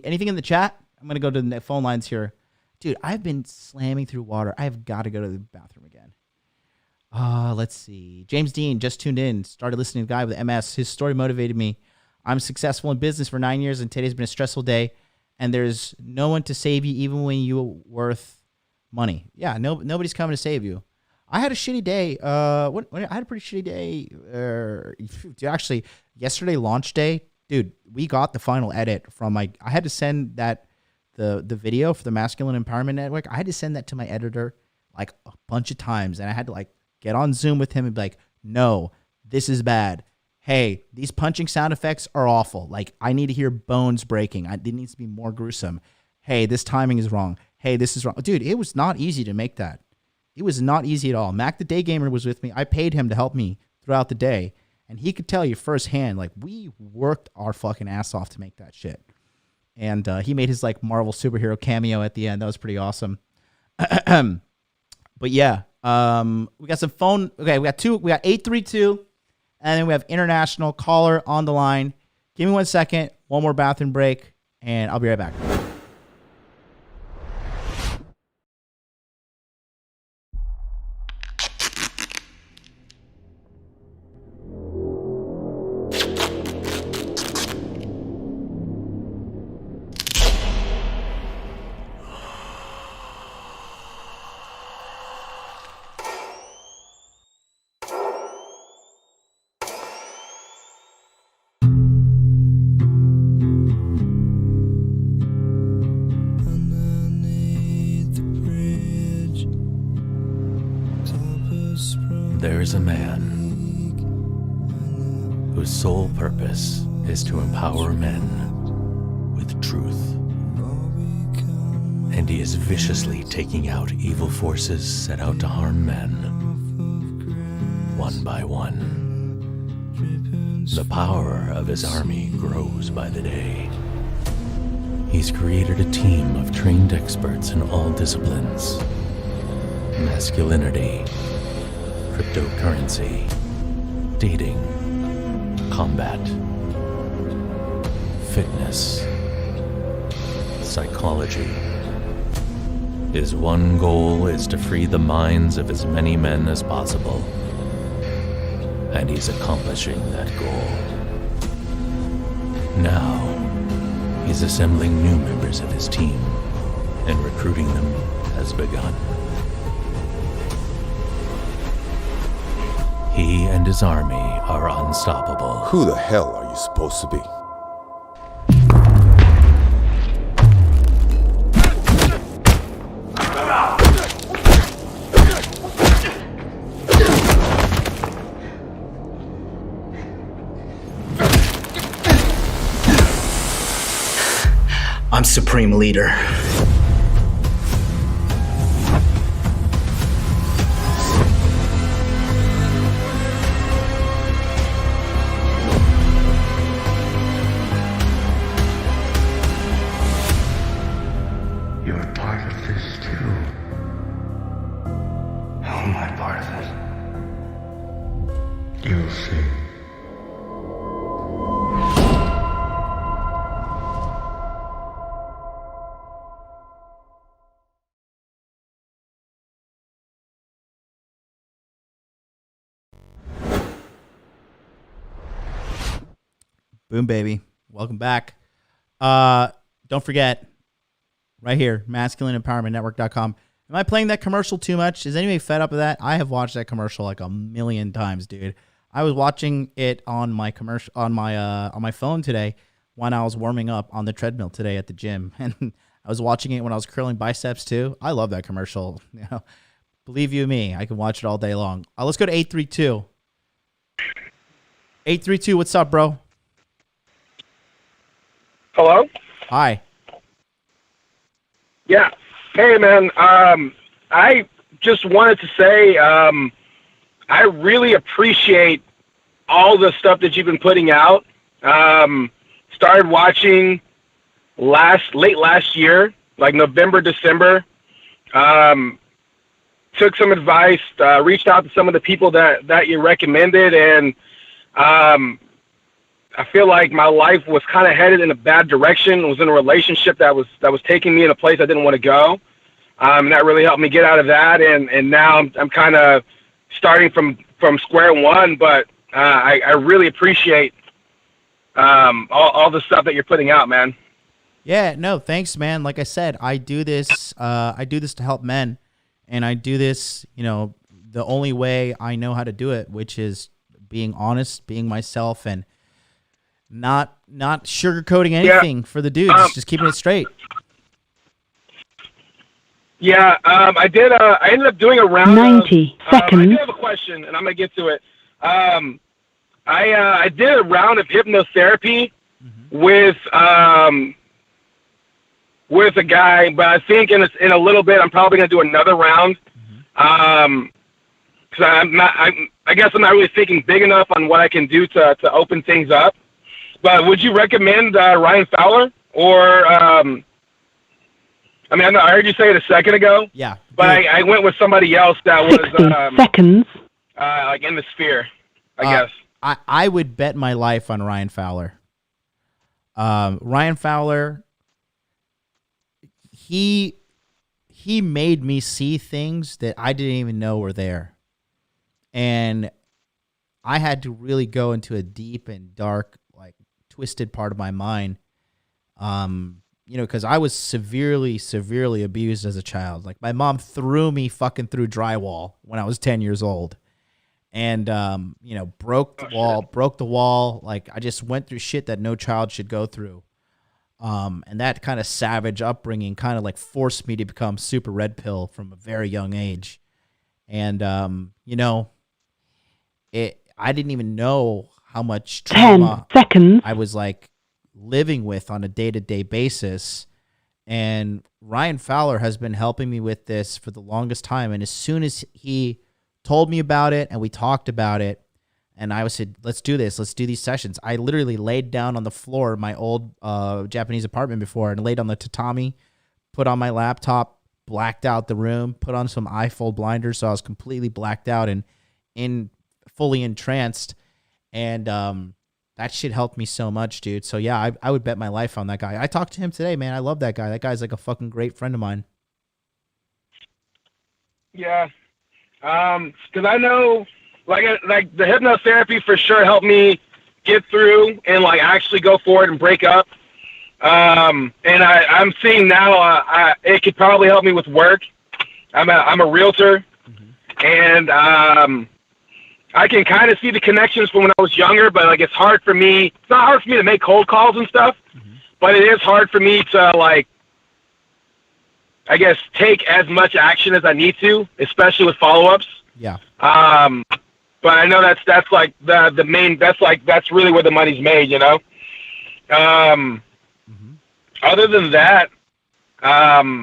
Anything in the chat? I'm going to go to the phone lines here. Dude, I've been slamming through water. I've got to go to the bathroom again. Let's see. James Dean just tuned in. Started listening to the guy with MS. His story motivated me. I'm successful in business for 9 years, and today's been a stressful day. And there's no one to save you, even when you're worth money. Yeah, nobody's coming to save you. I had a shitty day. I had a pretty shitty day. Actually, yesterday, launch day, dude, we got the final edit from I had to send that the video for the Masculine Empowerment Network. I had to send that to my editor like a bunch of times, and I had to like get on Zoom with him and be like, no, this is bad. Hey, these punching sound effects are awful. Like, I need to hear bones breaking. It needs to be more gruesome. Hey, this timing is wrong. Hey, this is wrong. Dude, it was not easy to make that. It was not easy at all. Mac the Day Gamer was with me. I paid him to help me throughout the day. And he could tell you firsthand, like, we worked our fucking ass off to make that shit. And he made his like Marvel superhero cameo at the end. That was pretty awesome. But yeah, we got some phone. Okay, we got 832, and then we have international caller on the line. Give me 1 second, one more bathroom break, and I'll be right back. There is a man whose sole purpose is to empower men with truth. And he is viciously taking out evil forces set out to harm men, one by one. The power of his army grows by the day. He's created a team of trained experts in all disciplines: masculinity, cryptocurrency, dating, combat, fitness, psychology. His one goal is to free the minds of as many men as possible. And he's accomplishing that goal. Now, he's assembling new members of his team, and recruiting them has begun. He and his army are unstoppable. Who the hell are you supposed to be? I'm Supreme Leader. You're part of this too. How am I part of it? You'll see. Boom, baby. Welcome back. Don't forget, right here, masculineempowermentnetwork.com. Am I playing that commercial too much? Is anybody fed up with that? I have watched that commercial like a million times, dude. I was watching it on my commercial on my phone today when I was warming up on the treadmill today at the gym, and I was watching it when I was curling biceps too. I love that commercial. You know, believe you me, I can watch it all day long. Let's go to 832. 832, what's up, bro? Hello? Hi. Yeah. Hey, man. I just wanted to say I really appreciate all the stuff that you've been putting out. Started watching late last year, like November, December. Took some advice, reached out to some of the people that you recommended, and I feel like my life was kind of headed in a bad direction. I was in a relationship that was taking me in a place I didn't want to go. And that really helped me get out of that. And now I'm kind of starting from square one, but I really appreciate all the stuff that you're putting out, man. Yeah, no, thanks, man. Like I said, I do this to help men, and I do this, the only way I know how to do it, which is being honest, being myself, and not sugarcoating anything for the dudes, just keeping it straight. Yeah, I did. I ended up doing a round. 90 seconds. I do have a question, and I'm gonna get to it. I did a round of hypnotherapy with a guy, but I think in a little bit I'm probably gonna do another round. because I guess I'm not really thinking big enough on what I can do to open things up. But would you recommend Ryan Fowler or? I heard you say it a second ago. Yeah. But I went with somebody else that was 60 seconds. like in the sphere, I guess. I would bet my life on Ryan Fowler. Ryan Fowler, he made me see things that I didn't even know were there. And I had to really go into a deep and dark, like twisted part of my mind. Because I was severely abused as a child. Like my mom threw me fucking through drywall when I was 10 years old. And, broke the wall. Like I just went through shit that no child should go through. And that kind of savage upbringing kind of like forced me to become super red pill from a very young age. And, I didn't even know how much trauma 10 seconds. I was like living with on a day-to-day basis. And Ryan Fowler has been helping me with this for the longest time. And as soon as he told me about it and we talked about it, and I said, let's do this. Let's do these sessions. I literally laid down on the floor of my old Japanese apartment before and laid on the tatami, put on my laptop, blacked out the room, put on some eye-fold blinders so I was completely blacked out and fully entranced. And that shit helped me so much, dude. So, yeah, I would bet my life on that guy. I talked to him today, man. I love that guy. That guy's like a fucking great friend of mine. Yeah. Because I know, like the hypnotherapy for sure helped me get through and like actually go forward and break up. And I'm seeing now it could probably help me with work. I'm a realtor, and I can kind of see the connections from when I was younger, but like it's hard for me. It's not hard for me to make cold calls and stuff, but it is hard for me to like, I guess, take as much action as I need to, especially with follow-ups. Yeah. But I know that's like the main. That's really where the money's made, you know. Other than that, yeah,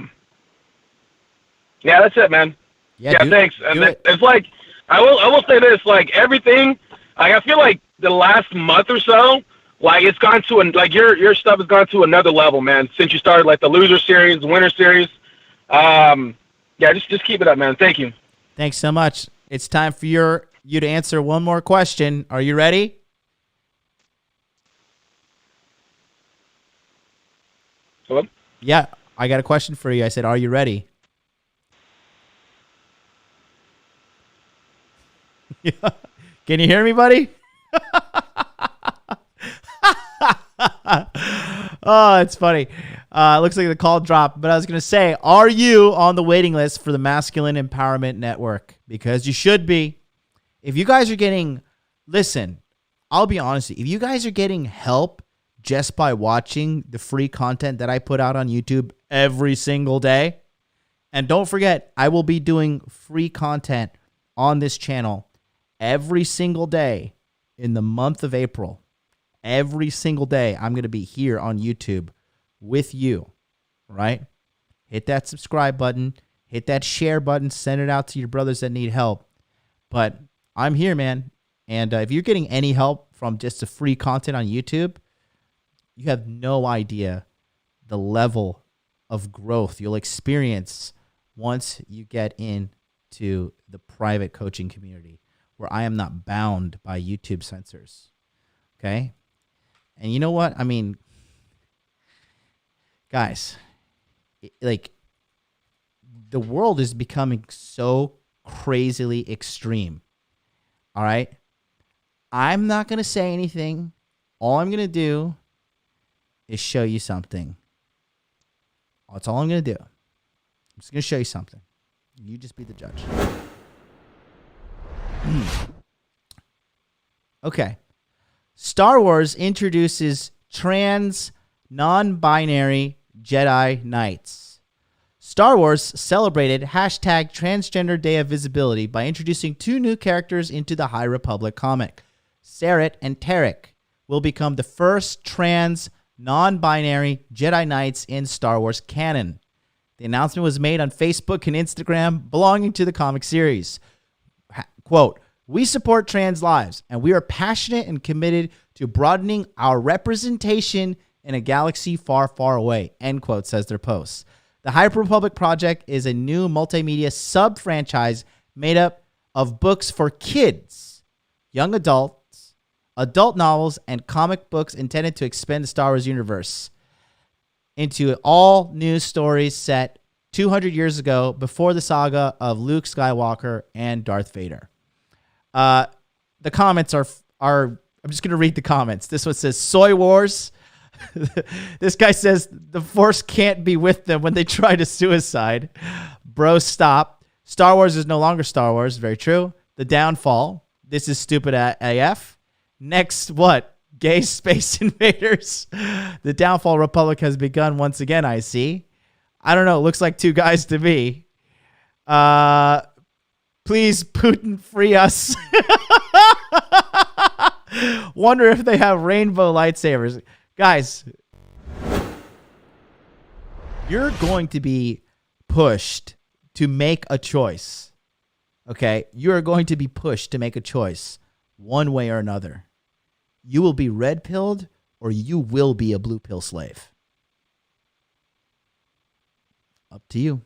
that's it, man. Yeah, thanks. And it's like I will say this, like everything. Like I feel like the last month or so, like it's gone to like your stuff has gone to another level, man. Since you started like the loser series, the winner series. Yeah, just keep it up, man. Thank you. Thanks so much. It's time for you to answer one more question. Are you ready? Hello? Yeah, I got a question for you. I said, are you ready? Can you hear me, buddy? Oh, it's funny. Looks like the call dropped, but I was going to say, are you on the waiting list for the Masculine Empowerment Network? Because you should be. If you guys are getting, listen, I'll be honest, if you guys are getting help just by watching the free content that I put out on YouTube every single day, and don't forget, I will be doing free content on this channel every single day in the month of April. Every single day, I'm going to be here on YouTube with you, right? Hit that subscribe button, hit that share button, send it out to your brothers that need help. But I'm here, man. And if you're getting any help from just the free content on YouTube, you have no idea the level of growth you'll experience once you get into the private coaching community where I am not bound by YouTube censors. Okay? And you know what? I mean, guys, like the world is becoming so crazily extreme. All right? I'm not going to say anything. All I'm going to do is show you something. That's all I'm going to do. I'm just going to show you something. You just be the judge. Okay. Star Wars introduces trans non-binary Jedi Knights. Star Wars celebrated hashtag Transgender Day of Visibility by introducing 2 new characters into the High Republic comic. Sarek and Tarek will become the first trans non-binary Jedi Knights in Star Wars canon. The announcement was made on Facebook and Instagram belonging to the comic series. Quote, "We support trans lives, and we are passionate and committed to broadening our representation in a galaxy far, far away," end quote, says their post. The Hyper Republic Project is a new multimedia sub-franchise made up of books for kids, young adults, adult novels, and comic books intended to expand the Star Wars universe into all new stories set 200 years ago before the saga of Luke Skywalker and Darth Vader. The comments are I'm just going to read the comments. This one says, "Soy Wars." This guy says, "The Force can't be with them when they try to suicide." Bro, stop. Star Wars is no longer Star Wars. Very true. The Downfall. This is stupid AF. Next, what? Gay space invaders. The Downfall Republic has begun once again, I see. I don't know. It looks like two guys to me. Please, Putin, free us. Wonder if they have rainbow lightsabers. Guys, you're going to be pushed to make a choice. Okay? You are going to be pushed to make a choice one way or another. You will be red-pilled or you will be a blue pill slave. Up to you.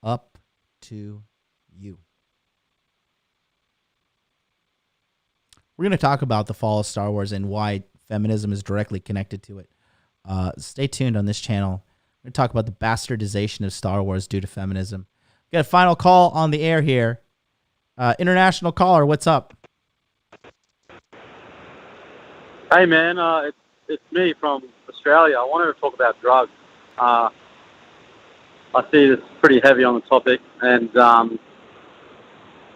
Up to you. We're going to talk about the fall of Star Wars and why feminism is directly connected to it. Stay tuned on this channel. We're going to talk about the bastardization of Star Wars due to feminism. Got a final call on the air here. International caller, what's up? Hey, man. It's me from Australia. I wanted to talk about drugs. I see it's pretty heavy on the topic. And,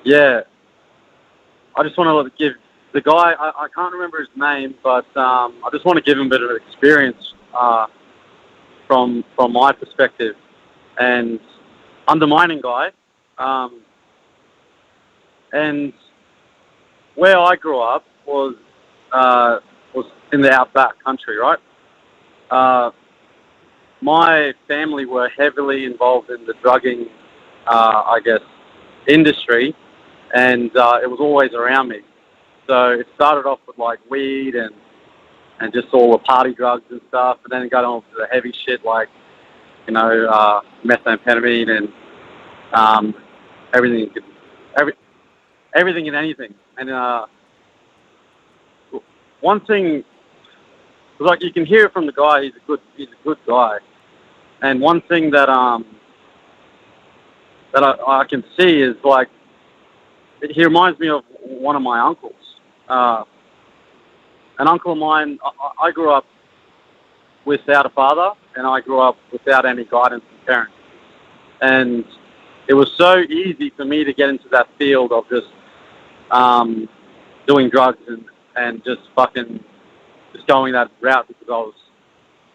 yeah, I just want to give the guy, I can't remember his name, but I just want to give him a bit of experience from my perspective. And undermining guy. And where I grew up was in the outback country, right? My family were heavily involved in the drugging, I guess, industry, and it was always around me. So it started off with like weed and just all the party drugs and stuff, and then it got on to the heavy shit like, you know, methamphetamine and everything and anything. And one thing, like you can hear it from the guy, he's a good guy. And one thing that I can see is like he reminds me of one of my uncles. An uncle of mine, I grew up without a father, and I grew up without any guidance from parents. And it was so easy for me to get into that field of just doing drugs and just going that route because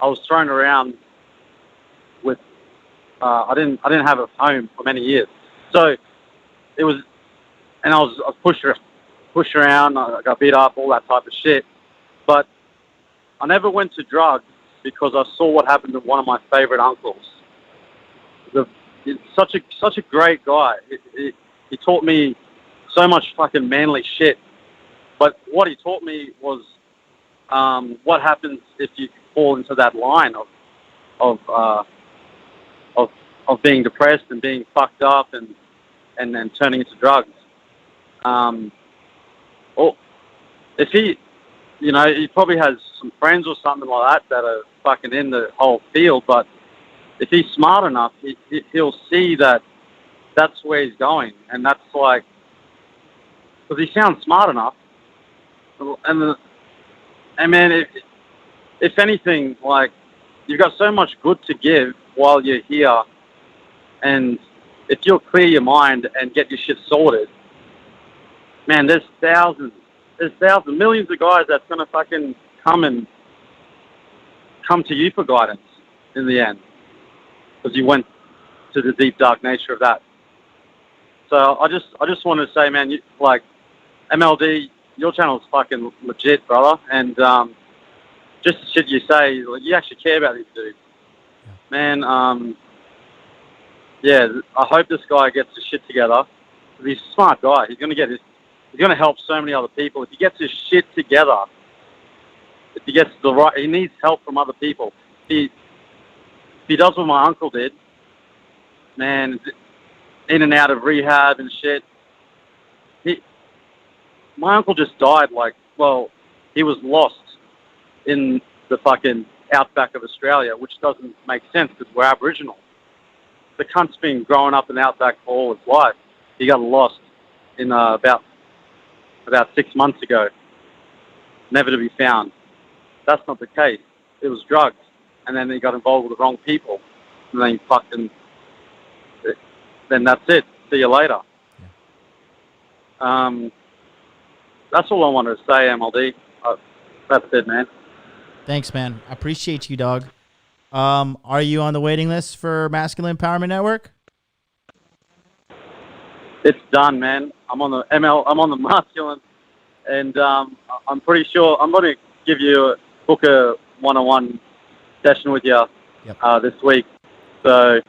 I was thrown around with I didn't have a home for many years, so it was, and I was pushed around. I got beat up, all that type of shit. But I never went to drugs because I saw what happened to one of my favorite uncles. He's such a great guy. He taught me so much fucking manly shit. But what he taught me was what happens if you fall into that line of being depressed and being fucked up and then turning into drugs. Or if he, you know, he probably has some friends or something like that are fucking in the whole field, but if he's smart enough, he'll see that that's where he's going, and that's like, because he sounds smart enough, and man, if anything, like, you've got so much good to give while you're here, and if you'll clear your mind and get your shit sorted, man, there's thousands, millions of guys that's gonna fucking come to you for guidance in the end, because you went to the deep dark nature of that. So I just want to say, man, like, MLD, your channel is fucking legit, brother, and just the shit you say, like, you actually care about these dudes, man. Yeah, I hope this guy gets his shit together. He's a smart guy. He's going to help so many other people. If he gets his shit together, if he gets he needs help from other people. If he does what my uncle did, man, in and out of rehab and shit. My uncle just died he was lost in the fucking outback of Australia, which doesn't make sense because we're Aboriginal. The cunt's been growing up in the outback for all his life. He got lost in about 6 months ago, never to be found. That's not the case. It was drugs, and then he got involved with the wrong people, and then that's it. See you later. That's all I wanted to say, MLD. That's it, man. Thanks, man. I appreciate you, dog. Are you on the waiting list for Masculine Empowerment Network? It's done, man. I'm on the Masculine, and I'm pretty sure I'm going to book a one-on-one session with you this week. So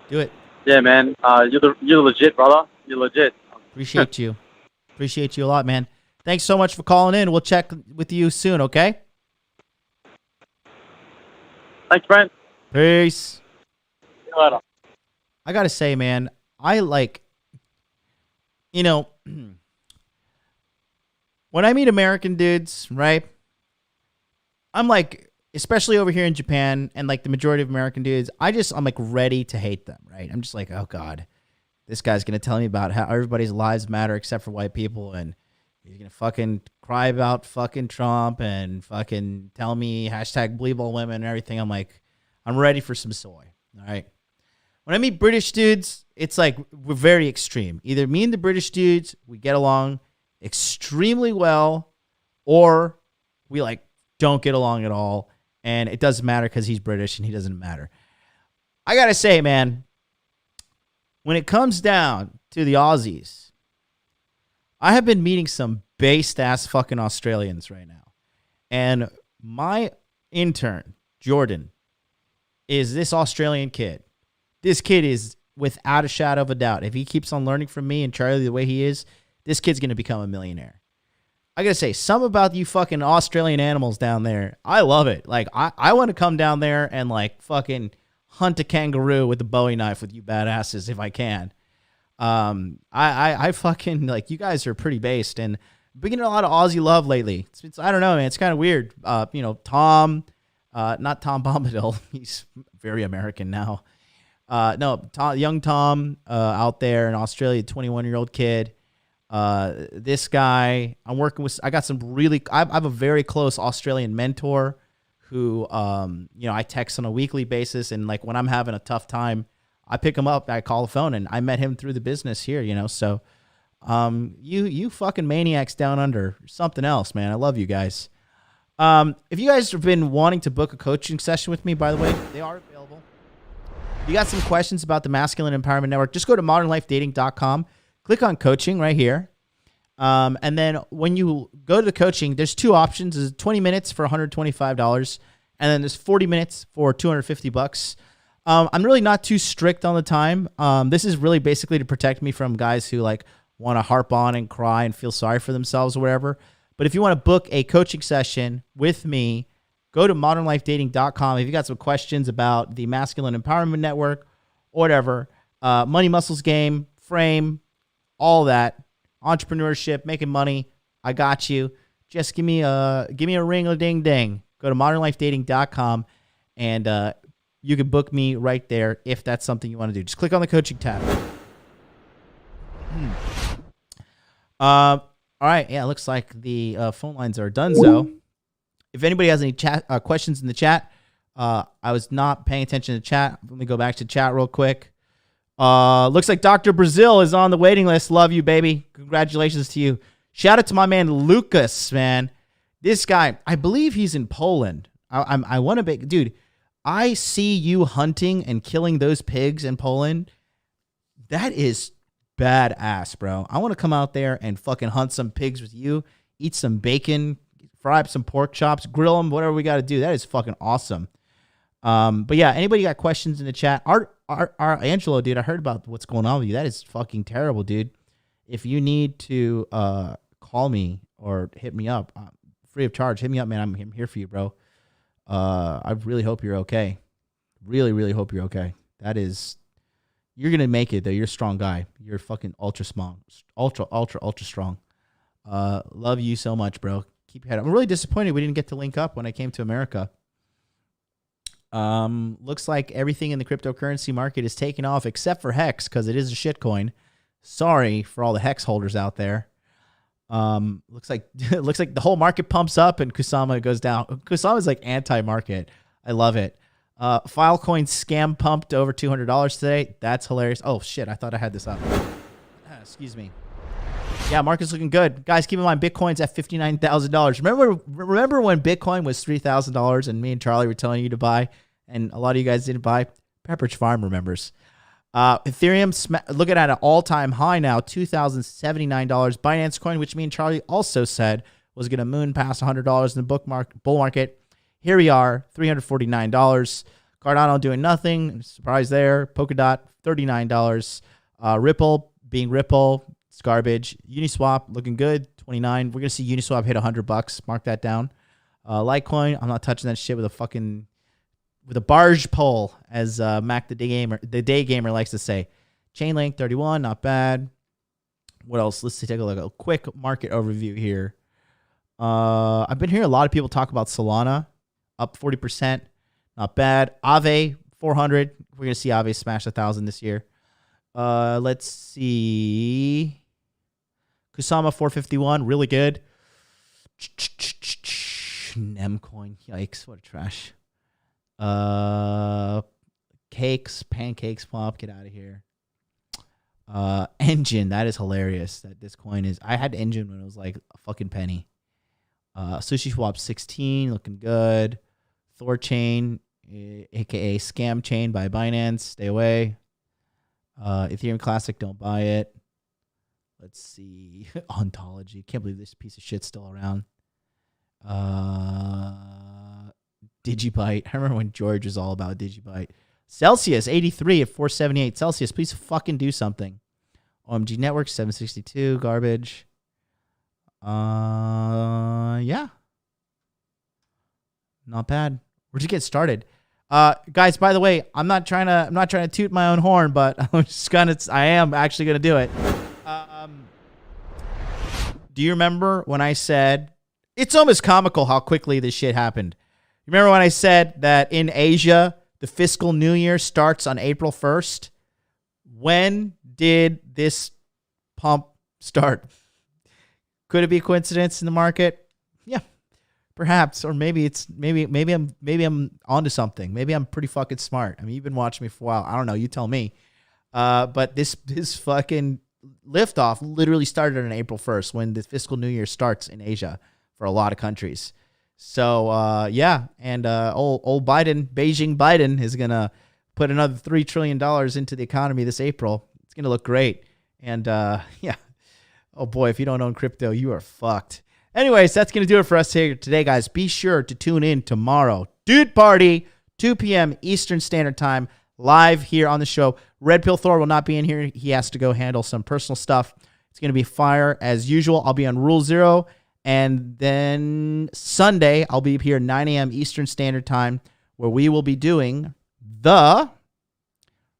do it. Yeah, man. You're legit, brother. You're legit. Appreciate you. Appreciate you a lot, man. Thanks so much for calling in. We'll check with you soon, okay? Thanks, Brent. Peace. See you later. I got to say, man, I when I meet American dudes, right? I'm like, especially over here in Japan and like the majority of American dudes, I'm like ready to hate them, right? I'm just like, oh God, this guy's going to tell me about how everybody's lives matter except for white people. And he's going to fucking cry about fucking Trump and fucking tell me hashtag believe all women and everything. I'm like, I'm ready for some soy. All right. When I meet British dudes, it's like we're very extreme. Either me and the British dudes, we get along extremely well, or we like don't get along at all. And it doesn't matter because he's British and he doesn't matter. I got to say, man, when it comes down to the Aussies, I have been meeting some based-ass fucking Australians right now. And my intern, Jordan, is this Australian kid. This kid is, without a shadow of a doubt, if he keeps on learning from me and Charlie the way he is, this kid's going to become a millionaire. I got to say, some about you fucking Australian animals down there, I love it. Like, I want to come down there and, like, fucking hunt a kangaroo with a Bowie knife with you badasses if I can. I fucking, like, you guys are pretty based, and been getting a lot of Aussie love lately. It's I don't know, man. It's kind of weird. Tom, not Tom Bombadil. He's very American now. Young Tom out there in Australia, 21-year-old kid. This guy I'm working with, I have a very close Australian mentor who, I text on a weekly basis. And like when I'm having a tough time, I pick him up, I call the phone, and I met him through the business here, so, you fucking maniacs down under, something else, man. I love you guys. If you guys have been wanting to book a coaching session with me, by the way, they are available. If you got some questions about the Masculine Empowerment Network, just go to modernlifedating.com. Click on coaching right here. And then when you go to the coaching, there's two options. There's 20 minutes for $125. And then there's 40 minutes for $250. I'm really not too strict on the time. This is really basically to protect me from guys who like want to harp on and cry and feel sorry for themselves or whatever. But if you want to book a coaching session with me, go to modernlifedating.com. If you got some questions about the Masculine Empowerment Network or whatever, money, muscles, game, frame, all that, entrepreneurship, making money, I got you. Just give me a ring-a-ding-ding. Go to modernlifedating.com, and you can book me right there if that's something you want to do. Just click on the coaching tab. All right. Yeah, it looks like the phone lines are done. So if anybody has any questions in the chat, I was not paying attention to chat. Let me go back to chat real quick. Looks like Dr. Brazil is on the waiting list. Love you, baby. Congratulations to you. Shout out to my man, Lucas, man. This guy, I believe he's in Poland. I want to dude, I see you hunting and killing those pigs in Poland. That is badass, bro. I want to come out there and fucking hunt some pigs with you, eat some bacon, fry up some pork chops, grill them, whatever we got to do. That is fucking awesome. But yeah, anybody got questions in the chat? Our Angelo, dude, I heard about what's going on with you. That is fucking terrible, dude. if you need to call me or hit me up, free of charge, hit me up, man. I'm here for you, bro. I really hope you're okay. Really, really hope you're okay. You're going to make it, though. You're a strong guy. You're fucking ultra strong. Ultra strong. Love you so much, bro. Keep your head up. I'm really disappointed we didn't get to link up when I came to America. Looks like everything in the cryptocurrency market is taking off except for Hex because it is a shitcoin. Sorry for all the Hex holders out there. Looks like the whole market pumps up and Kusama goes down. Kusama is like anti-market. I love it. Filecoin scam pumped over $200 today. That's hilarious. Oh shit, I thought I had this up. Excuse me. Yeah, market's looking good. Guys, keep in mind Bitcoin's at $59,000. Remember when Bitcoin was $3,000 and me and Charlie were telling you to buy and a lot of you guys didn't buy? Pepperidge Farm remembers. Ethereum looking at an all-time high now, $2,079. Binance Coin, which me and Charlie also said was going to moon past $100 in the bull market. Here we are, $349. Cardano doing nothing. Surprise there. Polkadot, $39. Ripple being Ripple. It's garbage. Uniswap looking good, $29. We're going to see Uniswap hit $100. Mark that down. Litecoin, I'm not touching that shit with a barge pole, as Mac the day gamer likes to say. Chainlink 31, not bad. What else? Let's take a look at a quick market overview here. I've been hearing a lot of people talk about Solana, up 40%, not bad. Aave 400, we're gonna see Aave smash 1,000 this year. Let's see. Kusama 451, really good. Nemcoin, yikes, what a trash. Pancakes pop, get out of here. Engine, that is hilarious that this coin is. I had Engine when it was like a fucking penny. Sushi Swap 16, looking good. Thorchain, aka Scam Chain by Binance, stay away. Ethereum Classic, don't buy it. Let's see. Ontology, can't believe this piece of shit's still around. Digibyte. I remember when George was all about Digibyte. Celsius 83 at 478. Celsius, please fucking do something. OMG Network 762. Garbage. Yeah. Not bad. We're just getting started. Guys, by the way, I'm not trying to toot my own horn, but I am actually gonna do it. Do you remember when I said it's almost comical how quickly this shit happened? Remember when I said that in Asia, the fiscal new year starts on April 1st? When did this pump start? Could it be a coincidence in the market? Yeah, perhaps. Or maybe I'm onto something. Maybe I'm pretty fucking smart. I mean, you've been watching me for a while. I don't know. You tell me. But this fucking liftoff literally started on April 1st when the fiscal new year starts in Asia for a lot of countries. So, yeah, and old Beijing Biden is going to put another $3 trillion into the economy this April. It's going to look great. And, yeah, oh boy, if you don't own crypto, you are fucked. Anyways, that's going to do it for us here today, guys. Be sure to tune in tomorrow. Dude Party, 2 p.m. Eastern Standard Time, live here on the show. Red Pill Thor will not be in here. He has to go handle some personal stuff. It's going to be fire as usual. I'll be on Rule 0. And then Sunday, I'll be here 9 a.m. Eastern Standard Time, where we will be doing the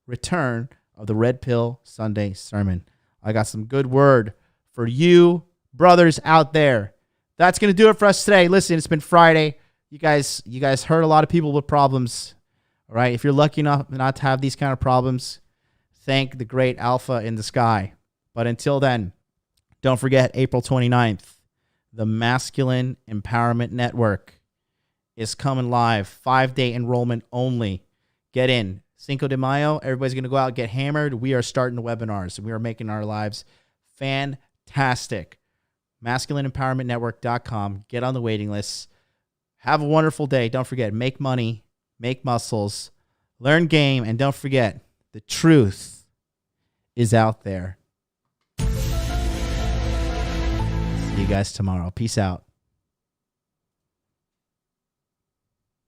return of the Red Pill Sunday Sermon. I got some good word for you brothers out there. That's going to do it for us today. Listen, it's been Friday. You guys heard a lot of people with problems. All right, if you're lucky enough not to have these kind of problems, thank the great Alpha in the sky. But until then, don't forget April 29th. The Masculine Empowerment Network is coming live. 5-day enrollment only. Get in. Cinco de Mayo, everybody's going to go out and get hammered. We are starting the webinars. We are making our lives fantastic. MasculineEmpowermentNetwork.com. Get on the waiting list. Have a wonderful day. Don't forget, make money, make muscles, learn game, and don't forget, the truth is out there. See you guys tomorrow. Peace out.